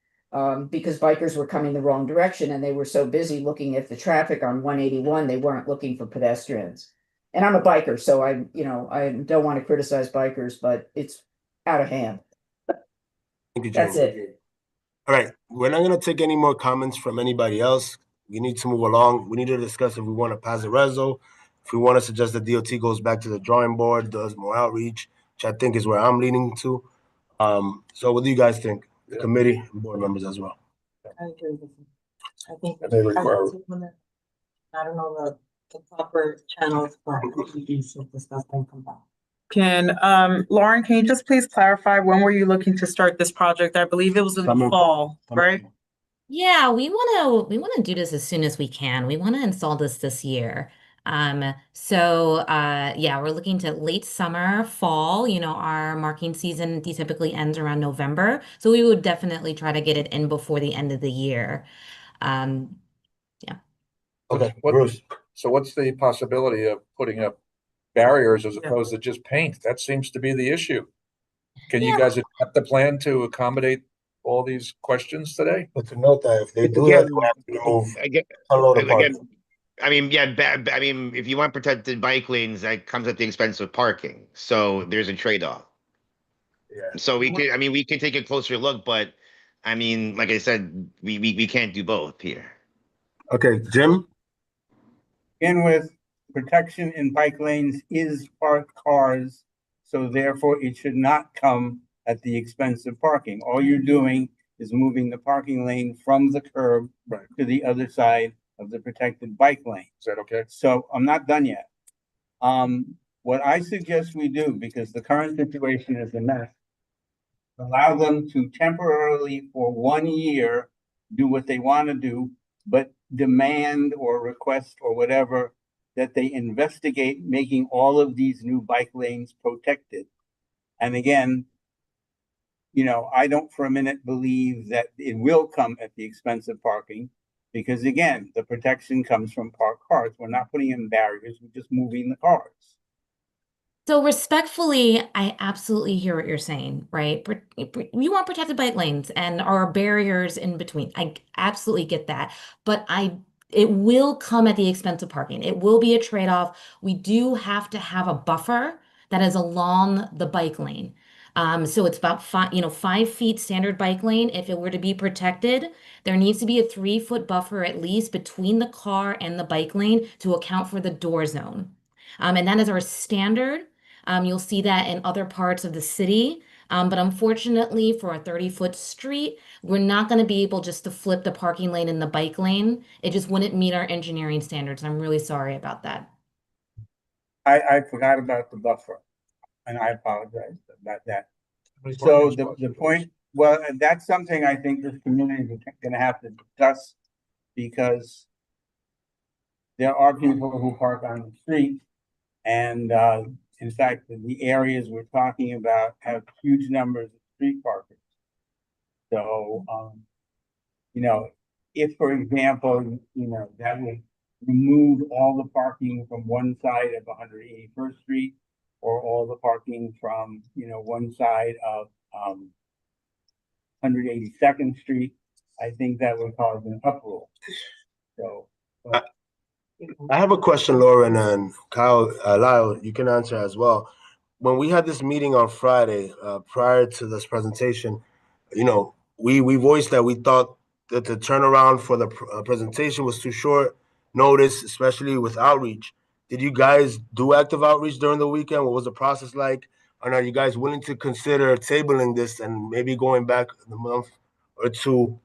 because bikers were coming the wrong direction and they were so busy looking at the traffic on 181, they weren't looking for pedestrians. And I'm a biker, so I don't want to criticize bikers, but it's out of hand. Thank you, That's Jean. it. All right, we're not going to take any more comments from anybody else. We need to move along. We need to discuss if we want to pass a reso, if we want to suggest the DOT goes back to the drawing board, does more outreach, which I think is where I'm leaning to. So what do you guys think? The committee and board members as well. I agree with you. I think I think require- I don't know the proper channels for we should discuss and come back. Can, Lauren, can you just please clarify, when were you looking to start this project? I believe it was in the Summer. fall, right? Yeah, we want to do this as soon as we can. We want to install this year. Yeah, we're looking to late summer, fall. Our marking season typically ends around November, so we would definitely try to get it in before the end of the year. Um, yeah. Okay, Bruce. So what's the possibility of putting up barriers as opposed to just paint? That seems to be the issue. Can you guys adapt the plan to accommodate all these questions today? But to note that if they do that, Again, they have to remove again, a load of parts. again, I mean, yeah, I mean, if you want protected bike lanes, that comes at the expense of parking. So there's a trade-off. Yeah. So we can take a closer look, but I mean, like I said, we can't do both here. Okay, Jim? Begin with, protection in bike lanes is parked cars, so therefore it should not come at the expense of parking. All you're doing is moving the parking lane from the curb to the other side of the protected bike lane. Is that okay? So I'm not done yet. What I suggest we do, because the current situation is a mess, allow them to temporarily for 1 year do what they want to do, but demand or request or whatever that they investigate making all of these new bike lanes protected. And again, I don't for a minute believe that it will come at the expense of parking, because again, the protection comes from parked cars. We're not putting in barriers, we're just moving the cars. So respectfully, I absolutely hear what you're saying, right? We want protected bike lanes and our barriers in between. I absolutely get that, but it will come at the expense of parking. It will be a trade-off. We do have to have a buffer that is along the bike lane. So it's about 5 feet standard bike lane. If it were to be protected, there needs to be a 3-foot buffer at least between the car and the bike lane to account for the door zone. And that is our standard. You'll see that in other parts of the city. But unfortunately, for a 30-foot street, we're not going to be able just to flip the parking lane and the bike lane. It just wouldn't meet our engineering standards. I'm really sorry about that. I forgot about the buffer, and I apologize about that. So the point, well, that's something I think this community is going to have to discuss, because there are people who park on the street, and in fact, the areas we're talking about have huge numbers of street parkers. So, if, for example, that would remove all the parking from one side of 181st Street, or all the parking from, one side of 182nd Street, I think that would cause an uproar. So. I have a question, Lauren, and Kyle, Lyle, you can answer as well. When we had this meeting on Friday, prior to this presentation, we voiced that we thought that the turnaround for the presentation was too short notice, especially with outreach. Did you guys do active outreach during the weekend? What was the process like? And are you guys willing to consider tabling this and maybe going back a month or two,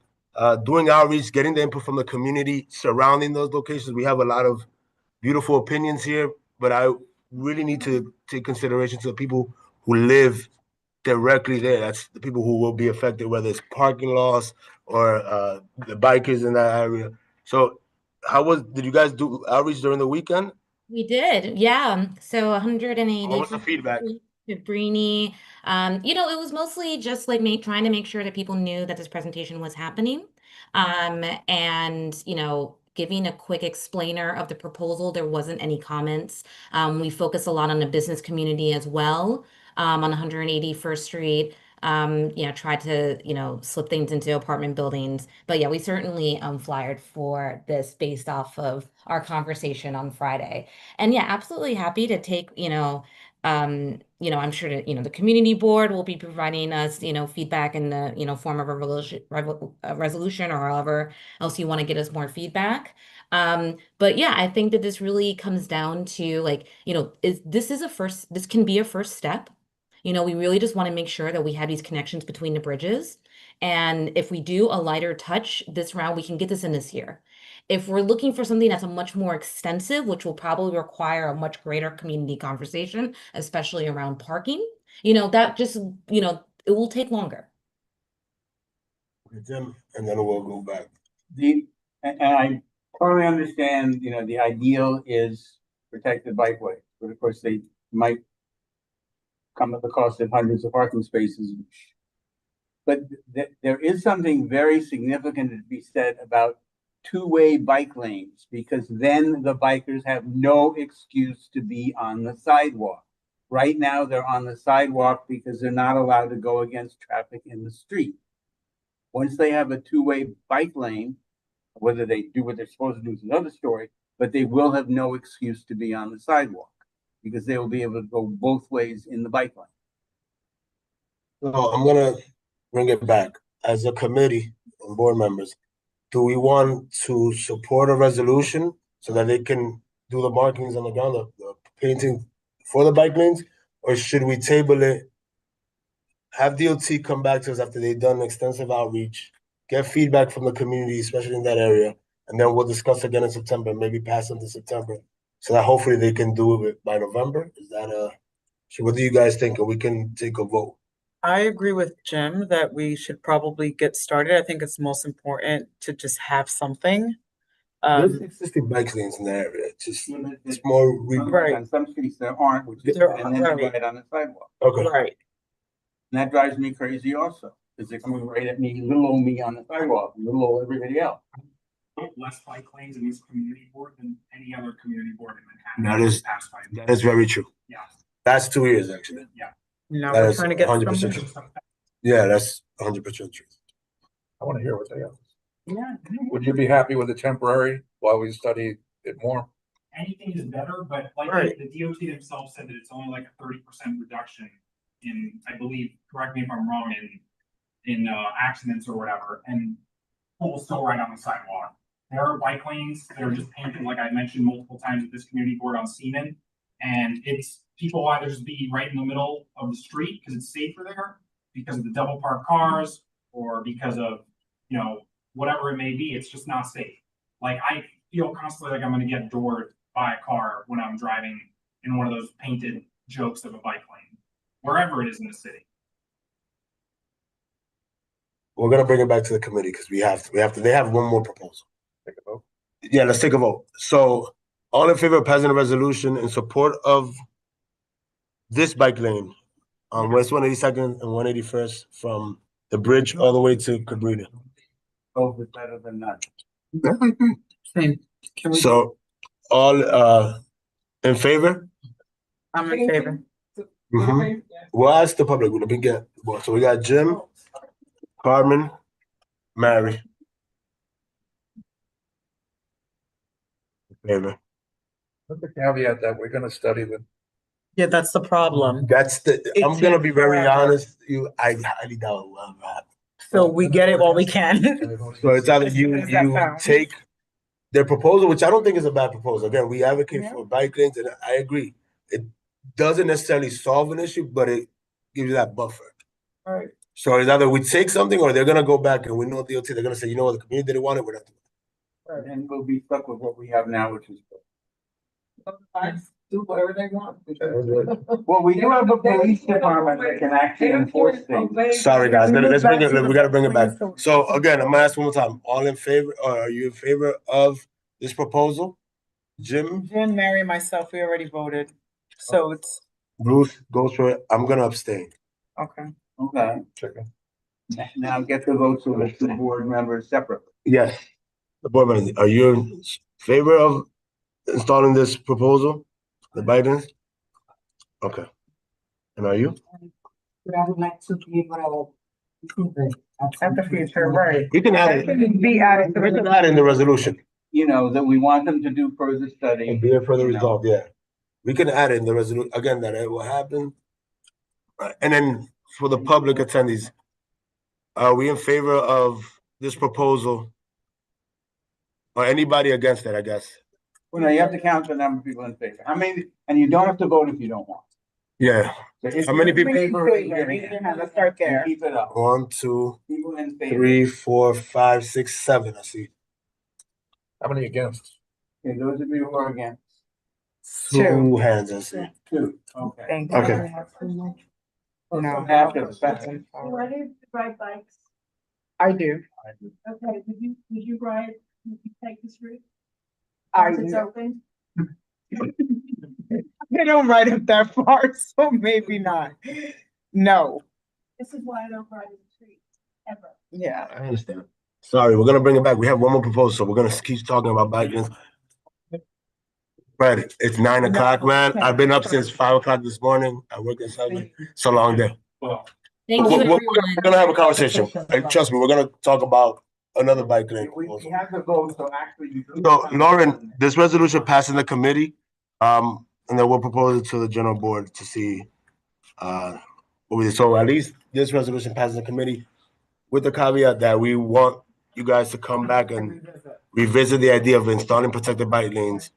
doing outreach, getting the input from the community surrounding those locations? We have a lot of beautiful opinions here, but I really need to take consideration to the people who live directly there. That's the people who will be affected, whether it's parking loss or the bikers in that area. So did you guys do outreach during the weekend? We did, yeah. So 180. What was the feedback? Cabrini. It was mostly just like trying to make sure that people knew that this presentation was happening. And giving a quick explainer of the proposal. There wasn't any comments. We focus a lot on the business community as well, on 181st Street. Tried to, slip things into apartment buildings. But yeah, we certainly flyered for this based off of our conversation on Friday. And yeah, absolutely happy to take, I'm sure that, the community board will be providing us, feedback in the, form of a resolution or however else you want to get us more feedback. But yeah, I think that this really comes down to this can be a first step. We really just want to make sure that we have these connections between the bridges. And if we do a lighter touch this round, we can get this in this year. If we're looking for something that's a much more extensive, which will probably require a much greater community conversation, especially around parking, that just, it will take longer. Jim, and then we'll go back. And I totally understand, the ideal is protected bikeway, but of course they might come at the cost of hundreds of parking spaces. But there is something very significant to be said about two-way bike lanes, because then the bikers have no excuse to be on the sidewalk. Right now, they're on the sidewalk because they're not allowed to go against traffic in the street. Once they have a two-way bike lane, whether they do what they're supposed to do is another story, but they will have no excuse to be on the sidewalk because they will be able to go both ways in the bike lane. So I'm gonna bring it back. As a committee and board members, do we want to support a resolution so that they can do the markings on the ground, the painting for the bike lanes? Or should we table it, have DOT come back to us after they've done extensive outreach, get feedback from the community, especially in that area, and then we'll discuss again in September, maybe pass into September, so that hopefully they can do it by November? Is that so what do you guys think? Or we can take a vote? I agree with Jim that we should probably get started. I think it's most important to just have something. There's existing bike lanes in the area. It's more right. On some streets there aren't, which is and then right. right on the sidewalk. Okay. Right. And that drives me crazy also, because they're coming right at me, little old me on the sidewalk, little old everybody else. Less bike lanes in this community board than any other community board in Manhattan. That is very true. Yeah. That's 2 years actually. Yeah. Now That we're is trying to get 100% true. Yeah, that's 100% true. I want to hear what they have. Yeah. Would you be happy with a temporary while we study it more? Anything is better, but like Right. the DOT themselves said that it's only like a 30% reduction in, I believe, correct me if I'm wrong, in accidents or whatever, and people still ride on the sidewalk. There are bike lanes that are just painted, like I mentioned multiple times at this community board on Seaman, and it's people either just be right in the middle of the street because it's safer there, because of the double parked cars, or because of, whatever it may be. It's just not safe. Like I feel constantly like I'm going to get doored by a car when I'm driving in one of those painted jokes of a bike lane, wherever it is in the city. We're gonna bring it back to the committee because we have to. They have one more proposal. Take a vote. Yeah, let's take a vote. So, all in favor of passing a resolution in support of this bike lane on West 182nd and 181st from the bridge all the way to Cabrini? Both is better than none. Same. Can we? So, all in favor? I'm in favor. Mhm. We'll ask the public. Let me get. So we got Jim, Carmen, Mary. Favor. With the caveat that we're gonna study the. Yeah, that's the problem. That's the. I'm It gonna takes be very forever. honest. I highly doubt it will ever happen. So we get it while we can. So it's either you Is that found? take their proposal, which I don't think is a bad proposal. Again, we advocate for bike lanes, and I agree. It doesn't necessarily solve an issue, but it gives you that buffer. Right. So it's either we take something, or they're gonna go back, and we know DOT. They're gonna say, you know what, the community didn't want it. We're not doing it. And we'll be stuck with what we have now, which is. Do whatever they want. Well, we do have a police department that can actually enforce things. Sorry, guys. Let's bring it. We gotta bring it back. So again, I'm gonna ask one more time. All in favor? Or are you in favor of this proposal? Jim, Jim, Mary, myself, we already voted. So it's Bruce goes for it. I'm gonna abstain. okay. Okay. Chicken. Now get the votes of the two board members separately. Yes. The board members, are you in favor of installing this proposal? The Bidens? Okay. And are you? But I would like to be able to improve it. At the future, right. We can add it. Be added to We can the. add in the resolution. That we want them to do further study. And be it further resolved, yeah. We can add in the resolution, again, that it will happen. And then for the public attendees, are we in favor of this proposal? Or anybody against it, I guess? Well, no, you have to count the number of people in favor. How many, and you don't have to vote if you don't want. Yeah. So if How many you're in people? favor, Let's start there. keep it up. 1, 2, People in favor. 3, 4, 5, 6, 7, I see. How many against? Okay, those of you who are against. 2 hands, I see. 2, okay. Thank you. Okay. No. Half of the second. Why do you ride bikes? I do. Okay, did you ride, did you take the street? I Once it's do. open? They don't ride up that far, so maybe not. No. This is why I don't ride the street, ever. Yeah. I understand. Sorry, we're gonna bring it back. We have one more proposal, so we're gonna keep talking about bike lanes. Fred, it's 9 o'clock, man. I've been up since 5 o'clock this morning. I work at 7. It's a long day. Thank you, We're everyone. gonna have a conversation. And trust me, we're gonna talk about another bike lane. We have the vote, so actually. So, Lauren, this resolution passed in the committee, and then we'll propose it to the general board to see, what we, so at least this resolution passes the committee with the caveat that we want you guys to come back and revisit the idea of installing protected bike lanes.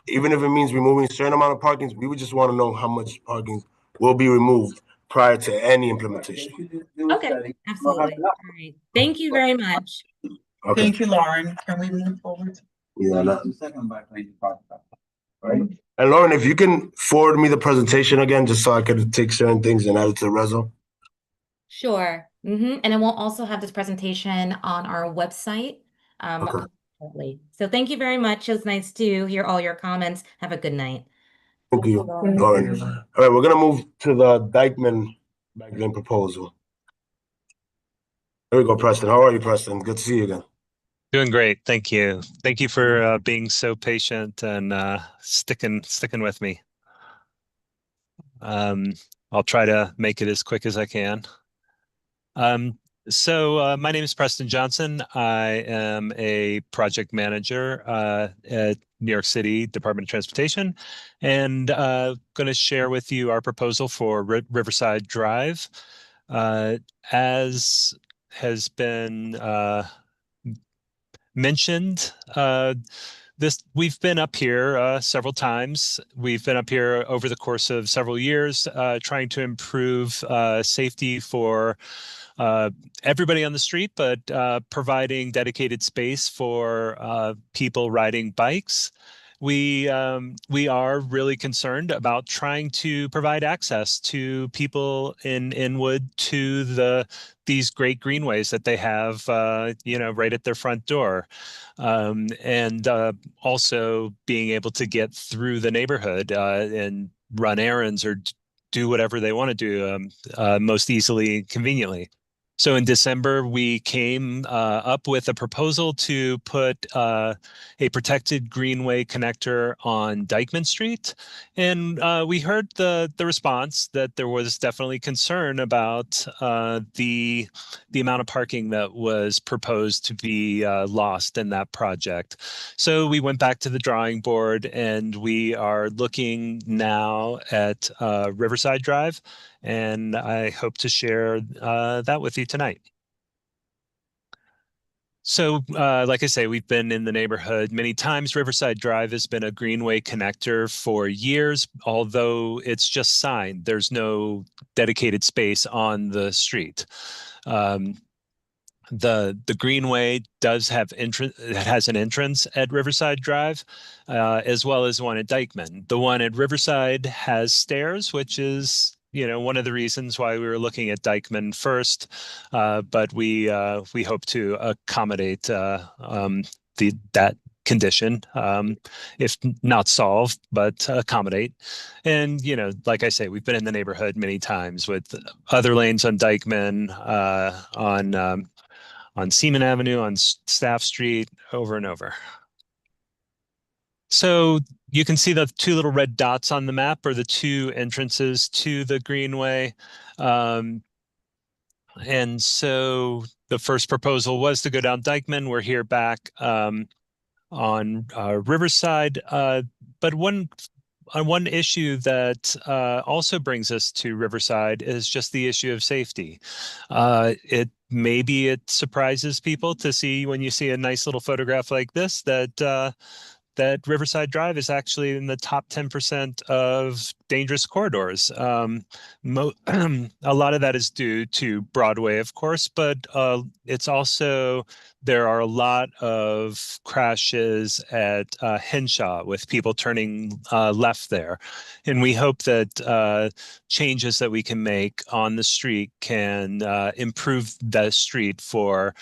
Even if it means removing a certain amount of parkings, we would just want to know how much parking will be removed prior to any implementation. Okay, absolutely. All right. Thank you very much. Okay. Thank you, Lauren. Can we move forward? Yeah, no. The second bike lane you talked about. Right. And Lauren, if you can forward me the presentation again, just so I could take certain things and add it to the reso. Sure. And then we'll also have this presentation on our website. Okay. Shortly. So thank you very much. It was nice to hear all your comments. Have a good night. Thank you, Lauren. All right, we're gonna move to the Dykeman bike lane proposal. There we go, Preston. How are you, Preston? Good to see you again. Doing great. Thank you. Thank you for being so patient and sticking with me. I'll try to make it as quick as I can. So my name is Preston Johnson. I am a project manager at New York City Department of Transportation, and going to share with you our proposal for Riverside Drive. As has been mentioned, we've been up here several times. We've been up here over the course of several years, trying to improve safety for everybody on the street, but providing dedicated space for people riding bikes. We are really concerned about trying to provide access to people in Inwood to these great greenways that they have, right at their front door, and also being able to get through the neighborhood and run errands or do whatever they want to do most easily and conveniently. So in December, we came up with a proposal to put a protected greenway connector on Dykeman Street. And we heard the response that there was definitely concern about the amount of parking that was proposed to be lost in that project. So we went back to the drawing board, and we are looking now at Riverside Drive. And I hope to share that with you tonight. So, like I say, we've been in the neighborhood many times. Riverside Drive has been a greenway connector for years, although it's just signed. There's no dedicated space on the street. The greenway does have it has an entrance at Riverside Drive, as well as one at Dykeman. The one at Riverside has stairs, which is one of the reasons why we were looking at Dykeman first, but we hope to accommodate that condition, if not solve, but accommodate. And like I say, we've been in the neighborhood many times with other lanes on Dykeman, on Seaman Avenue, on Staff Street, over and over. So you can see the two little red dots on the map are the two entrances to the greenway. And so the first proposal was to go down Dykeman. We're here back on Riverside. But one issue that also brings us to Riverside is just the issue of safety. Maybe it surprises people to see, when you see a nice little photograph like this, that that Riverside Drive is actually in the top 10% of dangerous corridors. A lot of that is due to Broadway, of course, but it's also, there are a lot of crashes at Henshaw with people turning left there. And we hope that changes that we can make on the street can improve the street for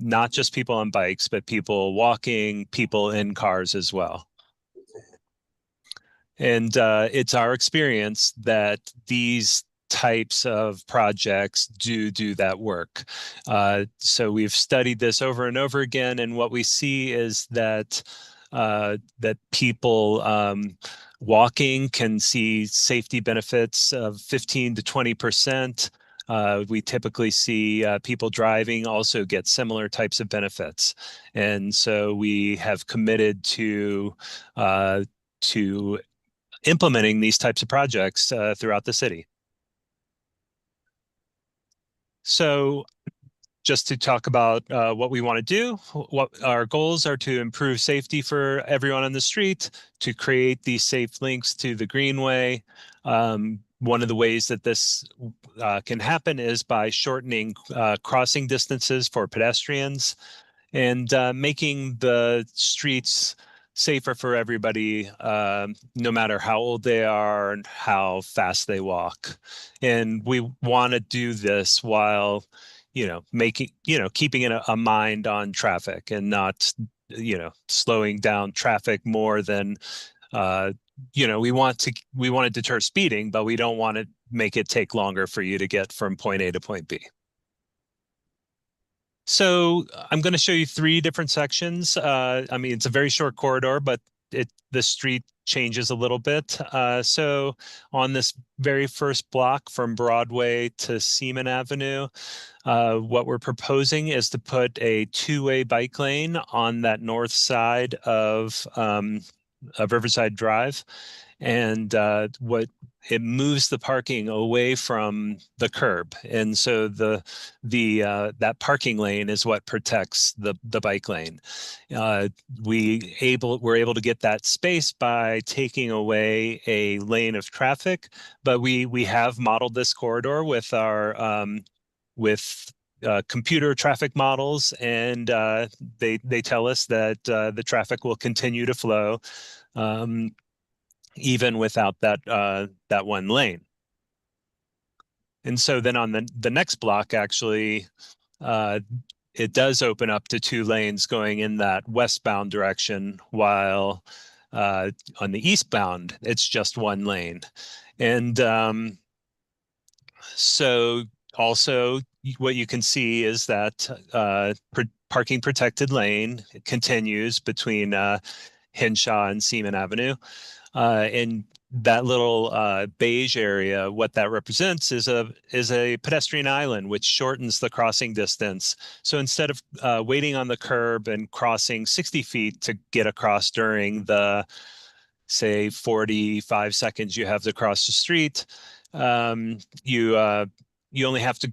not just people on bikes, but people walking, people in cars as well. And it's our experience that these types of projects do that work. So we've studied this over and over again, and what we see is that that people walking can see safety benefits of 15 to 20%. We typically see people driving also get similar types of benefits. And so we have committed to implementing these types of projects throughout the city. So just to talk about what we want to do, what our goals are: to improve safety for everyone on the street, to create these safe links to the Greenway. One of the ways that this can happen is by shortening crossing distances for pedestrians and making the streets safer for everybody, no matter how old they are and how fast they walk. And we want to do this while, keeping a mind on traffic and not, slowing down traffic more than, we want to deter speeding, but we don't want to make it take longer for you to get from point A to point B. So I'm going to show you 3 different sections. It's a very short corridor, but the street changes a little bit. So on this very first block from Broadway to Seaman Avenue, what we're proposing is to put a 2-way bike lane on that north side of Riverside Drive. And it moves the parking away from the curb, and so that parking lane is what protects the bike lane. We're able to get that space by taking away a lane of traffic, but we have modeled this corridor with our computer traffic models, and they tell us that the traffic will continue to flow even without that one lane. And so then on the next block, actually, it does open up to 2 lanes going in that westbound direction, while on the eastbound, it's just 1 lane. And so also what you can see is that parking protected lane continues between Henshaw and Seaman Avenue. And that little beige area, what that represents is a pedestrian island, which shortens the crossing distance. So instead of waiting on the curb and crossing 60 feet to get across during the, say, 45 seconds you have to cross the street, you only have to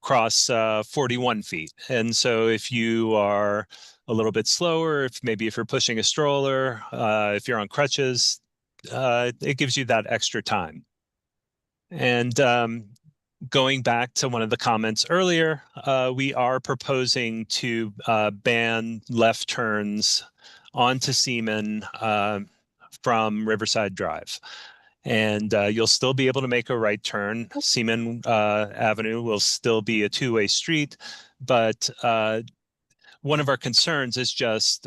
cross 41 feet. And so if you are a little bit slower, if you're pushing a stroller, if you're on crutches, it gives you that extra time. And going back to one of the comments earlier, we are proposing to ban left turns onto Seaman from Riverside Drive. And you'll still be able to make a right turn. Seaman Avenue will still be a 2-way street, but one of our concerns is just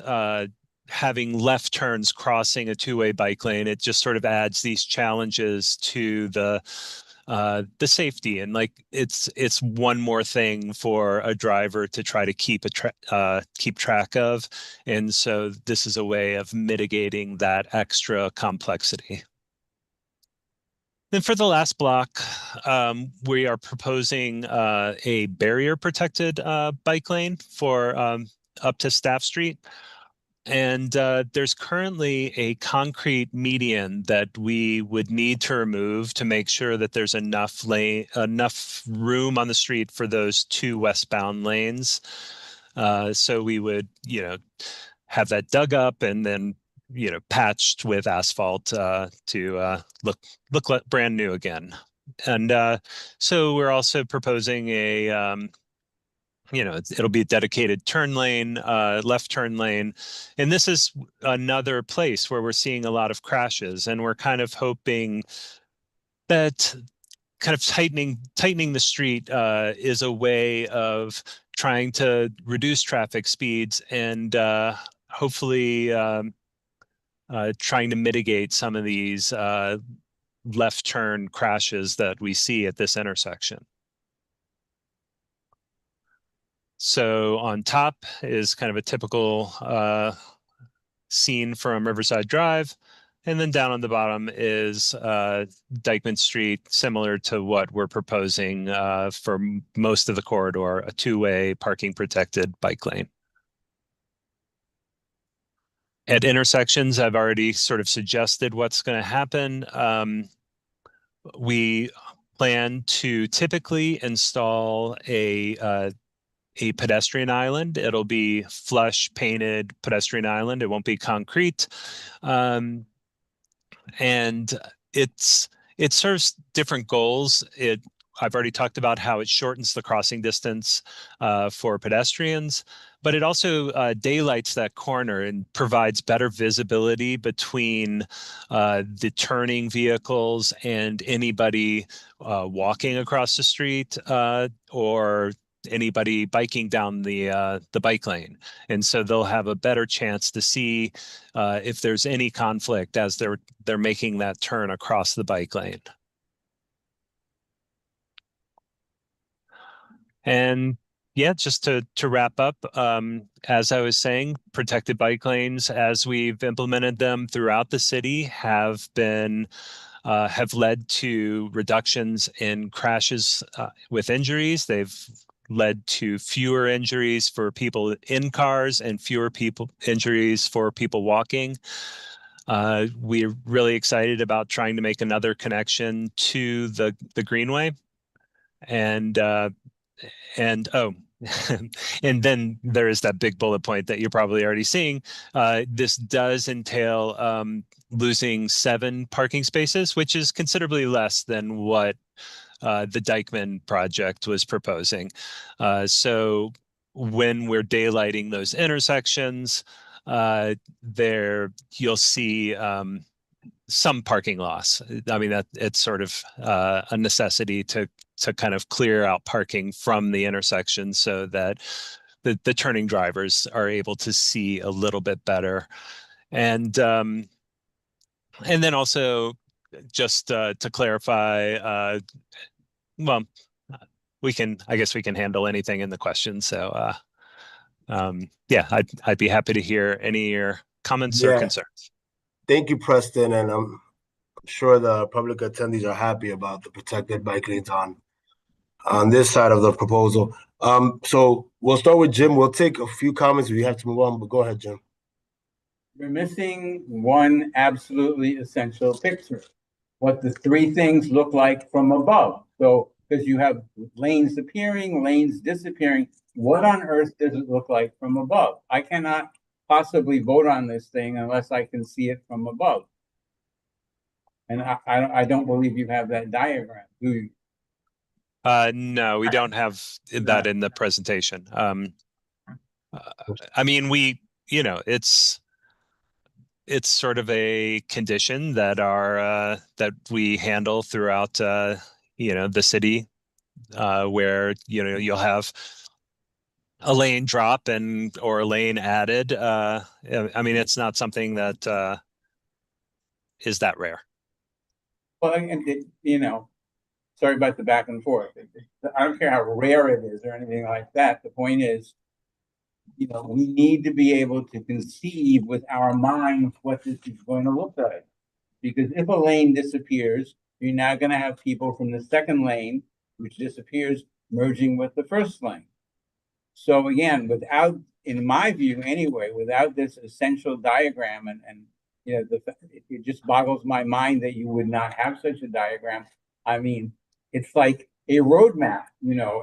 having left turns crossing a 2-way bike lane. It just sort of adds these challenges to the safety, and it's one more thing for a driver to try to keep track of. And so this is a way of mitigating that extra complexity. Then for the last block, we are proposing a barrier protected bike lane for up to Staff Street. And there's currently a concrete median that we would need to remove to make sure that there's enough room on the street for those 2 westbound lanes. So we would, have that dug up and then patched with asphalt to look brand new again. And so we're also proposing it'll be a dedicated turn lane, left turn lane. And this is another place where we're seeing a lot of crashes, and we're kind of hoping that kind of tightening the street is a way of trying to reduce traffic speeds and hopefully trying to mitigate some of these left turn crashes that we see at this intersection. So on top is kind of a typical scene from Riverside Drive. And then down on the bottom is Dyckman Street, similar to what we're proposing for most of the corridor, a two-way parking protected bike lane. At intersections, I've already sort of suggested what's going to happen. We plan to typically install a pedestrian island. It'll be flush painted pedestrian island. It won't be concrete. And it serves different goals. I've already talked about how it shortens the crossing distance for pedestrians, but it also daylights that corner and provides better visibility between the turning vehicles and anybody walking across the street or anybody biking down the bike lane. And so they'll have a better chance to see if there's any conflict as they're making that turn across the bike lane. And yeah, just to wrap up, as I was saying, protected bike lanes, as we've implemented them throughout the city, have led to reductions in crashes with injuries. They've led to fewer injuries for people in cars and fewer injuries for people walking. We're really excited about trying to make another connection to the Greenway. And and then there is that big bullet point that you're probably already seeing. This does entail losing 7 parking spaces, which is considerably less than what the Dyckman project was proposing. So when we're daylighting those intersections, you'll see some parking loss. I mean, that it's sort of a necessity to kind of clear out parking from the intersection so that the turning drivers are able to see a little bit better. And then also just to clarify, well, I guess we can handle anything in the question. So yeah, I'd be happy to hear any of your comments or concerns. Thank you, Preston, and I'm sure the public attendees are happy about the protected bike lanes on this side of the proposal. So we'll start with Jim. We'll take a few comments if you have to move on, but go ahead, Jim. We're missing one absolutely essential picture, what the 3 things look like from above. So, because you have lanes appearing, lanes disappearing, what on earth does it look like from above? I cannot possibly vote on this thing unless I can see it from above. And I don't believe you have that diagram, do you? No, we don't have that in the presentation. I mean, it's sort of a condition that that we handle throughout the city, where you'll have a lane drop or a lane added. I mean, it's not something that is that rare. Well, sorry about the back and forth. I don't care how rare it is or anything like that. The point is, we need to be able to conceive with our minds what this is going to look like. Because if a lane disappears, you're now going to have people from the second lane, which disappears, merging with the first lane. So again, in my view anyway, without this essential diagram, it just boggles my mind that you would not have such a diagram. I mean, it's like a road map.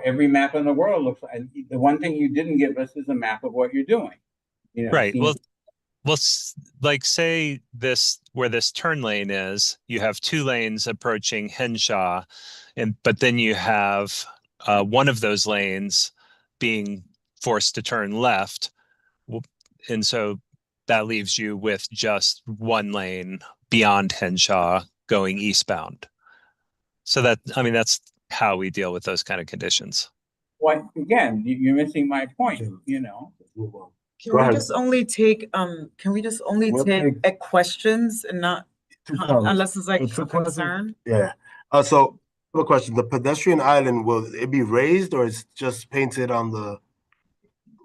Every map in the world looks like. The one thing you didn't give us is a map of what you're doing. Right. Well, Well, like say this, where this turn lane is, you have 2 lanes approaching Henshaw, but then you have one of those lanes being forced to turn left. And so that leaves you with just 1 lane beyond Henshaw going eastbound. So that, I mean, that's how we deal with those kind of conditions. Well, again, you're missing my point, you know. Go ahead. Can we just only We'll take questions and not, unless it's like Two a questions. concern? Yeah. So I have a question. The pedestrian island, will it be raised or it's just painted on the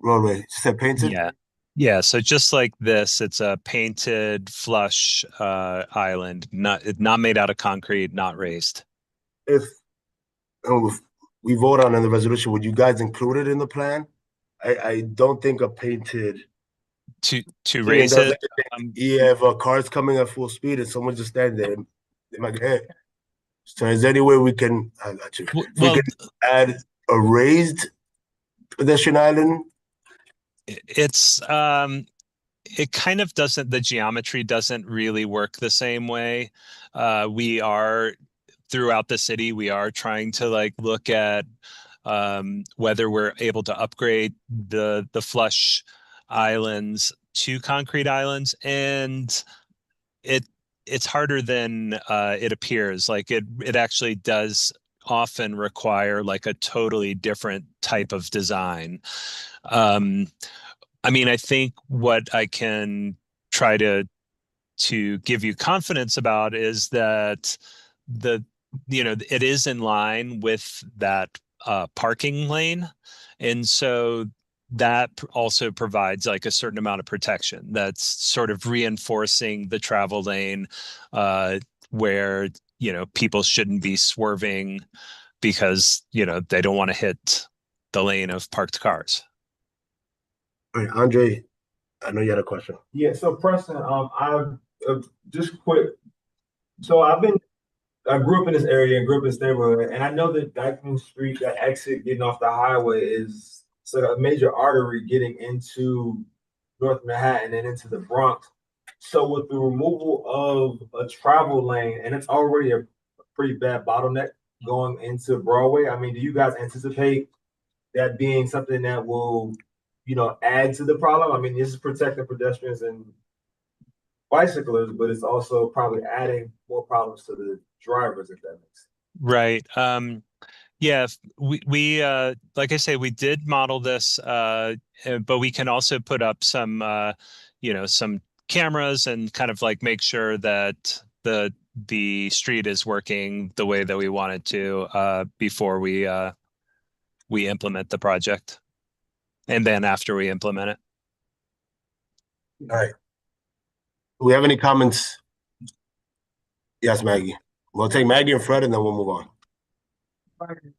roadway? You said painted? Yeah. Yeah. So just like this, it's a painted flush island, not made out of concrete, not raised. If we vote on in the resolution, would you guys include it in the plan? I don't think a painted to raise it. You have cars coming at full speed and someone just standing there, they might get hit. So is there any way we can? I got you. We can add a raised pedestrian island. It's it kind of doesn't. The geometry doesn't really work the same way. We are throughout the city. We are trying to like look at whether we're able to upgrade the flush islands to concrete islands, and it's harder than it appears. Like it actually does often require like a totally different type of design. I mean, I think what I can try to give you confidence about is that it is in line with that parking lane. And so that also provides like a certain amount of protection that's sort of reinforcing the travel lane where, people shouldn't be swerving because, they don't want to hit the lane of parked cars. All right, Andre, I know you had a question. Yeah, so Preston, I've just quick. So I grew up in this area and grew up in this neighborhood, and I know that Dyckman Street, that exit getting off the highway, is a major artery getting into North Manhattan and into the Bronx. So with the removal of a travel lane, and it's already a pretty bad bottleneck going into Broadway, I mean, do you guys anticipate that being something that will, add to the problem? I mean, this is protecting pedestrians and bicyclists, but it's also probably adding more problems to the drivers, if that makes sense. Right. Yeah, we like I say, we did model this, but we can also put up some, some cameras and kind of like make sure that the street is working the way that we want it to before we implement the project, and then after we implement it. All right. Do we have any comments? Yes, Maggie. We'll take Maggie and Fred, and then we'll move on. And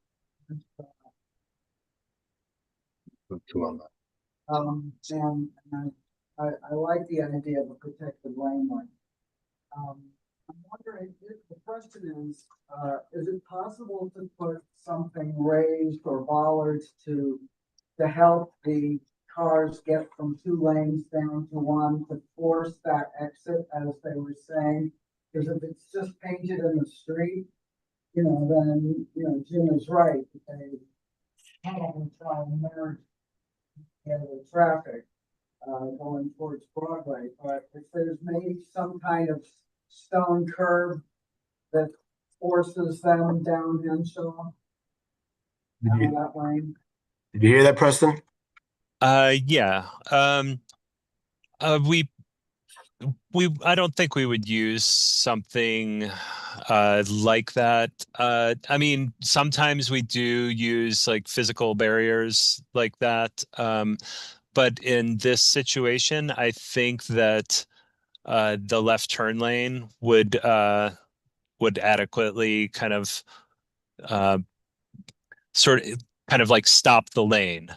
I like the idea of a protected lane. I'm wondering if the question is it possible to put something raised or bollards to help the cars get from 2 lanes down to 1 to force that exit, as they were saying? Because if it's just painted in the street, then, Jim is right. They can't try and merge the traffic going towards Broadway. But if there's maybe some kind of stone curb that forces them down Henshaw, that lane. Did you hear that, Preston? Yeah. I don't think we would use something like that. I mean, sometimes we do use like physical barriers like that. But in this situation, I think that the left turn lane would adequately kind of kind of like stop the lane.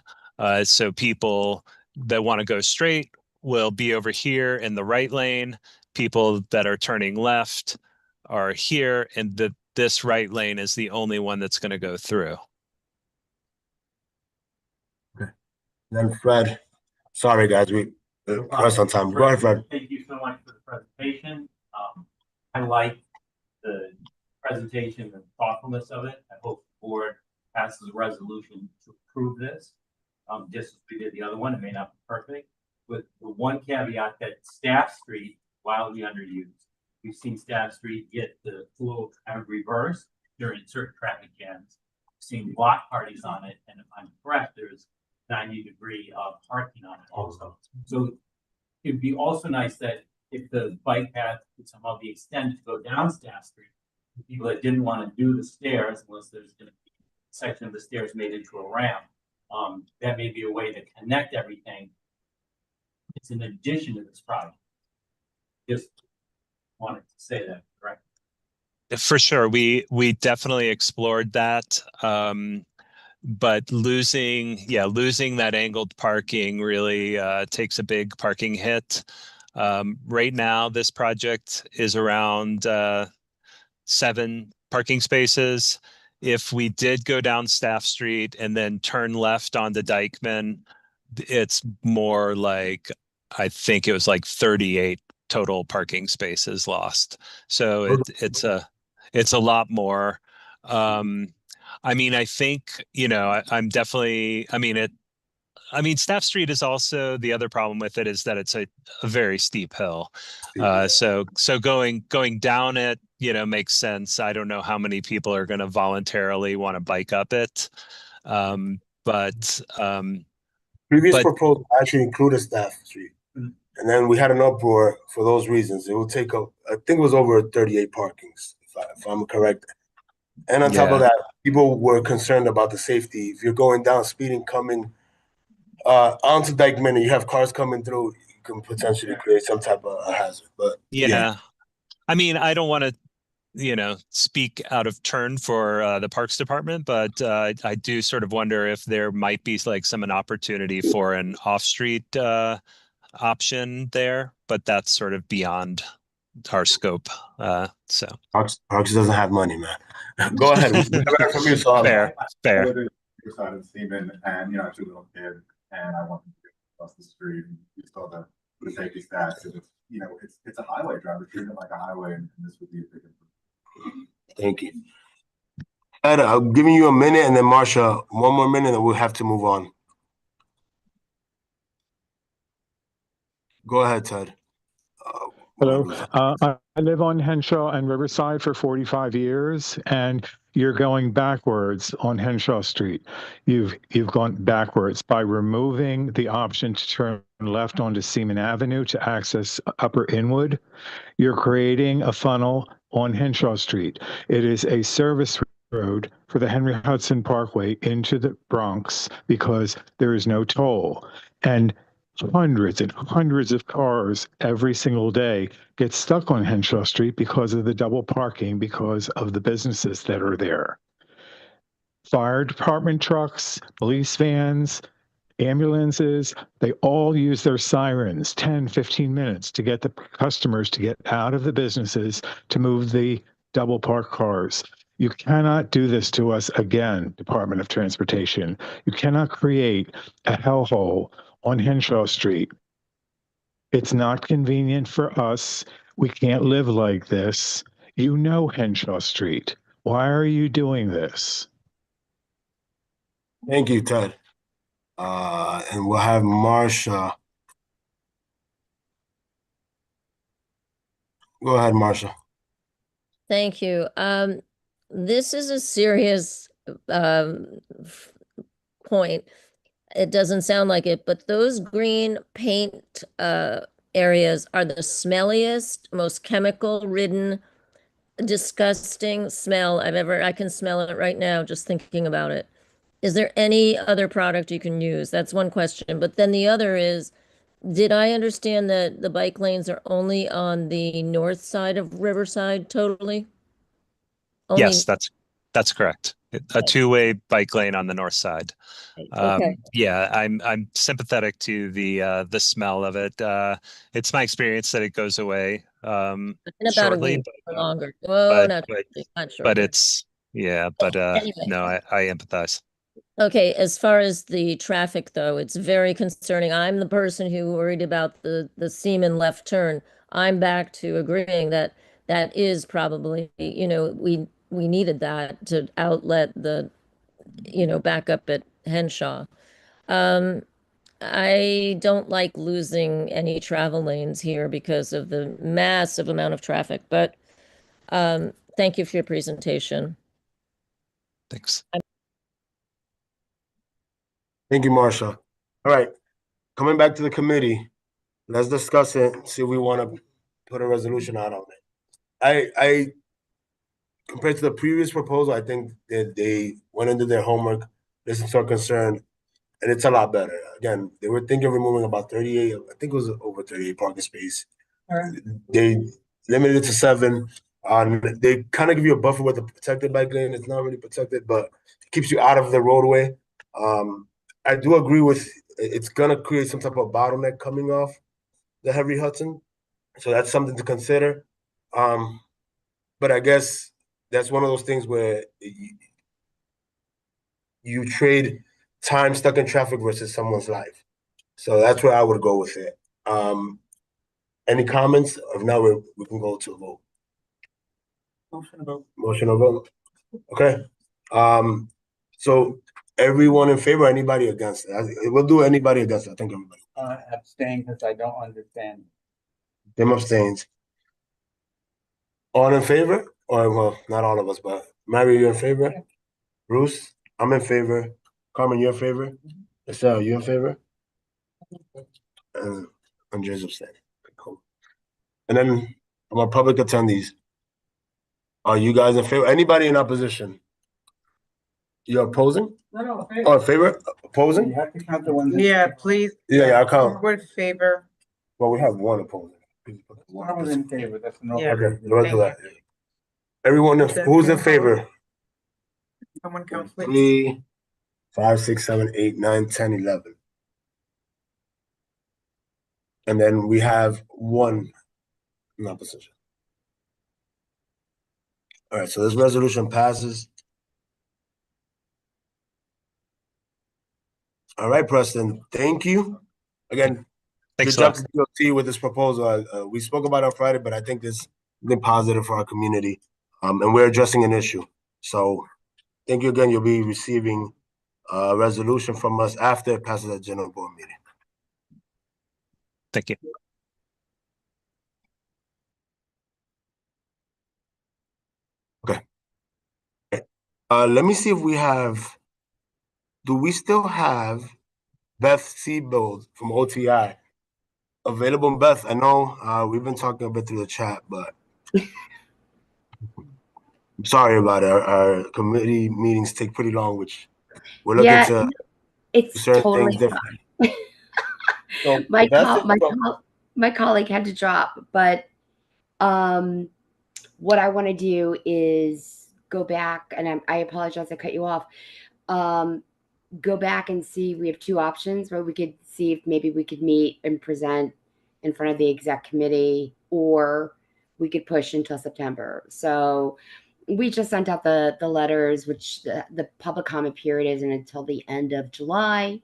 So people that want to go straight will be over here in the right lane. People that are turning left are here, and this right lane is the only one that's going to go through. Okay. Then Fred, sorry guys, Press on time. Go ahead, Fred. Thank you so much for the presentation. I like the presentation and thoughtfulness of it. I hope the board passes a resolution to approve this. Just as we did the other one, it may not be perfect, with the one caveat that Staff Street wildly underused. We've seen Staff Street get the flow kind of reversed during certain traffic jams. We've seen block parties on it, and if I'm correct, there's 90-degree parking on it also. So it'd be also nice that if the bike path could somehow be extended to go down Staff Street, people that didn't want to do the stairs, unless there's going to be a section of the stairs made into a ramp, that may be a way to connect everything. It's in addition to this project. Just wanted to say that, correct? For sure, we definitely explored that. But losing that angled parking really takes a big parking hit. Right now, this project is around 7 parking spaces. If we did go down Staff Street and then turn left onto Dykeman, it's more like, I think it was like 38 total parking spaces lost. So it's a lot more. I mean, I think, I'm definitely, Staff Street is also, the other problem with it is that it's a very steep hill. So going down it, makes sense. I don't know how many people are going to voluntarily want to bike up it. Previous proposal actually included Staff Street. And then we had an uproar for those reasons. It will take I think it was over 38 parkings, if I'm correct. And on top of that, people were concerned about the safety. If you're going down, speeding, coming onto Dykeman, and you have cars coming through, you can potentially create some type of a hazard. But I don't want to, speak out of turn for the Parks Department, but I do sort of wonder if there might be like an opportunity for an off-street option there, but that's sort of beyond our scope. So Parks doesn't have money, man. Go ahead. From you, fair. Side of Seaman, and I have 2 little kids, and I want them to get across the street. And you saw the safety stats. And it's a highway. Driver treat it like a highway, and this would be a big improvement. Thank you. Ed, I'm giving you a minute, and then Marsha, 1 more minute, and we'll have to move on. Go ahead, Ted. Hello. I live on Henshaw and Riverside for 45 years, and you're going backwards on Henshaw Street. You've gone backwards by removing the option to turn left onto Seaman Avenue to access Upper Inwood. You're creating a funnel on Henshaw Street. It is a service road for the Henry Hudson Parkway into the Bronx because there is no toll. And hundreds and hundreds of cars every single day get stuck on Henshaw Street because of the double parking, because of the businesses that are there. Fire department trucks, police vans, ambulances, they all use their sirens 10, 15 minutes to get the customers to get out of the businesses to move the double park cars. You cannot do this to us again, Department of Transportation. You cannot create a hellhole on Henshaw Street. It's not convenient for us. We can't live like this. You know Henshaw Street. Why are you doing this? Thank you, Ted. And we'll have Marsha. Go ahead, Marsha. Thank you. This is a serious point. It doesn't sound like it, but those green paint areas are the smelliest, most chemical-ridden, disgusting smell I can smell it right now just thinking about it. Is there any other product you can use? That's one question. But then the other is, did I understand that the bike lanes are only on the north side of Riverside totally? Yes, that's correct. A 2-way bike lane on the north side. Okay. Yeah, I'm sympathetic to the smell of it. It's my experience that it goes away In about shortly, a week or longer. Oh, not but shortly. it's no, I empathize. Okay, as far as the traffic though, it's very concerning. I'm the person who worried about the Seaman left turn. I'm back to agreeing that that is probably, we needed that to outlet the, back up at Henshaw. I don't like losing any travel lanes here because of the massive amount of traffic, but thank you for your presentation. Thanks. Thank you, Marsha. All right, coming back to the committee, let's discuss it, see if we want to put a resolution out on it. I compared to the previous proposal, I think that they went into their homework, listened to our concern, and it's a lot better. Again, they were thinking of removing about 38, I think it was over 38 parking space. They limited it to 7. They kind of give you a buffer with the protected bike lane. It's not really protected, but it keeps you out of the roadway. I do agree with it's gonna create some type of bottleneck coming off the Henry Hudson, so that's something to consider. But I guess that's one of those things where you trade time stuck in traffic versus someone's life. So that's where I would go with it. Any comments? If not, we can go to a vote. Motion to vote. Motion to vote. Okay. So everyone in favor, anybody against it? We'll do anybody against it. I think everybody. Abstain because I don't understand. Them abstains. All in favor? Or well, not all of us, but Mary, you in favor? Yeah. Bruce, I'm in favor. Carmen, you in favor? Estelle, you in favor? And Andres abstaining. Cool. And then from our public attendees, are you guys in favor? Anybody in opposition? You're opposing? No, Oh, in favor? Opposing? You have to count the ones. Yeah, please. Yeah, I'll count. We're in favor. Well, we have one opposing. I was in favor, that's no. Yeah. Okay, the rest of that. Everyone, who's in favor? Someone count, please. 3, 5, 6, 7, 8, 9, 10, 11. And then we have 1 in opposition. All right, so this resolution passes. All right, Preston, thank you. Again, Thanks good a job to DOT with this proposal. We spoke about it on Friday, but I think this has been positive for our community. And we're addressing an issue. So thank you again. You'll be receiving a resolution from us after it passes the general board meeting. Thank you. Okay. Let me see if we have, do we still have Beth Seabold from OTI available? Beth, I know we've been talking a bit through the chat, but I'm sorry about it. Our committee meetings take pretty long, which we're looking to it's certain totally things different. So my Beth my colleague had to drop, but what I want to do is go back, and I apologize I cut you off. Go back and see, we have 2 options where we could see if maybe we could meet and present in front of the exec committee, or we could push until September. So we just sent out the letters, which the public comment period isn't until the end of July.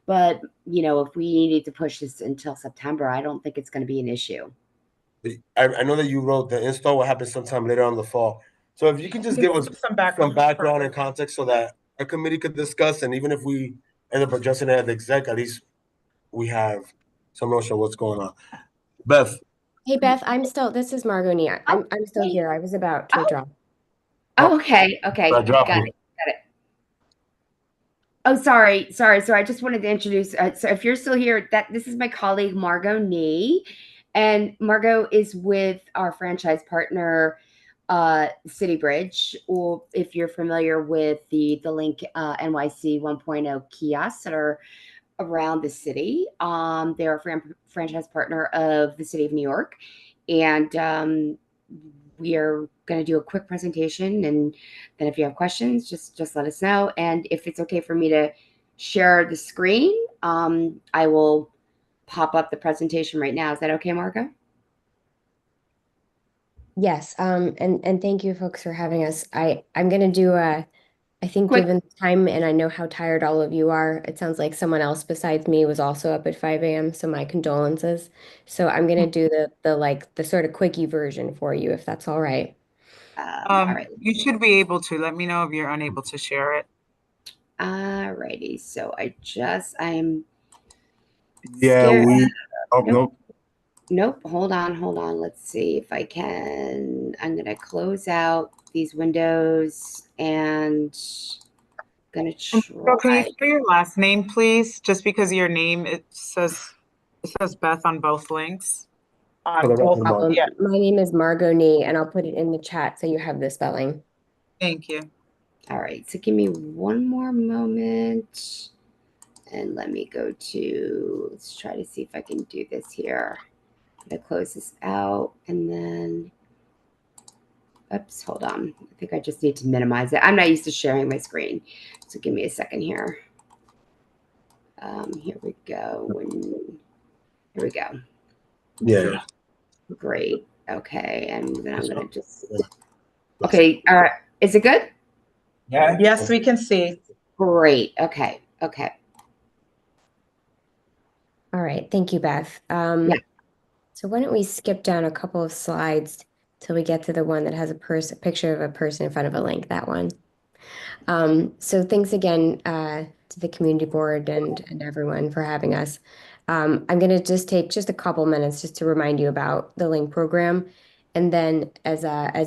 But, if we needed to push this until September, I don't think it's going to be an issue. I know that you wrote the install will happen sometime later on in the fall. So if you can just give us some background and context so that our committee could discuss, and even if we end up addressing it at the exec, at least we have some notion of what's going on. Beth. Hey, Beth, this is Margot Nia. I'm still here. I was about to drop. Oh, okay. Got it. Oh, sorry. So I just wanted to introduce, so if you're still here, this is my colleague, Margot Nee. And Margot is with our franchise partner, City Bridge, or if you're familiar with the Link NYC 1.0 kiosks that are around the city. They're a franchise partner of the City of New York. And we are going to do a quick presentation, and then if you have questions, just let us know. And if it's okay for me to share the screen, I will pop up the presentation right now. Is that okay, Margo? Yes, and thank you folks for having us. I'm going to do a I think Quick. given the time, and I know how tired all of you are, it sounds like someone else besides me was also up at 5 a.m. So my condolences. So I'm gonna do the sort of quickie version for you, if that's all right. All right. You should be able to. Let me know if you're unable to share it. Alrighty. So I'm Yeah, scared. oh, Nope. nope. Nope. Hold on. Let's see if I can. I'm gonna close out these windows and gonna Can you try. spell your last name, please? Just because your name it says Beth on both links. For the No record, problem. Yeah. My name is Margot Nee, and I'll put it in the chat so you have the spelling. Thank you. All right, so give me one more moment. And let me go to, let's try to see if I can do this here. I'm gonna close this out and then, oops, hold on. I think I just need to minimize it. I'm not used to sharing my screen. So give me a second here. Here we go. Here we go. Yeah. Great. Okay, and then I'm gonna just, okay, all right. Is it good? Yeah. Yes, we can see. Great. Okay. All right. Thank you, Beth. Yeah. So why don't we skip down a couple of slides till we get to the one that has a picture of a person in front of a link, that one. So thanks again to the community board and everyone for having us. I'm going to just take just a couple minutes just to remind you about the link program. And then as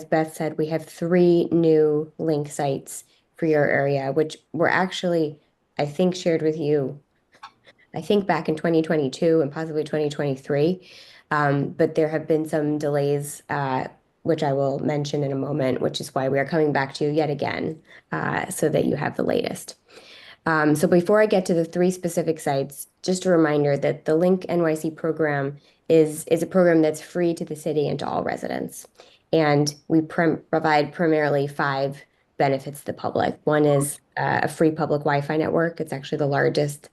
Beth said, we have 3 new link sites for your area, which were actually, I think, shared with you, I think back in 2022 and possibly 2023. But there have been some delays, which I will mention in a moment, which is why we are coming back to you yet again, so that you have the latest. So before I get to the 3 specific sites, just a reminder that the Link NYC program is a program that's free to the city and to all residents. And we provide primarily 5 benefits to the public. One is a free public Wi-Fi network. It's actually the largest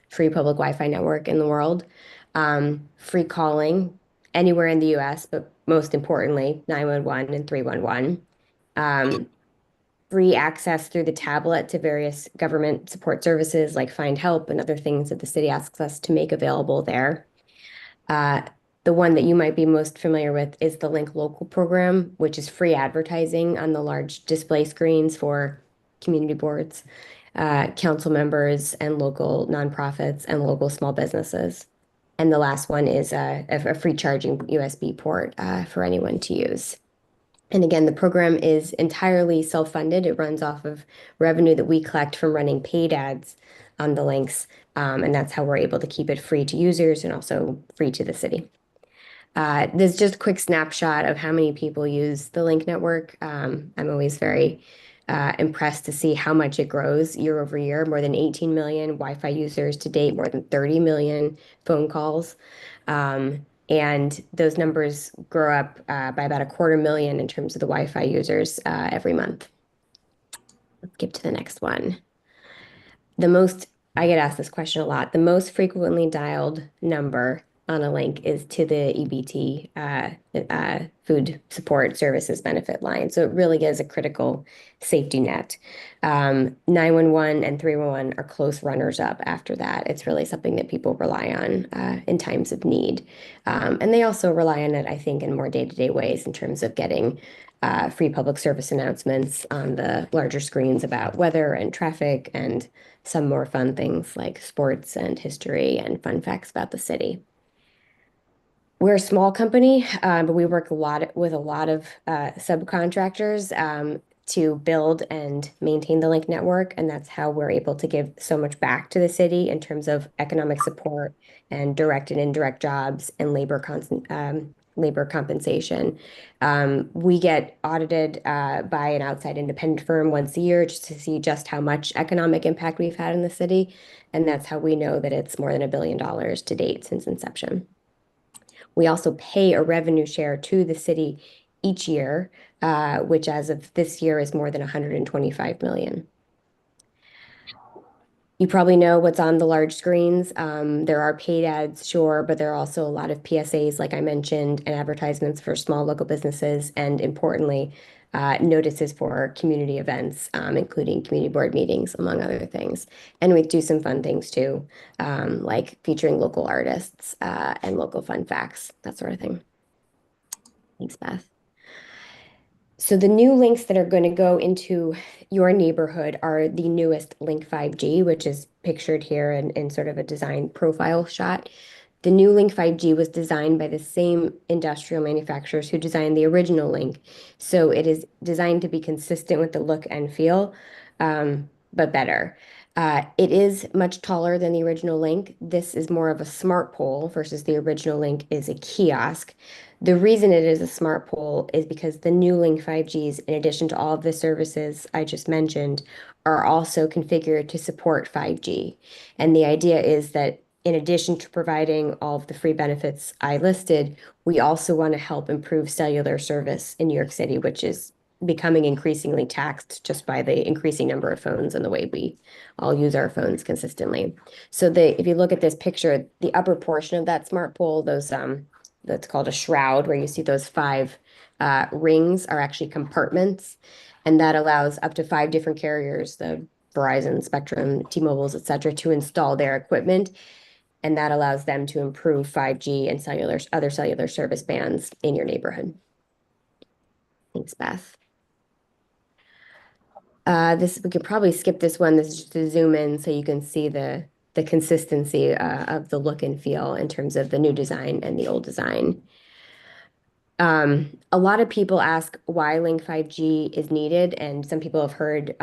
free public Wi-Fi network in the world. Free calling anywhere in the US, but most importantly, 911 and 311. Free access through the tablet to various government support services like Find Help and other things that the city asks us to make available there. The one that you might be most familiar with is the Link Local program, which is free advertising on the large display screens for community boards, council members, and local nonprofits and local small businesses. And the last one is a free charging USB port for anyone to use. And again, the program is entirely self-funded. It runs off of revenue that we collect from running paid ads on the links. And that's how we're able to keep it free to users and also free to the city. There's just a quick snapshot of how many people use the Link network. I'm always very impressed to see how much it grows year over year. More than 18 million Wi-Fi users to date, more than 30 million phone calls. And those numbers grow up by about 250,000 in terms of the Wi-Fi users every month. Let's skip to the next one. I get asked this question a lot. The most frequently dialed number on a link is to the EBT food support services benefit line. So it really is a critical safety net. 911 and 311 are close runners up after that. It's really something that people rely on in times of need. And they also rely on it, I think, in more day-to-day ways in terms of getting free public service announcements on the larger screens about weather and traffic and some more fun things like sports and history and fun facts about the city. We're a small company, but we work with a lot of subcontractors to build and maintain the Link network, and that's how we're able to give so much back to the city in terms of economic support and direct and indirect jobs and labor compensation. We get audited by an outside independent firm once a year just to see just how much economic impact we've had in the city, and that's how we know that it's more than $1 billion to date since inception. We also pay a revenue share to the city each year, which as of this year is more than $125 million. You probably know what's on the large screens. There are paid ads, sure, but there are also a lot of PSAs, like I mentioned, and advertisements for small local businesses, and importantly, notices for community events, including community board meetings, among other things. And we do some fun things too, like featuring local artists and local fun facts, that sort of thing. Thanks, Beth. So the new links that are going to go into your neighborhood are the newest Link 5G, which is pictured here in sort of a design profile shot. The new Link 5G was designed by the same industrial manufacturers who designed the original Link. So it is designed to be consistent with the look and feel, but better. It is much taller than the original Link. This is more of a smart pole versus the original Link is a kiosk. The reason it is a smart pole is because the new Link 5Gs, in addition to all of the services I just mentioned, are also configured to support 5G. And the idea is that in addition to providing all of the free benefits I listed, we also want to help improve cellular service in New York City, which is becoming increasingly taxed just by the increasing number of phones and the way we all use our phones consistently. So if you look at this picture, the upper portion of that smart pole, those that's called a shroud, where you see those 5 rings are actually compartments, and that allows up to 5 different carriers, the Verizon, Spectrum, T-Mobile's, et cetera, to install their equipment, and that allows them to improve 5G and other cellular service bands in your neighborhood. Thanks, Beth. We could probably skip this one. This is just to zoom in so you can see the consistency of the look and feel in terms of the new design and the old design. A lot of people ask why Link 5G is needed, and some people have heard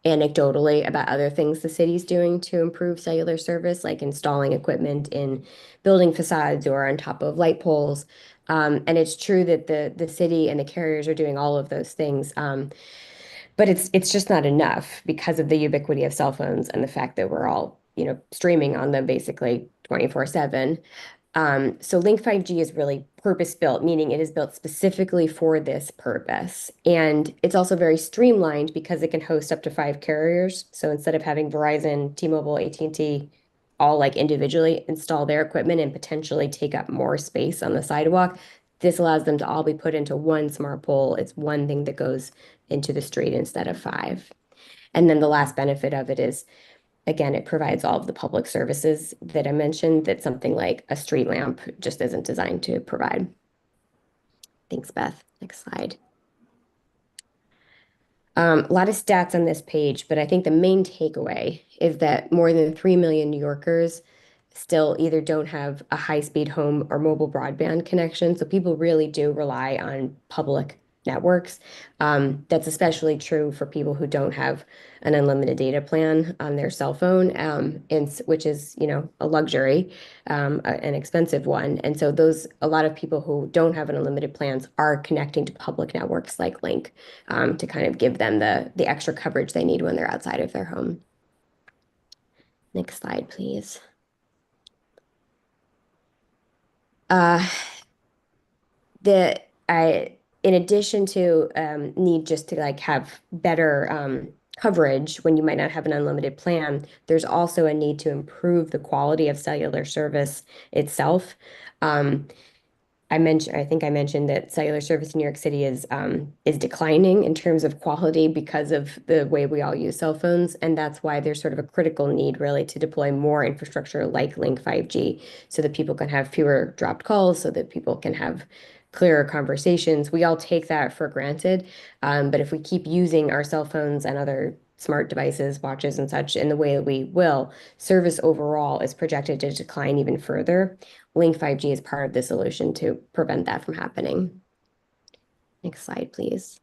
anecdotally about other things the city's doing to improve cellular service, like installing equipment in building facades or on top of light poles. And it's true that the city and the carriers are doing all of those things. But it's just not enough because of the ubiquity of cell phones and the fact that we're all, streaming on them basically 24/7. So Link 5G is really purpose-built, meaning it is built specifically for this purpose. And it's also very streamlined because it can host up to 5 carriers. So instead of having Verizon, T-Mobile, AT&T all like individually install their equipment and potentially take up more space on the sidewalk, this allows them to all be put into one smart pole. It's one thing that goes into the street instead of 5. And then the last benefit of it is, again, it provides all of the public services that I mentioned that something like a street lamp just isn't designed to provide. Thanks, Beth. Next slide. A lot of stats on this page, but I think the main takeaway is that more than 3 million New Yorkers still either don't have a high-speed home or mobile broadband connection. So people really do rely on public networks. That's especially true for people who don't have an unlimited data plan on their cell phone, which is, a luxury, an expensive one. And so a lot of people who don't have an unlimited plans are connecting to public networks like Link to kind of give them the extra coverage they need when they're outside of their home. Next slide, please. In addition to need just to have better coverage when you might not have an unlimited plan, there's also a need to improve the quality of cellular service itself. I think I mentioned that cellular service in New York City is declining in terms of quality because of the way we all use cell phones, and that's why there's sort of a critical need really to deploy more infrastructure like Link 5G so that people can have fewer dropped calls, so that people can have clearer conversations. We all take that for granted, but if we keep using our cell phones and other smart devices, watches and such in the way that we will, service overall is projected to decline even further. Link 5G is part of the solution to prevent that from happening. Next slide, please.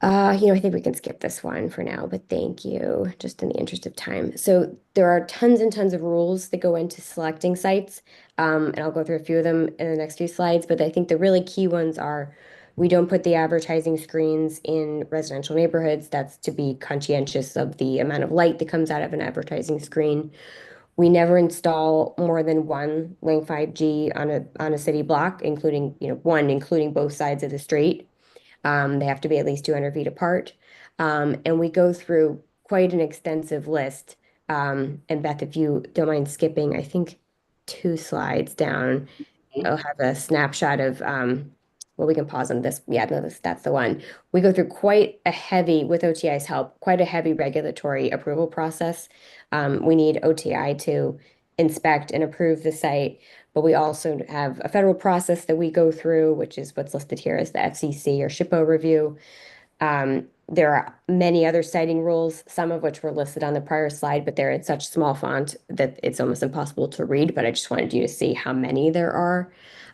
I think we can skip this one for now, but thank you, just in the interest of time. So there are tons and tons of rules that go into selecting sites, and I'll go through a few of them in the next few slides, but I think the really key ones are we don't put the advertising screens in residential neighborhoods. That's to be conscientious of the amount of light that comes out of an advertising screen. We never install more than one Link 5G on a city block, including both sides of the street. They have to be at least 200 feet apart. And we go through quite an extensive list. And Beth, if you don't mind skipping, I think 2 slides down, I'll have a snapshot of, well, we can pause on this. Yeah, no, that's the one. We go through quite a heavy, with OTI's help, quite a heavy regulatory approval process. We need OTI to inspect and approve the site, but we also have a federal process that we go through, which is what's listed here as the FCC or SHPO review. There are many other siting rules, some of which were listed on the prior slide, but they're in such small font that it's almost impossible to read, but I just wanted you to see how many there are.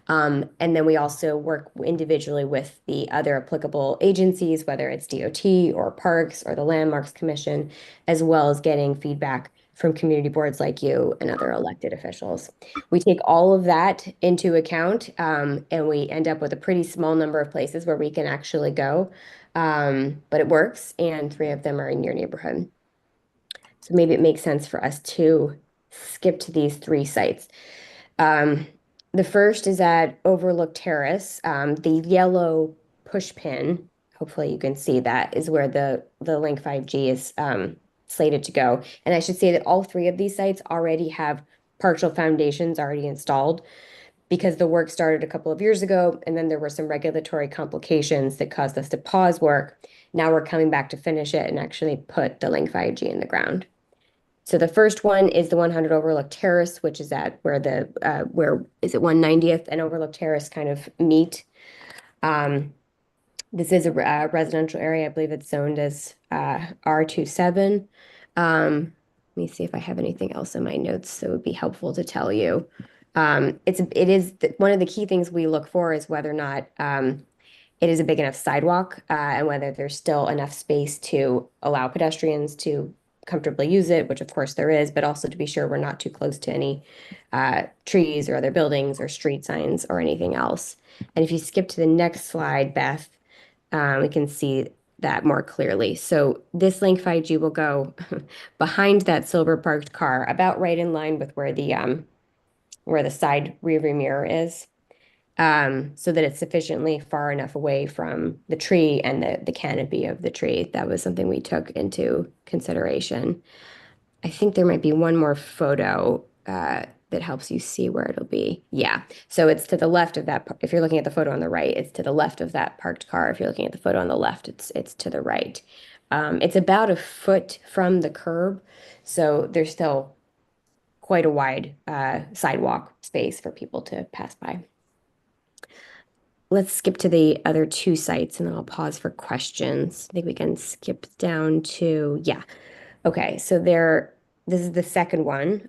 And then we also work individually with the other applicable agencies, whether it's DOT or Parks or the Landmarks Commission, as well as getting feedback from community boards like you and other elected officials. We take all of that into account, and we end up with a pretty small number of places where we can actually go. But it works, and 3 of them are in your neighborhood. So maybe it makes sense for us to skip to these 3 sites. The first is at Overlook Terrace. The yellow push pin, hopefully you can see that, is where the Link 5G is slated to go. And I should say that all 3 of these sites already have partial foundations already installed, because the work started a couple of years ago, and then there were some regulatory complications that caused us to pause work. Now we're coming back to finish it and actually put the Link 5G in the ground. So the first one is the 100 Overlook Terrace, which is at where the, where is it 190th and Overlook Terrace kind of meet. This is a residential area. I believe it's zoned as R27. Let me see if I have anything else in my notes that would be helpful to tell you. It is one of the key things we look for is whether or not it is a big enough sidewalk, and whether there's still enough space to allow pedestrians to comfortably use it, which of course there is, but also to be sure we're not too close to any trees or other buildings or street signs or anything else. And if you skip to the next slide, Beth, we can see that more clearly. So this Link 5G will go behind that silver parked car, about right in line with where the side rearview mirror is, so that it's sufficiently far enough away from the tree and the canopy of the tree. That was something we took into consideration. I think there might be one more photo that helps you see where it'll be. Yeah, so it's to the left of that. If you're looking at the photo on the right, it's to the left of that parked car. If you're looking at the photo on the left, it's to the right. It's about a foot from the curb, so there's still quite a wide sidewalk space for people to pass by. Let's skip to the other 2 sites, and then I'll pause for questions. I think we can skip down to, yeah. Okay, so this is the second one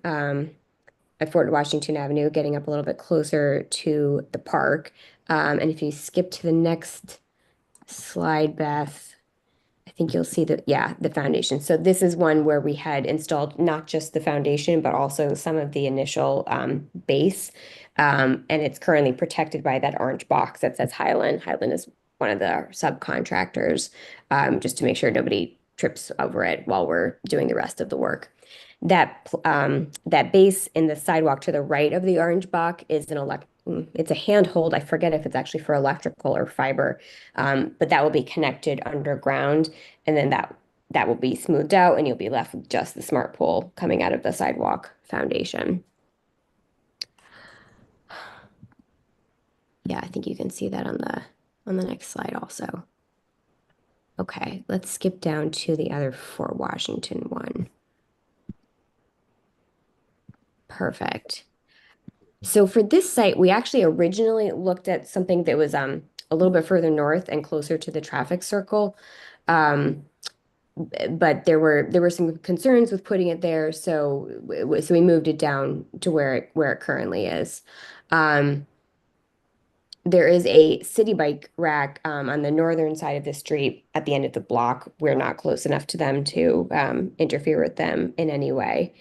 at Fort Washington Avenue, getting up a little bit closer to the park. And if you skip to the next slide, Beth, I think you'll see the foundation. So this is one where we had installed not just the foundation, but also some of the initial base. And it's currently protected by that orange box that says Highland. Highland is one of the subcontractors, just to make sure nobody trips over it while we're doing the rest of the work. That base in the sidewalk to the right of the orange box is it's a handhold. I forget if it's actually for electrical or fiber, but that will be connected underground, and then that will be smoothed out, and you'll be left with just the smart pole coming out of the sidewalk foundation. Yeah, I think you can see that on the next slide also. Okay, let's skip down to the other Fort Washington one. Perfect. So for this site, we actually originally looked at something that was a little bit further north and closer to the traffic circle. But there were some concerns with putting it there, so we moved it down to where it currently is. There is a city bike rack on the northern side of the street at the end of the block. We're not close enough to them to interfere with them in any way.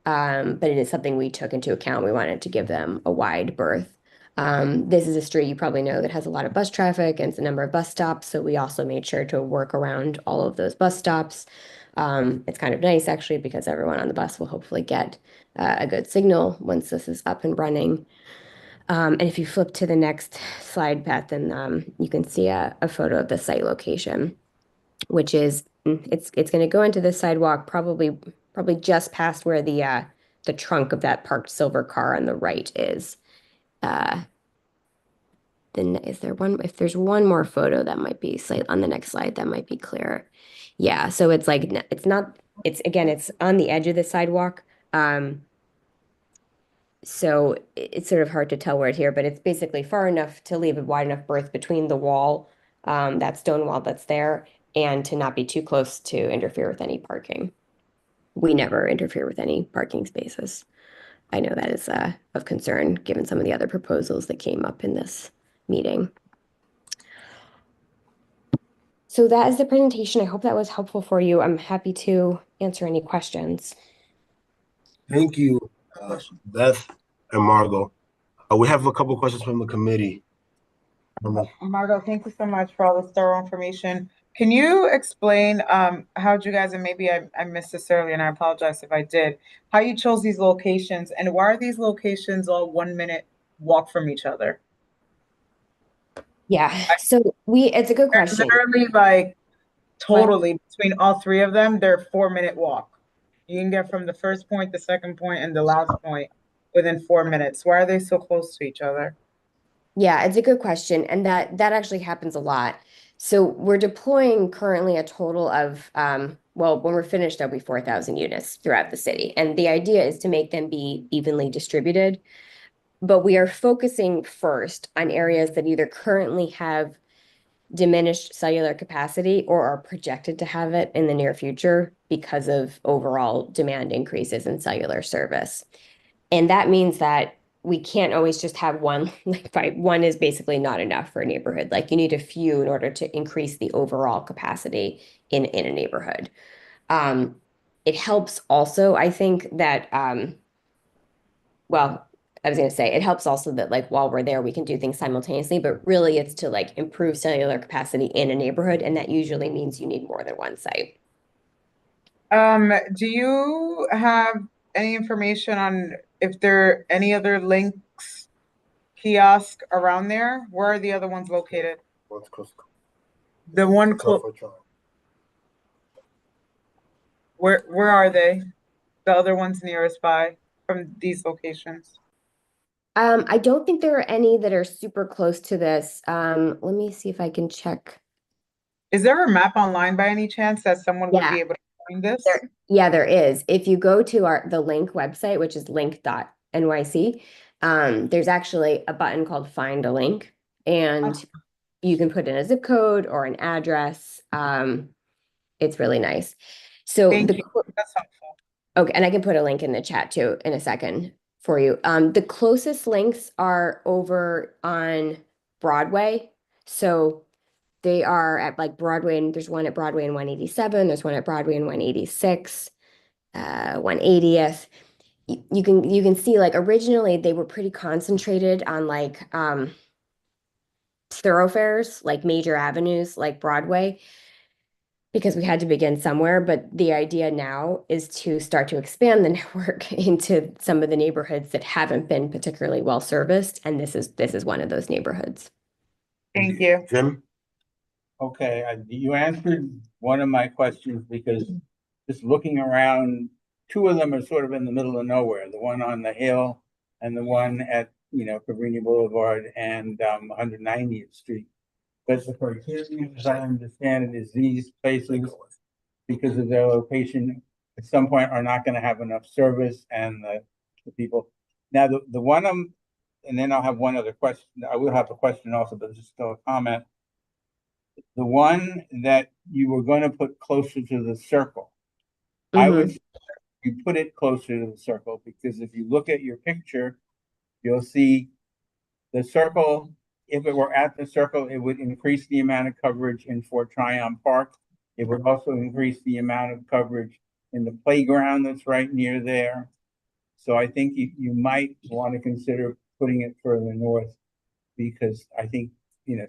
But it is something we took into account. We wanted to give them a wide berth. This is a street you probably know that has a lot of bus traffic and it's a number of bus stops. So we also made sure to work around all of those bus stops. It's kind of nice actually, because everyone on the bus will hopefully get a good signal once this is up and running. And if you flip to the next slide, Beth, then you can see a photo of the site location, which is it's going to go into the sidewalk, probably just past where the trunk of that parked silver car on the right is. Then is there one? If there's one more photo that might be on the next slide, that might be clearer. Yeah, so it's like it's not. It's again, it's on the edge of the sidewalk. So it's sort of hard to tell where it here, but it's basically far enough to leave a wide enough berth between the wall, that stone wall that's there, and to not be too close to interfere with any parking. We never interfere with any parking spaces. I know that is of concern given some of the other proposals that came up in this meeting. So that is the presentation. I hope that was helpful for you. I'm happy to answer any questions. Thank you, Beth and Margot. We have a couple questions from the committee. Margot, thank you so much for all this thorough information. Can you explain how you guys, and maybe I missed this earlier and I apologize if I did, how you chose these locations and why are these locations all 1 minute walk from each other? Yeah, so it's a good question. Literally like totally between all three of them, they're 4 minute walk. You can get from the first point, the second point, and the last point within 4 minutes. Why are they so close to each other? Yeah, it's a good question. And that actually happens a lot. So we're deploying currently a total of, well, when we're finished, there'll be 4,000 units throughout the city. And the idea is to make them be evenly distributed. But we are focusing first on areas that either currently have diminished cellular capacity or are projected to have it in the near future because of overall demand increases in cellular service. And that means that we can't always just have one, like one is basically not enough for a neighborhood. Like you need a few in order to increase the overall capacity in a neighborhood. It helps also, I think that, well, I was going to say, it helps also that like while we're there, we can do things simultaneously, but really it's to like improve cellular capacity in a neighborhood. And that usually means you need more than one site. Do you have any information on if there are any other links, kiosk around there? Where are the other ones located? The one close. Where are they? The other ones nearest by from these locations? I don't think there are any that are super close to this. Let me see if I can check. Is there a map online by any chance that someone would be able to find this? There is. If you go to the link website, which is link.nyc, there's actually a button called Find a Link, and you can put in a zip code or an address. It's really nice. So Thank you. That's helpful. Okay, and I can put a link in the chat too in a second for you. The closest links are over on Broadway. So they are at like Broadway, and there's one at Broadway and 187. There's one at Broadway and 186, 180th. You can see like originally they were pretty concentrated on like thoroughfares, like major avenues like Broadway, because we had to begin somewhere. But the idea now is to start to expand the network into some of the neighborhoods that haven't been particularly well serviced. And this is one of those neighborhoods. Thank you. Jim? Okay, you answered one of my questions because just looking around, two of them are sort of in the middle of nowhere. The one on the hill and the one at, Cabrini Boulevard and 190th Street. But the criteria, as I understand it, is these places, because of their location, at some point are not going to have enough service and the people. Now, the one and then I'll have one other question. I will have a question also, but just still a comment. The one that you were going to put closer to the circle, I would you put it closer to the circle, because if you look at your picture, you'll see the circle. If it were at the circle, it would increase the amount of coverage in Fort Tryon Park. It would also increase the amount of coverage in the playground that's right near there. So I think you might want to consider putting it further north, because I think,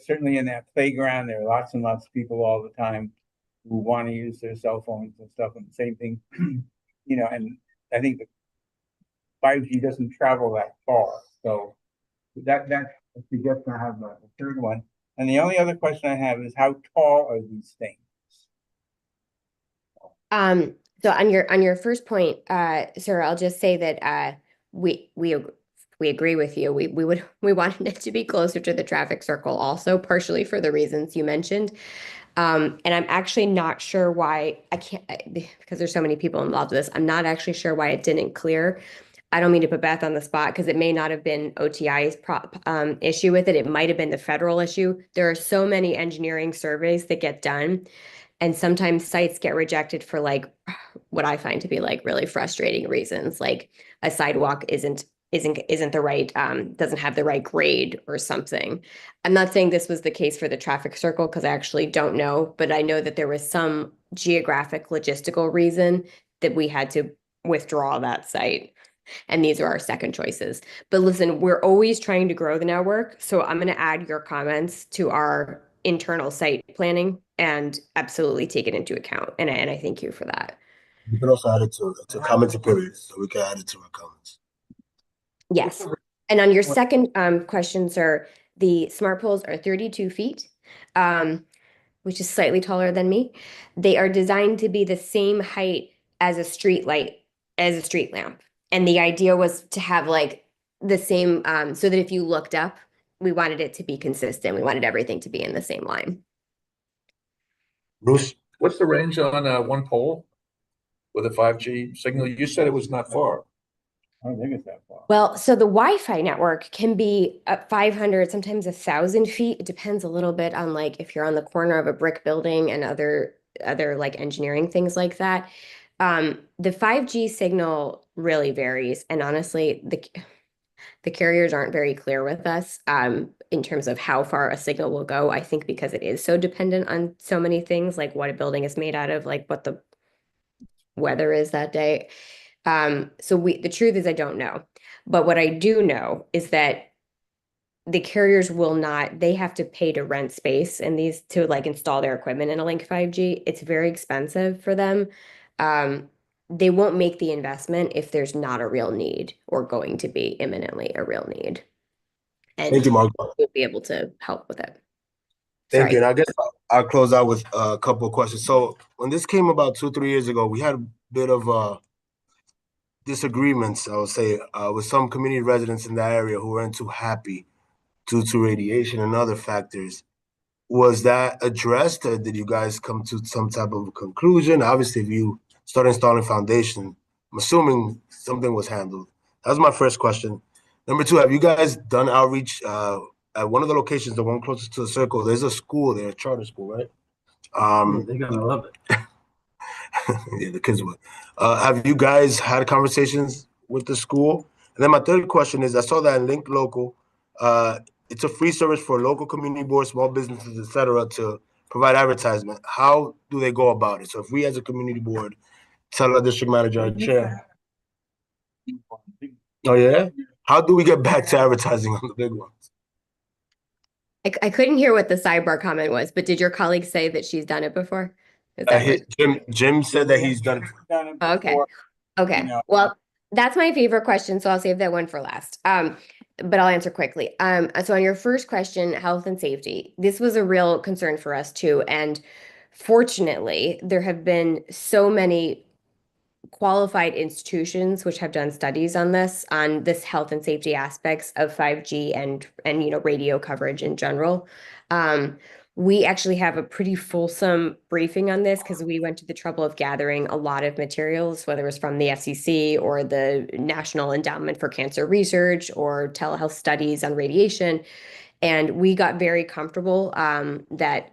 certainly in that playground, there are lots and lots of people all the time who want to use their cell phones and stuff. And the same thing, and I think the 5G doesn't travel that far. So that's a suggestion I have. The third one. And the only other question I have is, how tall are these things? So on your first point, sir, I'll just say that we agree with you. We wanted it to be closer to the traffic circle also, partially for the reasons you mentioned. And I'm actually not sure why because there's so many people involved with this. I'm not actually sure why it didn't clear. I don't mean to put Beth on the spot because it may not have been OTI's issue with it. It might have been the federal issue. There are so many engineering surveys that get done, and sometimes sites get rejected for like what I find to be like really frustrating reasons, like a sidewalk isn't the right doesn't have the right grade or something. I'm not saying this was the case for the traffic circle because I actually don't know, but I know that there was some geographic logistical reason that we had to withdraw that site. And these are our second choices. But listen, we're always trying to grow the network. So I'm going to add your comments to our internal site planning and absolutely take it into account. And I thank you for that. You can also add it to comments and periods, so we can add it to our comments. Yes. And on your second question, sir, the smart poles are 32 feet, which is slightly taller than me. They are designed to be the same height as a street light, as a street lamp. And the idea was to have like the same, so that if you looked up, we wanted it to be consistent. We wanted everything to be in the same line. Bruce? What's the range on one pole with a 5G signal? You said it was not far. I don't think it's that far. Well, so the Wi-Fi network can be up 500, sometimes 1,000 feet. It depends a little bit on like if you're on the corner of a brick building and other like engineering things like that. The 5G signal really varies, and honestly, the carriers aren't very clear with us in terms of how far a signal will go. I think because it is so dependent on so many things, like what a building is made out of, like what the weather is that day. So the truth is I don't know. But what I do know is that the carriers will not, they have to pay to rent space in these to like install their equipment in a Link 5G. It's very expensive for them. They won't make the investment if there's not a real need or going to be imminently a real need. And Thank you, Mark. we'll be able to help with it. Thank you. And I guess I'll close out with a couple of questions. So when this came about 2-3 years ago, we had a bit of disagreements, I would say, with some community residents in that area who weren't too happy due to radiation and other factors. Was that addressed, or did you guys come to some type of a conclusion? Obviously, if you start installing foundation, I'm assuming something was handled. That was my first question. Number two, have you guys done outreach at one of the locations, the one closest to the circle? There's a school there, a charter school, right? They're gonna love it. Yeah, the kids would. Have you guys had conversations with the school? And then my third question is, I saw that in Link Local, it's a free service for local community boards, small businesses, etc., to provide advertisement. How do they go about it? So if we as a community board tell our district manager or chair, oh yeah, how do we get back to advertising on the big ones? I couldn't hear what the sidebar comment was, but did your colleague say that she's done it before? Is that what- Jim said that he's done it. Okay. Okay. Well, that's my favorite question, so I'll save that one for last. But I'll answer quickly. So on your first question, health and safety, this was a real concern for us too. And fortunately, there have been so many qualified institutions which have done studies on this health and safety aspects of 5G and radio coverage in general. We actually have a pretty fulsome briefing on this because we went to the trouble of gathering a lot of materials, whether it was from the FCC or the National Endowment for Cancer Research or telehealth studies on radiation. And we got very comfortable that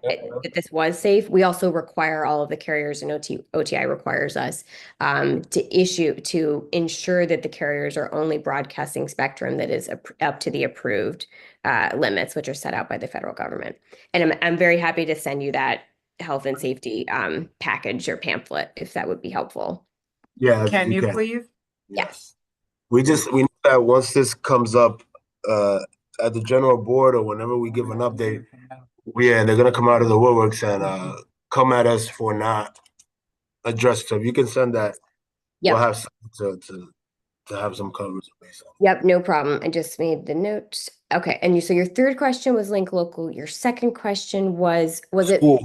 this was safe. We also require all of the carriers, and OTI requires us to ensure that the carriers are only broadcasting spectrum that is up to the approved limits, which are set out by the federal government. And I'm very happy to send you that health and safety package or pamphlet if that would be helpful. Yeah. Can you please? Yes. We know that once this comes up at the general board or whenever we give an update, they're gonna come out of the woodworks and come at us for not addressing. So if you can send that, we'll have some to have some coverage. Yep, no problem. I just made the notes. Okay, and so your third question was Link Local. Your second question was it school,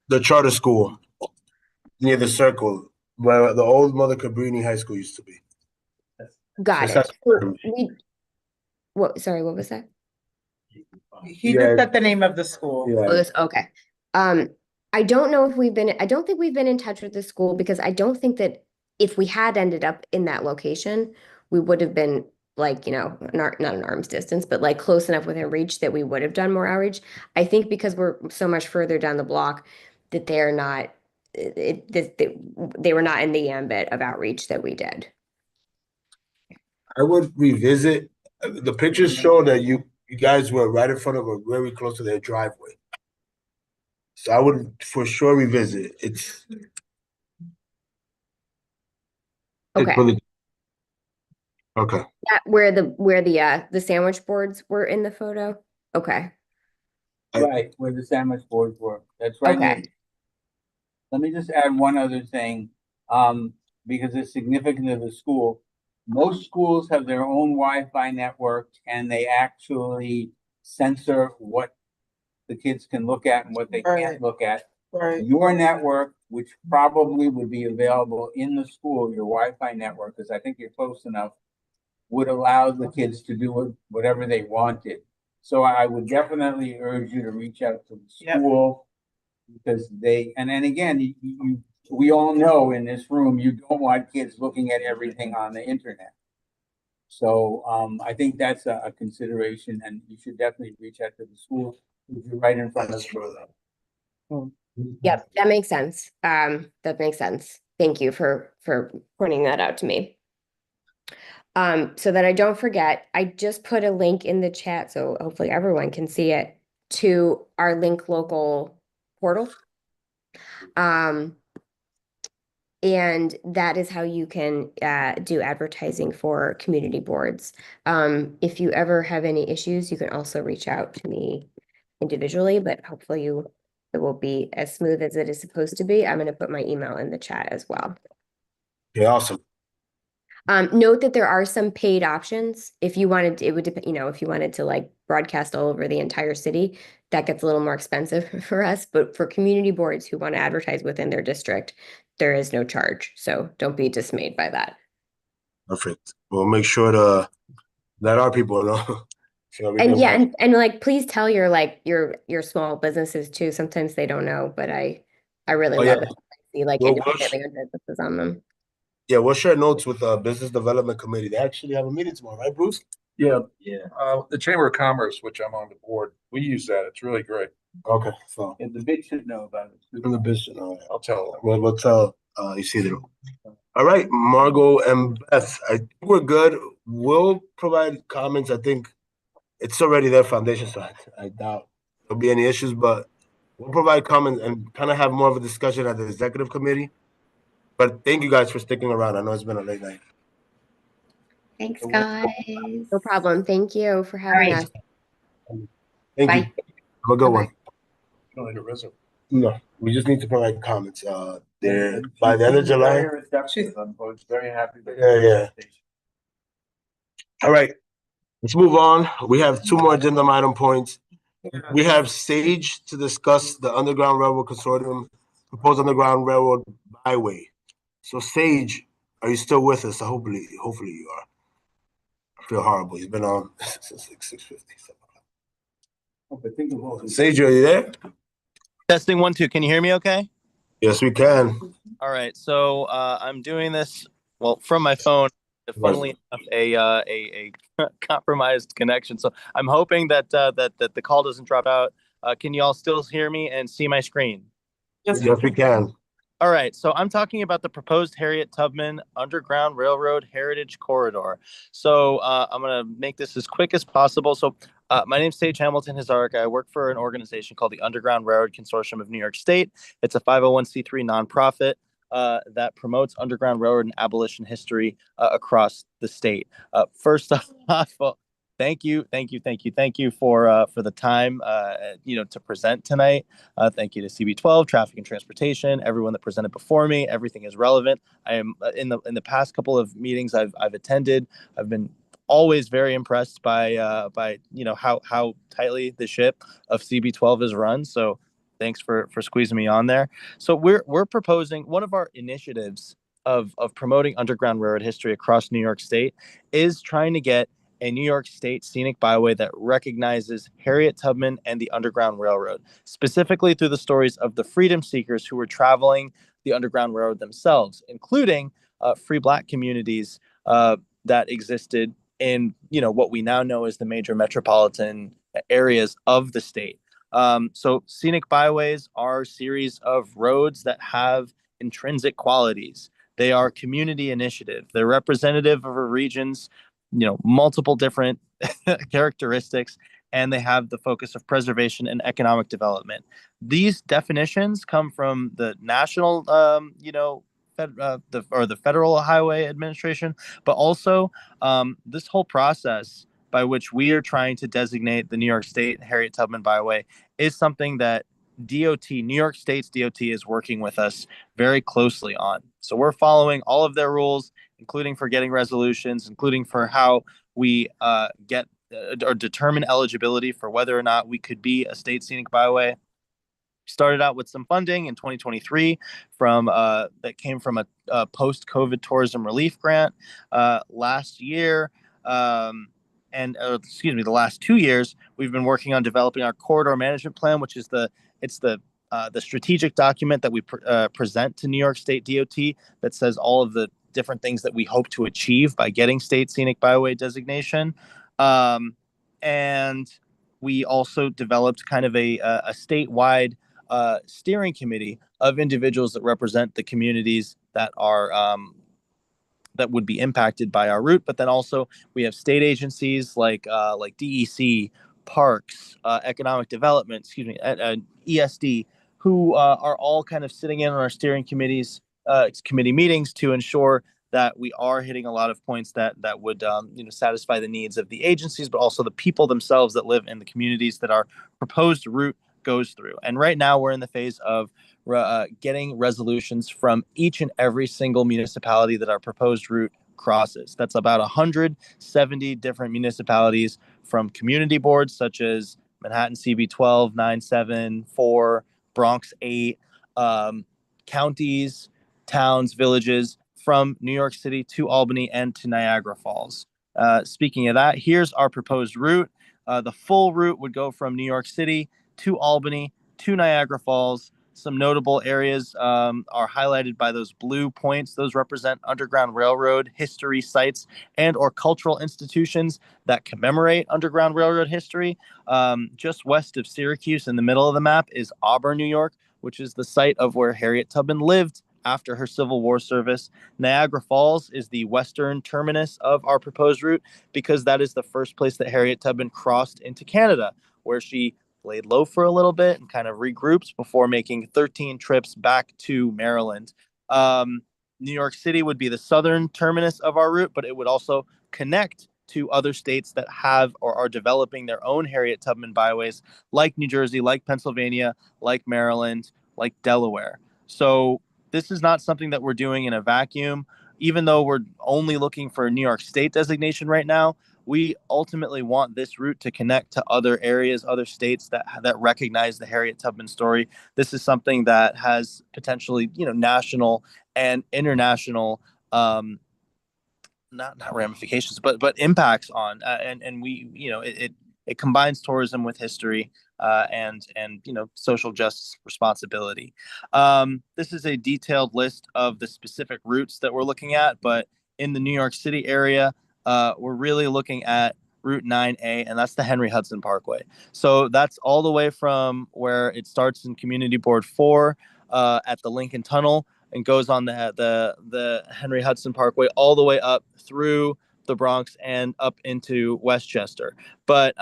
the charter school? near the circle where the old Mother Cabrini High School used to be. Got So it. that's- Sorry, what was that? He Yeah. just said the name of the school. Yeah. Okay. I don't know if I don't think we've been in touch with the school because I don't think that if we had ended up in that location, we would have been like, not an arm's distance, but like close enough within reach that we would have done more outreach. I think because we're so much further down the block that they're not, they were not in the ambit of outreach that we did. I would revisit. The pictures show that you guys were right in front of very close to their driveway. So I would for sure revisit. It's Okay. really okay. Where the sandwich boards were in the photo? Okay. Right, where the sandwich boards were. That's right. Okay. Let me just add one other thing, because it's significant to the school. Most schools have their own Wi-Fi network and they actually censor what the kids can look at and what they can't look at. Right. Your network, which probably would be available in the school, your Wi-Fi network, because I think you're close enough, would allow the kids to do whatever they wanted. So I would definitely urge you to reach out to the school because and then again, we all know in this room, you don't want kids looking at everything on the internet. So I think that's a consideration and you should definitely reach out to the school. You're right in front of them. Yep, that makes sense. That makes sense. Thank you for pointing that out to me. So that I don't forget, I just put a link in the chat, so hopefully everyone can see it, to our Link Local portal. And that is how you can do advertising for community boards. If you ever have any issues, you can also reach out to me individually, but hopefully it will be as smooth as it is supposed to be. I'm going to put my email in the chat as well. Okay, awesome. Note that there are some paid options. If you wanted to, it would depend, if you wanted to like broadcast all over the entire city, that gets a little more expensive for us. But for community boards who want to advertise within their district, there is no charge. So don't be dismayed by that. Perfect. We'll make sure to let our people know. And yeah, and like please tell your small businesses too. Sometimes they don't know, but I really love it. I see like independently owned businesses on them. Yeah, we'll share notes with the Business Development Committee. They actually have a meeting tomorrow, right, Bruce? Yeah. The Chamber of Commerce, which I'm on the board, we use that. It's really great. Okay, so. And the bid should know about it. And the bid should know. I'll tell them. We'll tell Isidro. All right, Margot and Beth, I think we're good. We'll provide comments. I think it's already their foundation, so I doubt there'll be any issues, but we'll provide comments and kind of have more of a discussion at the executive committee. But thank you guys for sticking around. I know it's been a late night. Thanks, guys. No problem. Thank you for having us. Thank Bye. you. Have a good one. You don't need a resume. No, we just need to provide comments. There by the end of July. I'm very happy. Yeah. All right, let's move on. We have two more agenda item points. We have Sage to discuss the Underground Railroad Consortium, proposed Underground Railroad Byway. So Sage, are you still with us? Hopefully you are. I feel horrible. He's been on since like 6:50. Sage, are you there? Testing 1, 2. Can you hear me okay? Yes, we can. All right. So I'm doing this, from my phone. Funnily enough, a compromised connection. So I'm hoping that the call doesn't drop out. Can you all still hear me and see my screen? Yes, we can. All right, so I'm talking about the proposed Harriet Tubman Underground Railroad Heritage Corridor. So I'm going to make this as quick as possible. So my name's Sage Hamilton Hazarka. I work for an organization called the Underground Railroad Consortium of New York State. It's a 501c3 nonprofit that promotes Underground Railroad and abolition history across the state. First off, thank you for the time to present tonight. Thank you to CB12, Traffic and Transportation, everyone that presented before me. Everything is relevant. I am in the past couple of meetings I've attended. I've been always very impressed by how tightly the ship of CB12 is run. So Thanks for squeezing me on there. So we're proposing one of our initiatives of promoting Underground Railroad history across New York State is trying to get a New York State scenic byway that recognizes Harriet Tubman and the Underground Railroad, specifically through the stories of the freedom seekers who were traveling the Underground Railroad themselves, including free Black communities that existed in, what we now know as the major metropolitan areas of the state. So scenic byways are a series of roads that have intrinsic qualities. They are community initiative. They're representative of a region's, multiple different characteristics, and they have the focus of preservation and economic development. These definitions come from the national, the Federal Highway Administration, but also this whole process by which we are trying to designate the New York State Harriet Tubman Byway is something that New York State's DOT is working with us very closely on. So we're following all of their rules, including for getting resolutions, including for how we get or determine eligibility for whether or not we could be a state scenic byway. Started out with some funding in 2023 from that came from a post-COVID tourism relief grant last year. The last 2 years, we've been working on developing our corridor management plan, which is the strategic document that we present to New York State DOT that says all of the different things that we hope to achieve by getting state scenic byway designation. And we also developed kind of a statewide steering committee of individuals that represent the communities that are that would be impacted by our route. But then also we have state agencies like DEC, Parks, Economic Development, ESD, who are all kind of sitting in on our steering committees, committee meetings to ensure that we are hitting a lot of points that would satisfy the needs of the agencies, but also the people themselves that live in the communities that our proposed route goes through. And right now we're in the phase of getting resolutions from each and every single municipality that our proposed route crosses. That's about 170 different municipalities, from community boards such as Manhattan CB 12, 9, 7, 4, Bronx 8, counties, towns, villages, from New York City to Albany and to Niagara Falls. Speaking of that, here's our proposed route. The full route would go from New York City to Albany to Niagara Falls. Some notable areas are highlighted by those blue points. Those represent Underground Railroad history sites and or cultural institutions that commemorate Underground Railroad history. Just west of Syracuse in the middle of the map is Auburn, New York, which is the site of where Harriet Tubman lived after her Civil War service. Niagara Falls is the western terminus of our proposed route because that is the first place that Harriet Tubman crossed into Canada, where she laid low for a little bit and kind of regroups before making 13 trips back to Maryland. New York City would be the southern terminus of our route, but it would also connect to other states that have or are developing their own Harriet Tubman byways, like New Jersey, like Pennsylvania, like Maryland, like Delaware. So this is not something that we're doing in a vacuum. Even though we're only looking for a New York State designation right now, we ultimately want this route to connect to other areas, other states that recognize the Harriet Tubman story. This is something that has potentially, national and international, not ramifications, but impacts on, and we, it combines tourism with history, and social justice responsibility. This is a detailed list of the specific routes that we're looking at, but in the New York City area, we're really looking at Route 9A, and that's the Henry Hudson Parkway. So that's all the way from where it starts in Community Board 4 at the Lincoln Tunnel and goes on the Henry Hudson Parkway all the way up through the Bronx and up into Westchester. But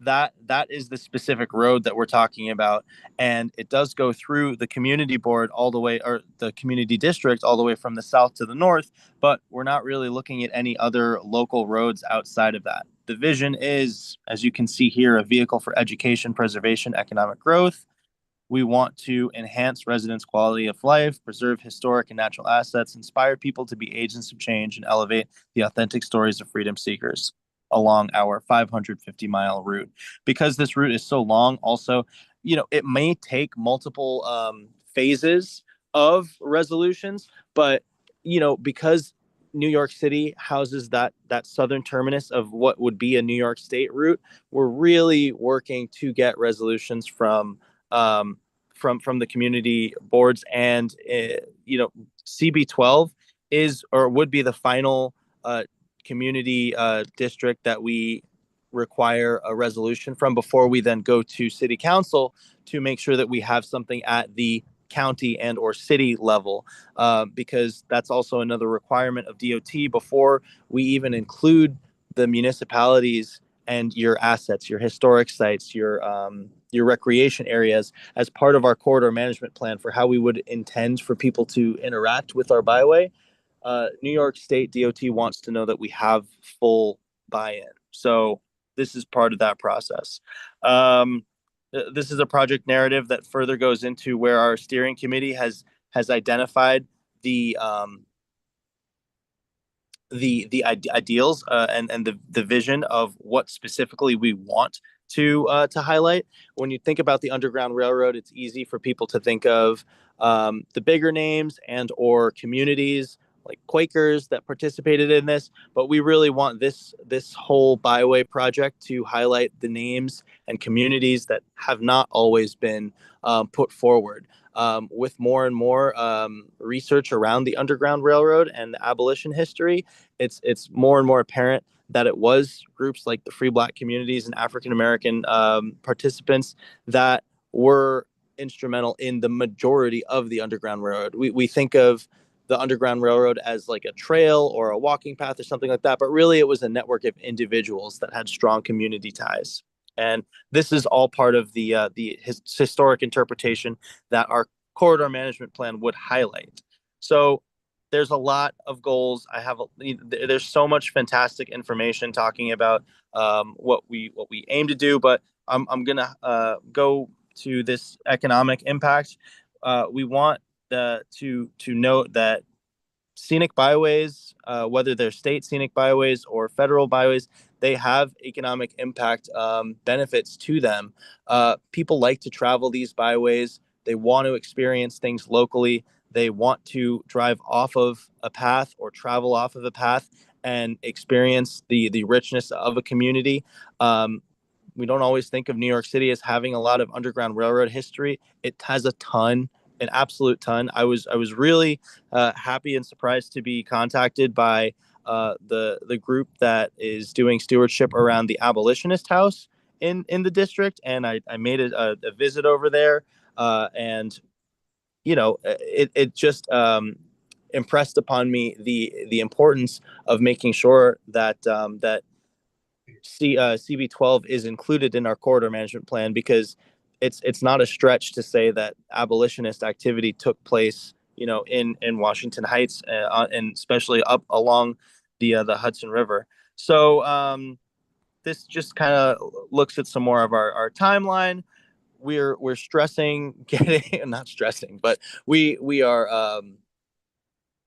that is the specific road that we're talking about, and it does go through the community board all the way, or the community district all the way from the south to the north, but we're not really looking at any other local roads outside of that. The vision is, as you can see here, a vehicle for education, preservation, economic growth. We want to enhance residents' quality of life, preserve historic and natural assets, inspire people to be agents of change, and elevate the authentic stories of freedom seekers along our 550-mile route. Because this route is so long, also, it may take multiple phases of resolutions, but because New York City houses that southern terminus of what would be a New York State route, we're really working to get resolutions from the community boards, and CB12 is or would be the final community district that we require a resolution from before we then go to city council to make sure that we have something at the county and or city level, because that's also another requirement of DOT before we even include the municipalities and your assets, your historic sites, your recreation areas as part of our corridor management plan for how we would intend for people to interact with our byway. New York State DOT wants to know that we have full buy-in. So this is part of that process. This is a project narrative that further goes into where our steering committee has identified the ideals and the vision of what specifically we want to highlight. When you think about the Underground Railroad, it's easy for people to think of the bigger names and or communities like Quakers that participated in this, but we really want this whole byway project to highlight the names and communities that have not always been put forward. With more and more research around the Underground Railroad and the abolition history, it's more and more apparent that it was groups like the Free Black communities and African American participants that were instrumental in the majority of the Underground Railroad. We think of the Underground Railroad as like a trail or a walking path or something like that, but really it was a network of individuals that had strong community ties. And this is all part of the historic interpretation that our corridor management plan would highlight. So there's a lot of goals. There's so much fantastic information talking about what we aim to do, but I'm gonna go to this economic impact. We want to note that scenic byways, whether they're state scenic byways or federal byways, they have economic impact benefits to them. People like to travel these byways. They want to experience things locally. They want to drive off of a path or travel off of a path and experience the richness of a community. We don't always think of New York City as having a lot of Underground Railroad history. It has a ton, an absolute ton. I was really happy and surprised to be contacted by the group that is doing stewardship around the Abolitionist House in the district, and I made a visit over there, and it just impressed upon me the importance of making sure that CB12 is included in our corridor management plan, because it's not a stretch to say that abolitionist activity took place, in Washington Heights, and especially up along the Hudson River. So this just kind of looks at some more of our timeline. We're stressing not stressing, but we are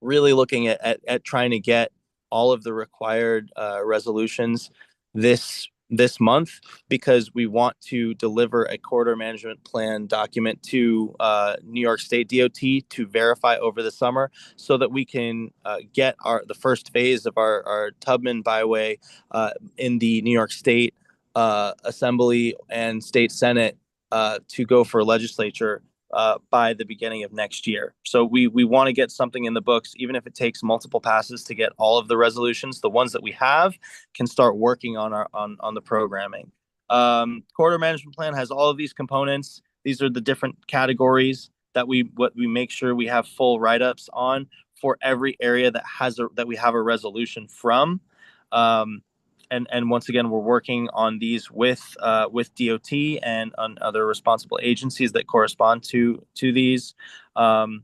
really looking at trying to get all of the required resolutions this month, because we want to deliver a corridor management plan document to New York State DOT to verify over the summer, so that we can get the first phase of our Tubman byway in the New York State Assembly and State Senate to go for legislature by the beginning of next year. So we want to get something in the books, even if it takes multiple passes to get all of the resolutions. The ones that we have can start working on on the programming. Corridor management plan has all of these components. These are the different categories that we make sure we have full write-ups on for every area that we have a resolution from. And once again, we're working on these with DOT and on other responsible agencies that correspond to these. The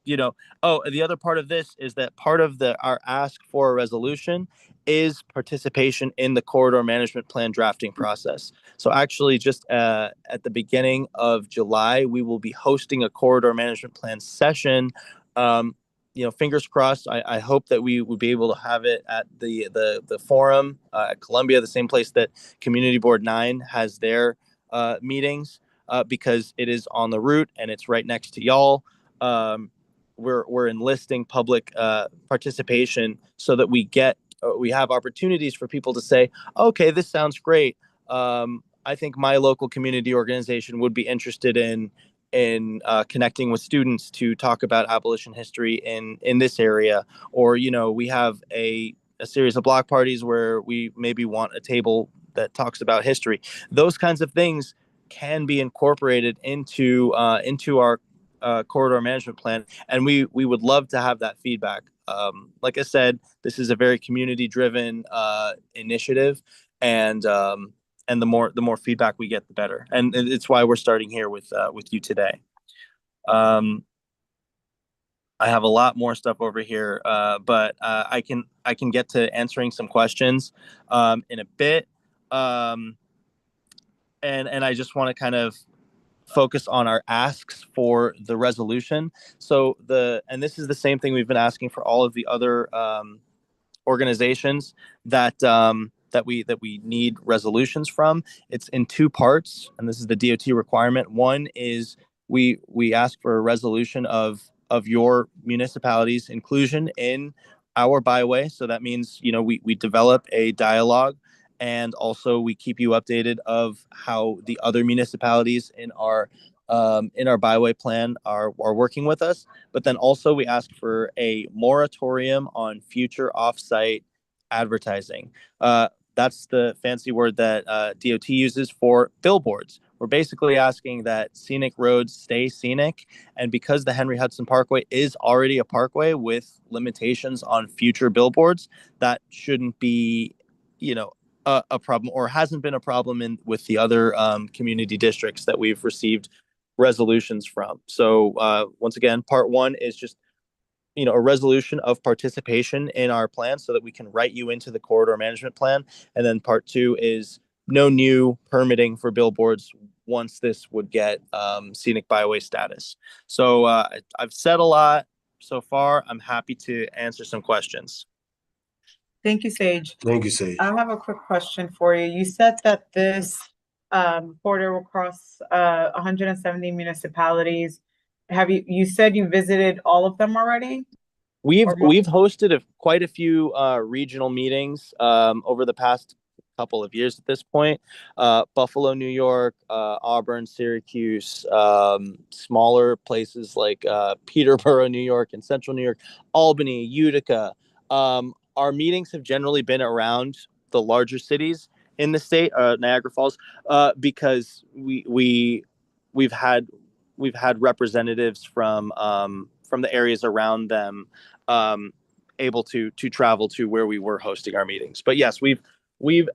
other part of this is that part of our ask for a resolution is participation in the corridor management plan drafting process. So actually, just at the beginning of July, we will be hosting a corridor management plan session. Fingers crossed. I hope that we would be able to have it at the forum at Columbia, the same place that Community Board 9 has their meetings. because it is on the route and it's right next to y'all. We're enlisting public participation so that we have opportunities for people to say, okay, this sounds great. I think my local community organization would be interested in connecting with students to talk about abolition history in this area. Or, we have a series of block parties where we maybe want a table that talks about history. Those kinds of things can be incorporated into our corridor management plan, and we would love to have that feedback. Like I said, this is a very community driven initiative, and the more feedback we get, the better. And it's why we're starting here with you today. I have a lot more stuff over here, but I can get to answering some questions in a bit. And I just want to kind of focus on our asks for the resolution. So this is the same thing we've been asking for all of the other organizations that we need resolutions from. It's in two parts, and this is the DOT requirement. One is we ask for a resolution of your municipality's inclusion in our byway. So that means, we develop a dialogue, and also we keep you updated of how the other municipalities in our byway plan are working with us. But then also we ask for a moratorium on future offsite advertising. That's the fancy word that DOT uses for billboards. We're basically asking that scenic roads stay scenic. And because the Henry Hudson Parkway is already a parkway with limitations on future billboards, that shouldn't be, a problem, or hasn't been a problem with the other community districts that we've received resolutions from. So once again, part one is just a resolution of participation in our plan so that we can write you into the corridor management plan. And then part two is no new permitting for billboards once this would get scenic byway status. So I've said a lot so far. I'm happy to answer some questions. Thank you, Sage. Thank you, Sage. I have a quick question for you. You said that this corridor will cross 170 municipalities. You said you visited all of them already? We've hosted quite a few regional meetings over the past couple of years at this point. Buffalo, New York, Auburn, Syracuse, smaller places like Peterborough, New York, and Central New York, Albany, Utica. Our meetings have generally been around the larger cities in the state, Niagara Falls, because we've had representatives from the areas around them able to travel to where we were hosting our meetings. But yes, we've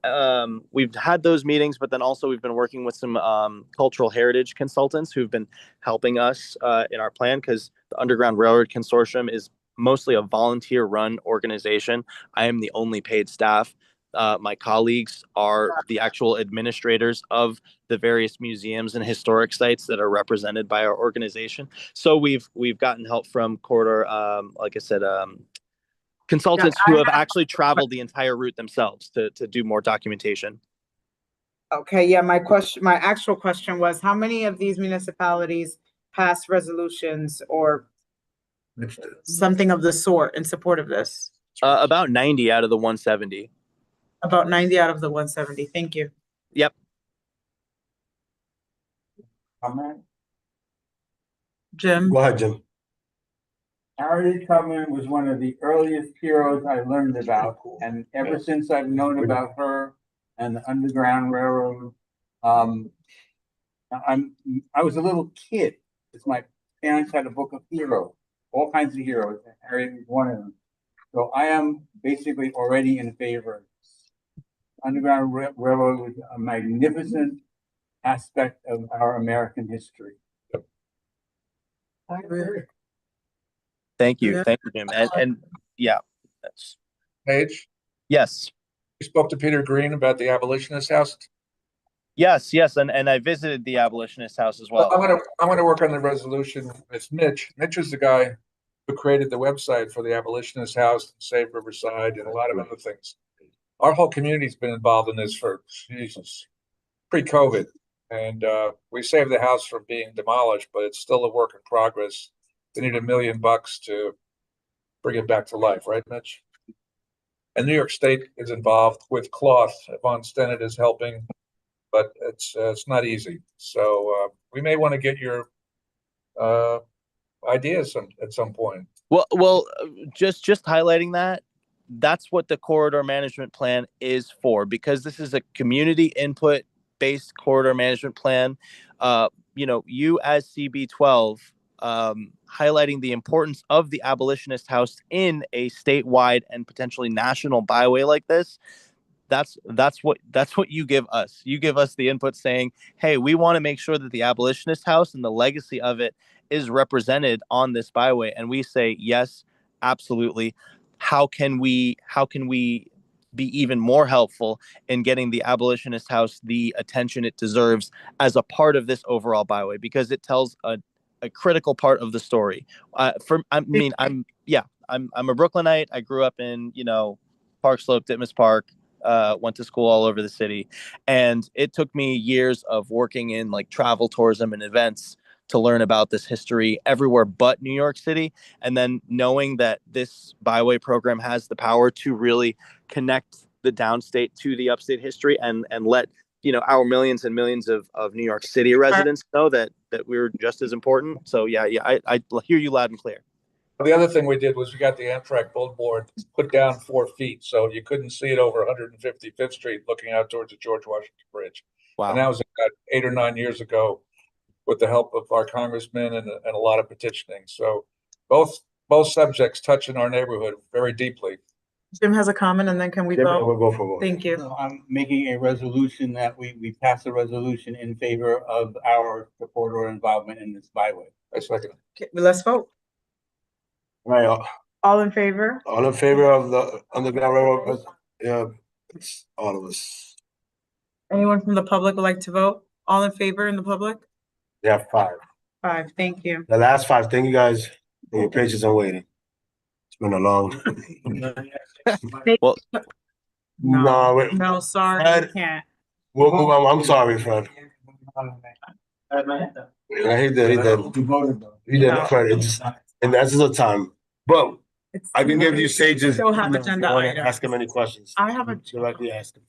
had those meetings, but then also we've been working with some cultural heritage consultants who've been helping us in our plan, because the Underground Railroad Consortium is mostly a volunteer-run organization. I am the only paid staff. My colleagues are the actual administrators of the various museums and historic sites that are represented by our organization. So we've gotten help from corridor, like I said, consultants who have actually traveled the entire route themselves to do more documentation. Okay, yeah, my actual question was, how many of these municipalities passed resolutions or something of the sort in support of this? About 90 out of the 170. About 90 out of the 170. Thank you. Yep. Jim? Go ahead, Jim. Harriet Tubman was one of the earliest heroes I learned about, and ever since I've known about her and the Underground Railroad, I was a little kid because my parents had a book of heroes, all kinds of heroes, and Harriet was one of them. So I am basically already in favor of this. Underground Railroad was a magnificent aspect of our American history. I agree. Thank you, Jim. And yeah, that's Paige? Yes. You spoke to Peter Green about the Abolitionist House? Yes, and I visited the Abolitionist House as well. I'm gonna work on the resolution with Mitch. Mitch is the guy who created the website for the Abolitionist House, Save Riverside, and a lot of other things. Our whole community's been involved in this for, Jesus, pre-COVID. And we saved the house from being demolished, but it's still a work in progress. They need $1 million to bring it back to life, right, Mitch? And New York State is involved with cloth. Von Stennett is helping, but it's not easy. So we may want to get your ideas at some point. Well, just highlighting that, that's what the corridor management plan is for, because this is a community input based corridor management plan. You as CB12, highlighting the importance of the abolitionist house in a statewide and potentially national byway like this. That's what you give us. You give us the input saying, hey, we want to make sure that the abolitionist house and the legacy of it is represented on this byway. And we say, yes, absolutely. How can we be even more helpful in getting the abolitionist house the attention it deserves as a part of this overall byway? Because it tells a critical part of the story. I'm a Brooklynite. I grew up in, Park Slope, Ditmas Park. Went to school all over the city, and it took me years of working in like travel tourism and events to learn about this history everywhere but New York City. And then knowing that this byway program has the power to really connect the downstate to the upstate history and let our millions and millions of New York City residents know that we're just as important. So yeah, I hear you loud and clear. The other thing we did was we got the Amtrak billboard put down 4 feet, so you couldn't see it over 155th Street looking out towards the George Washington Bridge. Wow. And that was about 8 or 9 years ago with the help of our congressmen and a lot of petitioning. So both subjects touch in our neighborhood very deeply. Jim has a comment, and then can we vote? We'll go for a vote. Thank you. So I'm making a resolution that we pass a resolution in favor of our corridor involvement in this byway. I second. Okay, let's vote. Right. All in favor? All in favor of the Underground Railroad? Yeah, it's all of us. Anyone from the public would like to vote? All in favor in the public? Yeah, 5. 5, thank you. The last 5. Thank you guys for your patience and waiting. It's been a long. Well, No, sorry, Fred, we can't. we'll move on. I'm sorry, Fred. Yeah, he did, Fred. And that's the time. But I can give you Sage's. Still have agenda items. Ask him any questions. I have a. Directly ask him.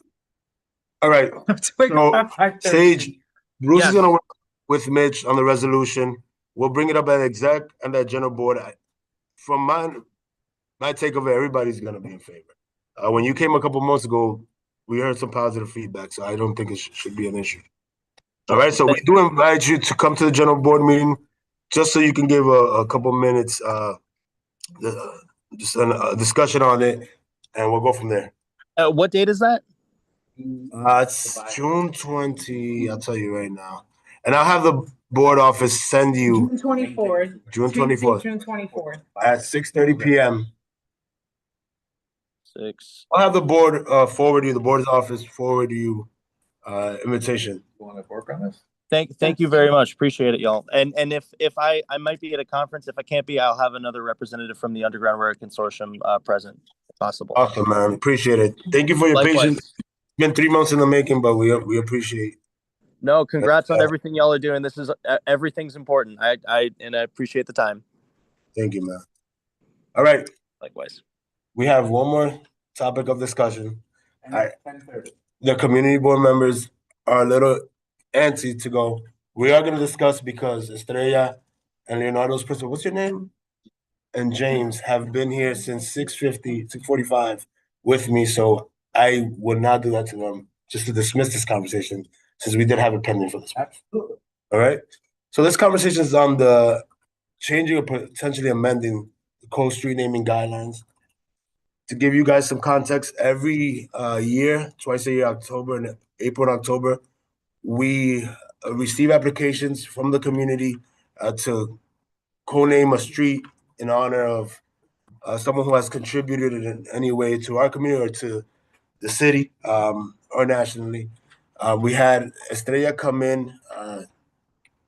All right. Wake So, up at 5:30. Sage, Bruce Yes. is gonna work with Mitch on the resolution. We'll bring it up at exec and the general board. From my take of it, everybody's gonna be in favor. When you came a couple months ago, we heard some positive feedback, so I don't think it should be an issue. All right, so we do invite you to come to the general board meeting, just so you can give a couple minutes, just a discussion on it, and we'll go from there. What date is that? It's June 20. I'll tell you right now, and I'll have the board office send you June 24th. June Tuesday, 24th. June 24th. at 6:30 p.m. 6. I'll have the board forward you, the board's office forward you invitation. You want to work on this? Thank you very much. Appreciate it, y'all. And if I might be at a conference. If I can't be, I'll have another representative from the Underground Railroad Consortium present, if possible. Awesome, man. Appreciate it. Thank you for your Likewise. patience. It's been 3 months in the making, but we appreciate. No, congrats on everything y'all are doing. This is everything's important. I appreciate the time. Thank you, man. All right. Likewise. We have one more topic of discussion. The community board members are a little antsy to go. We are going to discuss because Estrella and Leonardo's principal, what's your name? And James have been here since 6:45 with me, so I would not do that to them, just to dismiss this conversation, since we did have it pending for this month. All right? So this conversation is on the changing or potentially amending the Cole Street naming guidelines. To give you guys some context, every year, twice a year, April and October, we receive applications from the community to co-name a street in honor of someone who has contributed in any way to our community or to the city or nationally. We had Estrella come in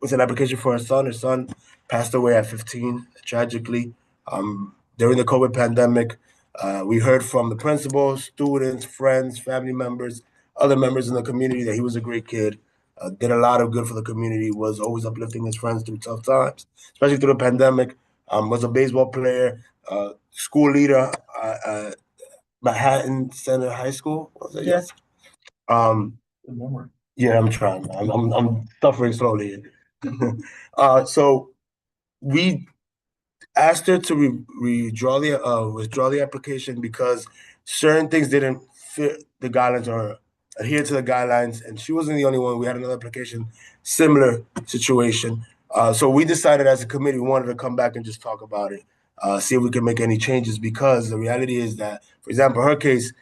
with an application for her son. Her son passed away at 15, tragically. During the COVID pandemic, we heard from the principals, students, friends, family members, other members in the community that he was a great kid. did a lot of good for the community, was always uplifting his friends through tough times, especially through the pandemic. Was a baseball player, school leader at Manhattan Center High School. Was it? Yes. Good memory. Yeah, I'm trying. I'm suffering slowly. So we asked her to withdraw the application because certain things didn't fit the guidelines or adhere to the guidelines, and she wasn't the only one. We had another application, similar situation. So we decided as a committee we wanted to come back and just talk about it, see if we can make any changes, because the reality is that, for example, her case,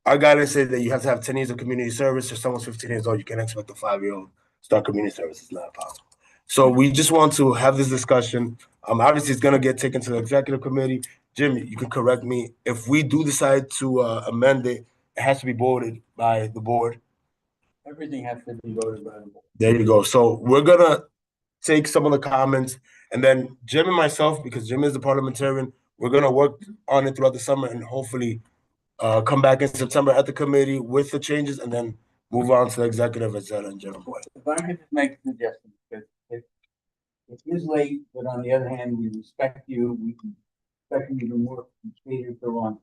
our guidelines say that you have to have 10 years of community service. If someone's 15 years old, you can't expect a 5-year-old start community service. It's not possible. So we just want to have this discussion. Obviously, it's going to get taken to the executive committee. Jim, you can correct me. If we do decide to amend it, it has to be voted by the board. Everything has to be voted by the board. There you go. So we're going to take some of the comments, and then Jim and myself, because Jim is the parliamentarian, we're going to work on it throughout the summer and hopefully come back in September at the committee with the changes, and then move on to the executive, et cetera, and general board. If I could just make a suggestion, because it is late, but on the other hand, we respect you, we can expect you to work and cater for on.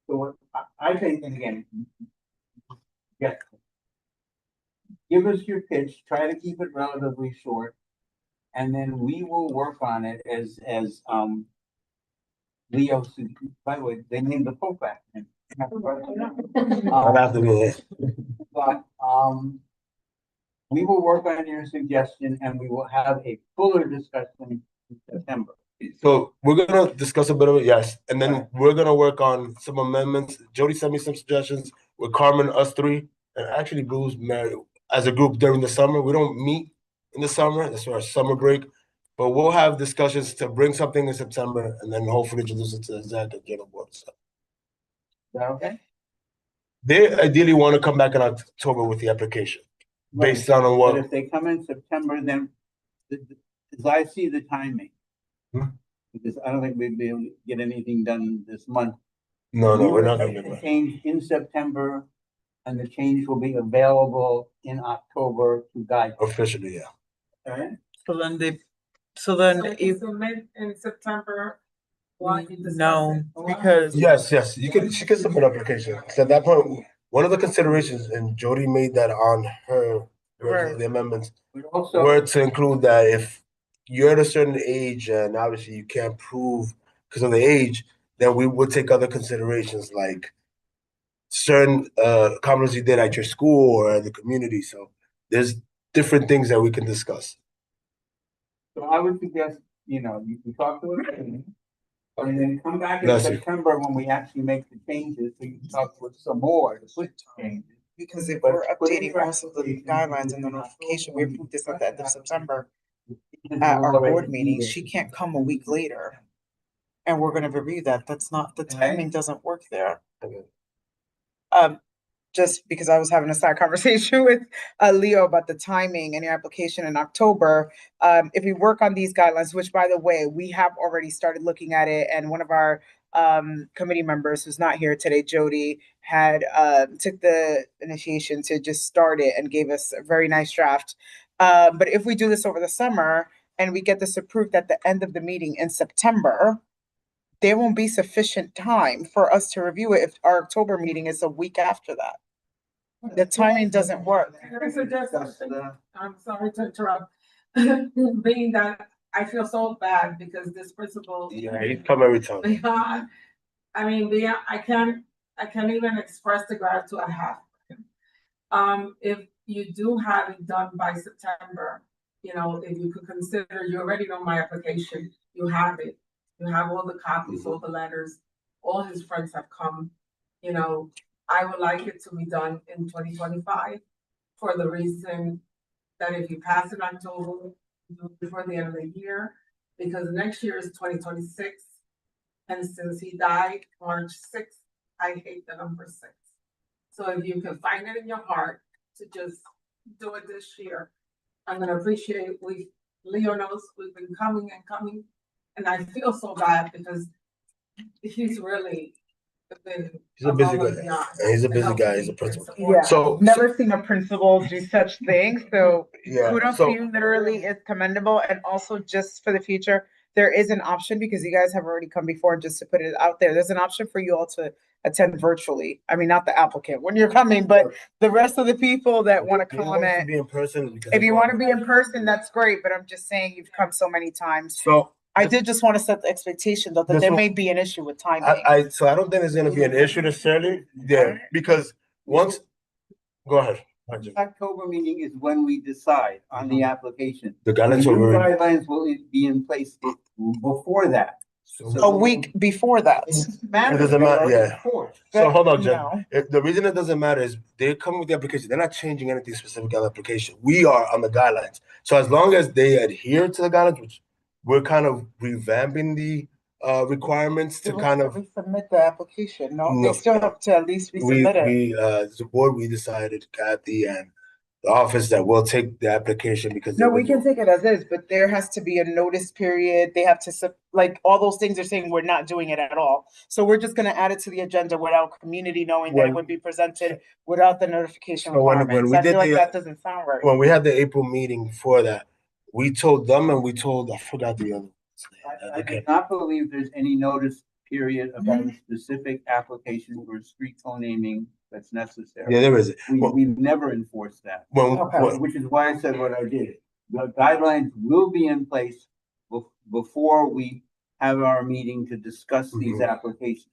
So what I think, and again, yes, give us your pitch, try to keep it relatively short, and then we will work on it as Leo said. By the way, they named the Pope back then. I'd have to be there. But we will work on your suggestion and we will have a fuller discussion in September. So we're gonna discuss a bit of it, yes, and then we're gonna work on some amendments. Jody sent me some suggestions with Carmen, us three, and actually Bruce, Mary, as a group during the summer. We don't meet in the summer. That's our summer break, but we'll have discussions to bring something in September, and then hopefully introduce it to the executive general board. So. Is that okay? They ideally want to come back in October with the application, based on what. But if they come in September, then as I see the timing, because I don't think we'd be able to get anything done this month. No, we're not going to change in September, and the change will be available in October to guide. Officially, yeah. All right. So then you submit in September. No, because yes, she can submit an application. So at that point, one of the considerations, and Jody made that on her the amendments, were to include that if you're at a certain age and obviously you can't prove because of the age, then we would take other considerations like certain comments you did at your school or at the community. So there's different things that we can discuss. So I would suggest, you can talk to it, and then come back in September when we actually make the changes, so you can talk with some more to put changes. Because if we're updating also the guidelines and the notification, we approved this at the end of September at our board meeting, she can't come a week later. And we're gonna review that. That's not, the timing doesn't work there. Just because I was having a side conversation with Leo about the timing and your application in October. If we work on these guidelines, which by the way, we have already started looking at it, and one of our committee members who's not here today, Jody, had took the initiation to just start it and gave us a very nice draft. But if we do this over the summer and we get this approved at the end of the meeting in September, there won't be sufficient time for us to review it if our October meeting is a week after that. The timing doesn't work. I suggest something. I'm sorry to interrupt. Being that I feel so bad because this principal. Yeah, he's come every time. I mean, I can't even express the gratitude I have for him. If you do have it done by September, if you could consider, you already know my application, you have it. You have all the copies, all the letters, all his friends have come, I would like it to be done in 2025 for the reason that if you pass it in October, before the end of the year, because next year is 2026. And since he died March 6th, I hate the number 6. So if you can find it in your heart to just do it this year, I'm going to appreciate it. Leo knows we've been coming and coming, and I feel so bad because he's really He's a busy guy. And he's a busy guy. He's a principal. Yeah, So never seen a principal do such things, so yeah. kudos to you, literally is commendable, and also just for the future, there is an option, because you guys have already come before, just to put it out there, there's an option for you all to attend virtually. I mean, not the applicant when you're coming, but the rest of the people that want to comment. Be in person. If you want to be in person, that's great, but I'm just saying you've come so many times. So I did just want to set the expectation though, that This there one- may be an issue with timing. So I don't think there's gonna be an issue necessarily there, because once, go ahead. October meeting is when we decide on the application. The guidelines new will be- guidelines will be in place before that. A week before that. It doesn't matter, yeah. So hold on, Jen. No. The reason it doesn't matter is they're coming with the application. They're not changing anything specific on the application. We are on the guidelines. So as long as they adhere to the guidelines, which we're kind of revamping the requirements to kind of. Resubmit the application, no, No. they still have to at least resubmit it. As a board, we decided, Kathy and the office, that we'll take the application because. No, we can take it as is, but there has to be a notice period. They have to, like, all those things are saying we're not doing it at all. So we're just gonna add it to the agenda without community knowing that it would be presented without the notification So when requirements. we I did feel like the- that doesn't sound right. When we had the April meeting for that, we told them and we told, I forgot the other. I do not believe there's any notice period about a specific application for street phone naming that's necessary. Yeah, there isn't. We've never enforced that. When- Which is why I said what I did. The guidelines will be in place before we have our meeting to discuss these applications.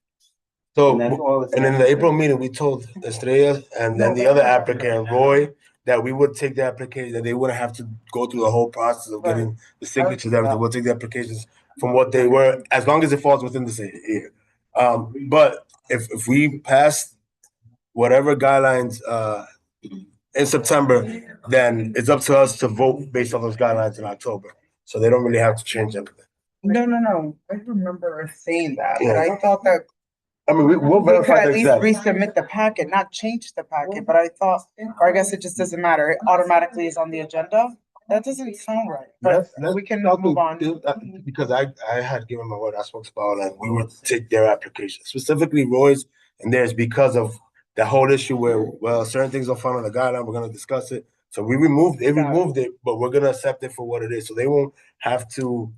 So, And that's all it's and in the necessary. April meeting, we told Estrella and then the other applicant, Roy, that we would take the application, that they wouldn't have to go through the whole process of getting the signatures, everything. We'll take the applications from what they were, as long as it falls within the same year. But if we pass whatever guidelines in September, then it's up to us to vote based on those guidelines in October. So they don't really have to change anything. No. I remember saying that, but Yeah. I thought that I mean, we'll we could verify at the least exact. resubmit the packet, not change the packet, but I thought, or I guess it just doesn't matter, it automatically is on the agenda. That doesn't sound right, but we can move on. Because I had given my word, I spoke to Paul, and we would take their application, specifically Roy's and theirs, because of the whole issue where, well, certain things don't fall on the guideline, we're gonna discuss it. So we removed it, but we're gonna accept it for what it is, so they won't have to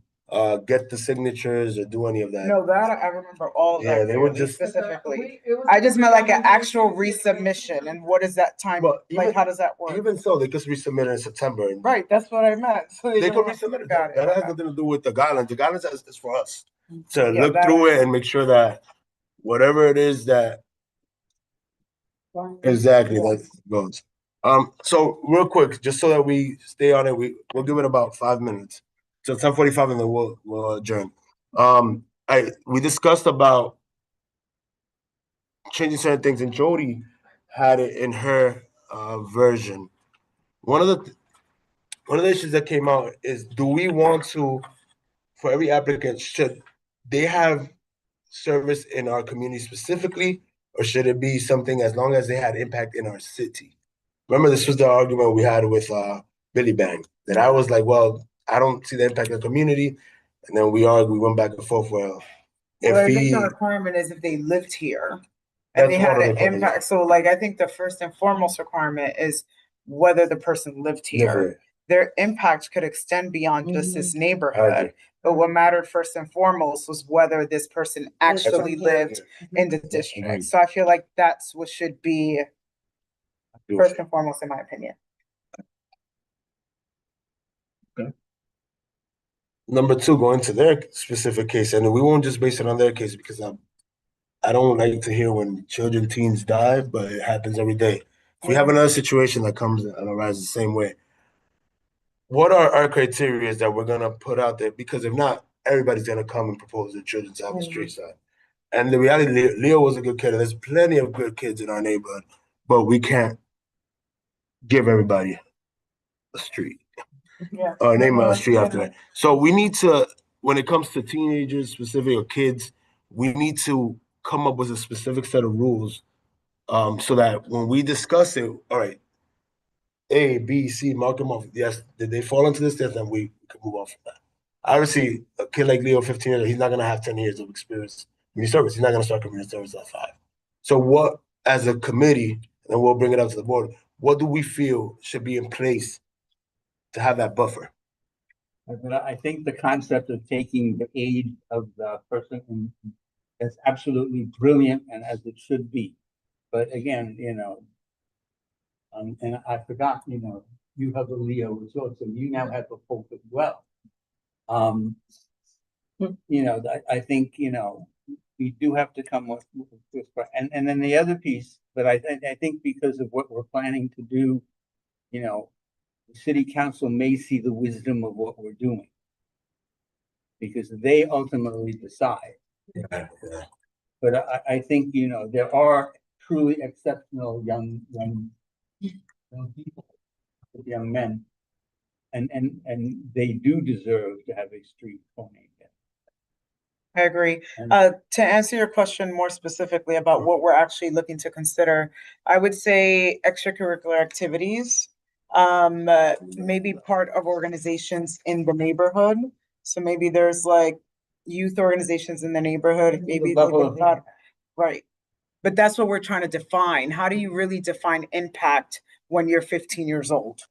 get the signatures or do any of that. No, that, I remember all of that. Yeah, they were clearly, just- Specifically, I just meant like an actual resubmission, and what is that time, like, how does that work? Even so, they could resubmit it in September. And Right, that's what I meant. So They don't could have to- resubmit it. Got it. That has nothing to do with the guidelines. The guidelines is for us to Yeah, look that- through it and make sure that whatever it is that exactly that goes. So real quick, just so that we stay on it, we'll give it about 5 minutes. So 10:45 and then we'll adjourn. We discussed about changing certain things, and Jody had it in her version. One of the issues that came out is, do we want to, for every applicant, should they have service in our community specifically, or should it be something as long as they had impact in our city? Remember, this was the argument we had with Billy Bang, that I was like, well, I don't see the impact in the community, and then we went back and forth. Well, The if he, additional requirement is if they lived here and they That's had one of an the requirements. impact, so like, I think the first and foremost requirement is whether the person lived here. Their impact could extend beyond just this I neighborhood, agree. but what mattered first and foremost was whether this person actually lived in the district. So I feel like that's what should be first and foremost, in my opinion. Number two, going to their specific case, and we won't just base it on their case, because I don't like to hear when children, teens die, but it happens every day. If we have another situation that comes and arises the same way, what are our criteria that we're gonna put out there? Because if not, everybody's gonna come and propose their children to have a street sign. And the reality, Leo was a good kid, and there's plenty of good kids in our neighborhood, but we can't give everybody a street. Yeah. Or name a street after that. So we need to, when it comes to teenagers specific or kids, we need to come up with a specific set of rules, so that when we discuss it, all right, A, B, C, mark them off. Yes, did they fall into this? Yes, then we can move on from that. Obviously, a kid like Leo, 15 years, he's not gonna have 10 years of experience community service. He's not gonna start community service at 5. So what, as a committee, and we'll bring it up to the board, what do we feel should be in place to have that buffer? But I think the concept of taking the age of the person is absolutely brilliant and as it should be. But again, and I forgot, you have the Leo as well, so you now have the Pope as well. I think, we do have to come with and then the other piece, but I think because of what we're planning to do, the city council may see the wisdom of what we're doing. Because they ultimately decide. Yeah. But I think, there are truly exceptional young people, young men. And they do deserve to have a street pony. I agree. To answer your question more specifically about what we're actually looking to consider, I would say extracurricular activities, maybe part of organizations in the neighborhood. So maybe there's like youth organizations in the neighborhood, maybe right. But that's what we're trying to define. How do you really define impact when you're 15 years old?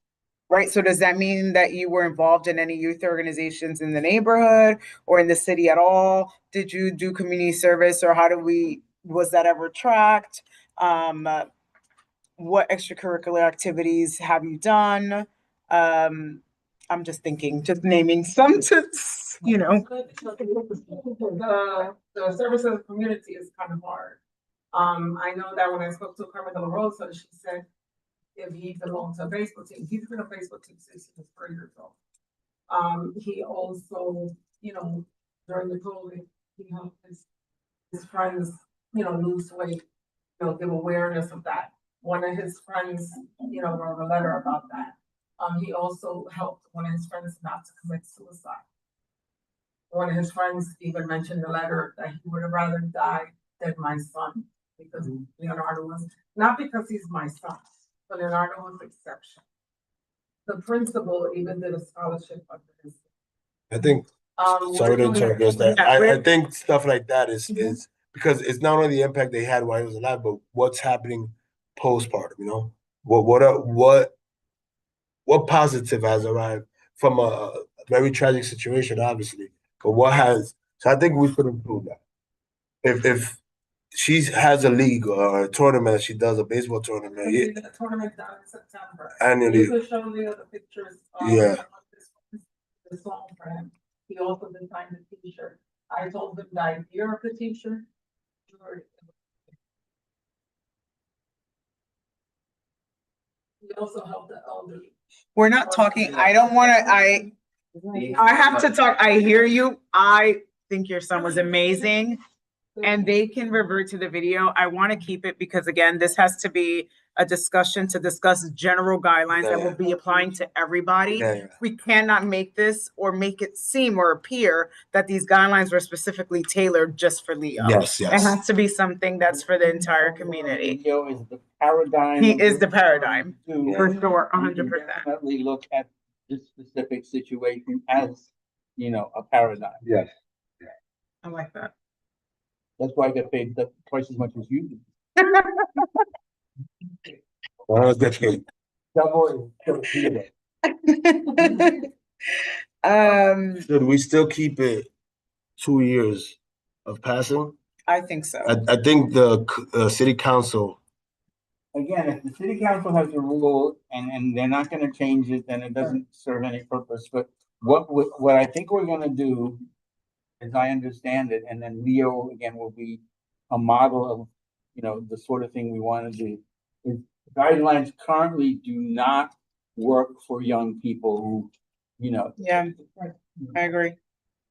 Right. So does that mean that you were involved in any youth organizations in the neighborhood or in the city at all? Did you do community service, or was that ever tracked? What extracurricular activities have you done? I'm just naming some to, The service of the community is kind of hard. I know that when I spoke to Carmen de la Rosa, she said, if he belongs to a baseball team, he's been a baseball team since he was 3 years old. He also, during the COVID, he helped his friends, lose weight, give awareness of that. One of his friends, wrote a letter about that. He also helped one of his friends not to commit suicide. One of his friends even mentioned in the letter that he would have rather died than my son, because Leonardo was, not because he's my son, but Leonardo was exception. The principal even did a scholarship under his. I think, sorry to interrupt that. I think stuff like that is because it's not only the impact they had while he was alive, but what's happening postpartum, what positive has arrived from a very tragic situation, obviously, but so I think we could improve that. If she has a league or a tournament, she does a baseball tournament. The tournament down in September. Annually. You could show Leo the pictures of the song for him. He also designed the t-shirt. I told him the idea of the t-shirt. He also helped the elderly. We're not talking, I don't want to, I have to talk, I hear you. I think your son was amazing. And they can revert to the video. I want to keep it because, again, this has to be a discussion to discuss general guidelines that will be applying to everybody. We cannot make this or make it seem or appear that these guidelines were specifically tailored just for Leo. Yes. It has to be something that's for the entire community. Leo is the paradigm. He is the paradigm, for sure, 100%. Definitely look at this specific situation as, a paradigm. Yes. I like that. That's why I get paid twice as much as you do. Should we still keep it 2 years of passing? I think so. I think the city council. Again, if the city council has a rule and they're not gonna change it, then it doesn't serve any purpose. But what I think we're gonna do, as I understand it, and then Leo again will be a model of, the sort of thing we want to do, is guidelines currently do not work for young people who, Yeah, I agree.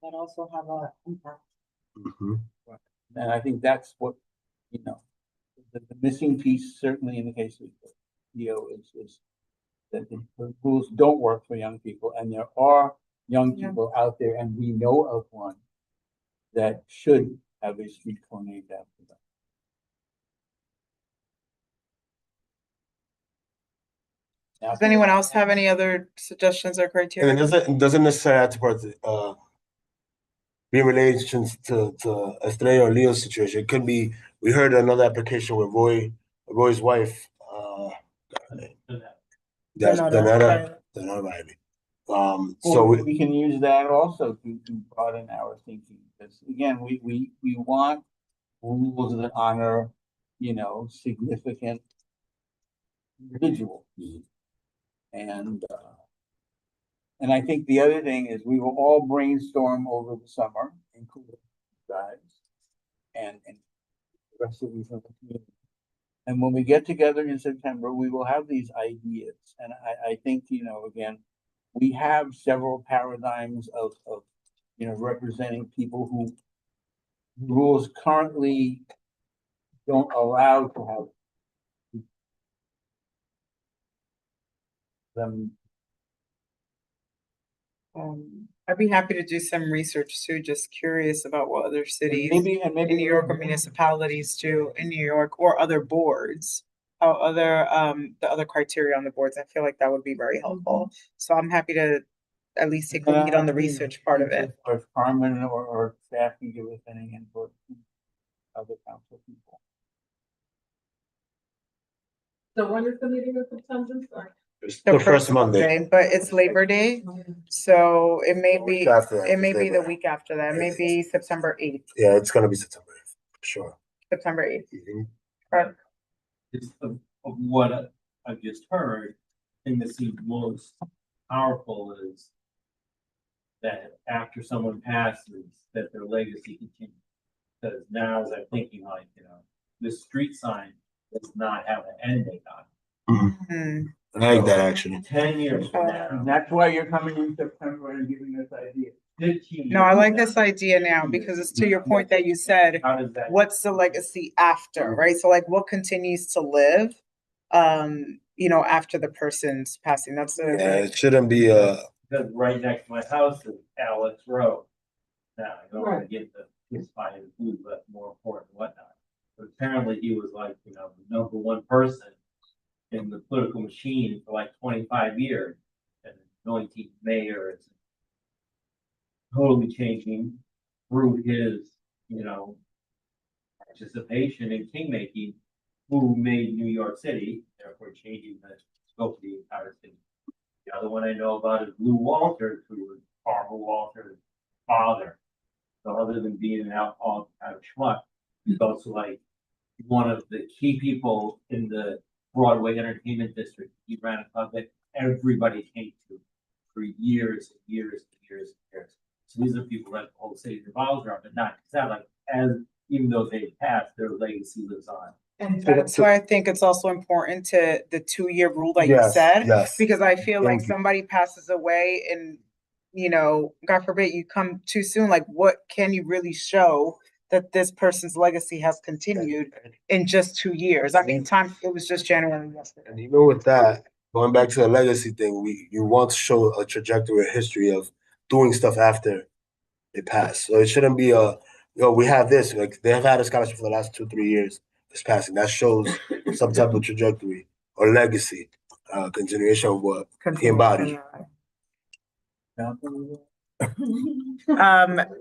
That also have a impact. And I think that's what, the missing piece, certainly in the case of Leo, is that the rules don't work for young people, and there are young people out there, and we know of one that should have a street corner named after them. Does anyone else have any other suggestions or criteria? And it doesn't necessarily have to be in relation to Estrella or Leo's situation. It could be, we heard another application with Roy's wife, that's Donetta Riley. So we can use that also to broaden our thinking, because again, we want rules that honor, significant individuals. And I think the other thing is we will all brainstorm over the summer, including you guys and the rest of you from the community. And when we get together in September, we will have these ideas. And I think, again, we have several paradigms of representing people who rules currently don't allow to have them. I'd be happy to do some research too, just curious about what other cities Maybe in New York or municipalities do in New York or other boards, how other the other criteria on the boards. I feel like that would be very helpful. So I'm happy to at least take the lead on the research part of it. Or if Carmen or staff can give us any input from other council people. So when is the meeting in September? Sorry. The first Monday. But it's Labor Day, so it may be, Week after that it may is be Labor the Day. week after that, maybe September 8th, Yeah, it's gonna be September 8th, for sure. September 8th. Mhm. Just of what I've just heard, the thing that seems most powerful is that after someone passes, that their legacy continues. Because now as I'm thinking like, this street sign does not have an end date on it. I like that actually. 10 years from now. And that's why you're coming in September and giving us ideas. No, I like this idea now because it's to your point that you said, How does that? what's the legacy after, right? So like what continues to live, after the person's passing. That's Yeah, it shouldn't be Because right next to my house is Alex Road. Now, I don't want to get his fight and food, but more important and whatnot. But apparently he was like, the number one person in the political machine for like 25 years. And anointing mayors, totally changing through his, participation in kingmaking, who made New York City, therefore changing the scope of the entire city. The other one I know about is Lou Walters, who was Barbara Walters' father. So other than being an alcoholic out of schmuck, he's also like one of the key people in the Broadway entertainment district. He ran a club that everybody came to for years and years and years and years. So these are people that the whole city revolves around, but not that like even though they passed, their legacy lives on. And that's why I think it's also important to the 2-year rule that you Yes, said. yes. Because I feel like Thank you. somebody passes away and, God forbid you come too soon, like what can you really show that this person's legacy has continued in just 2 years? I mean, it was just January yesterday. And even with that, going back to the legacy thing, you want to show a trajectory, a history of doing stuff after they pass. So it shouldn't be we have this, like they have had a scholarship for the last 2-3 years. This passing, that shows some type of trajectory or legacy, continuation of what he embodied.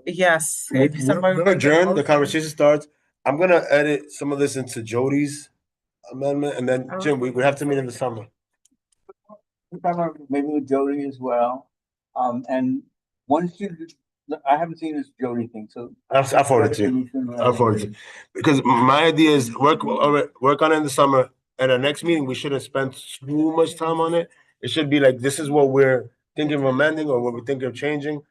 Yes. We're gonna adjourn, the conversation starts. I'm gonna edit some of this into Jody's amendment, and then Jim, we have to meet in the summer. Maybe with Jody as well. And once I haven't seen this Jody thing, so. I'll forward it to you. I'll forward it to you. Because my idea is work on it in the summer, and the next meeting, we shouldn't spend too much time on it. It should be like, this is what we're thinking of amending or what we're thinking of changing.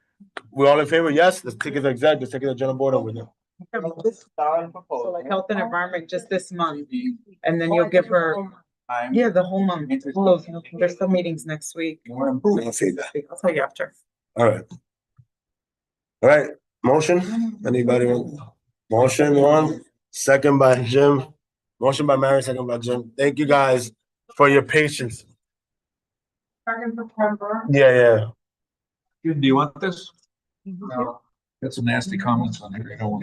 We're all in favor? Yes, let's take it to exec, let's take it to general board over there. So like health and environment just this month, and then you'll give her, the whole month. Well, there's some meetings next week. I'll say that. I'll tell you after. All right, motion, anybody want? Motion one, second by Jim. Motion by Mary, second by Jim. Thank you guys for your patience. Second September. Yeah. Do you want this? No. Got some nasty comments on here. I don't want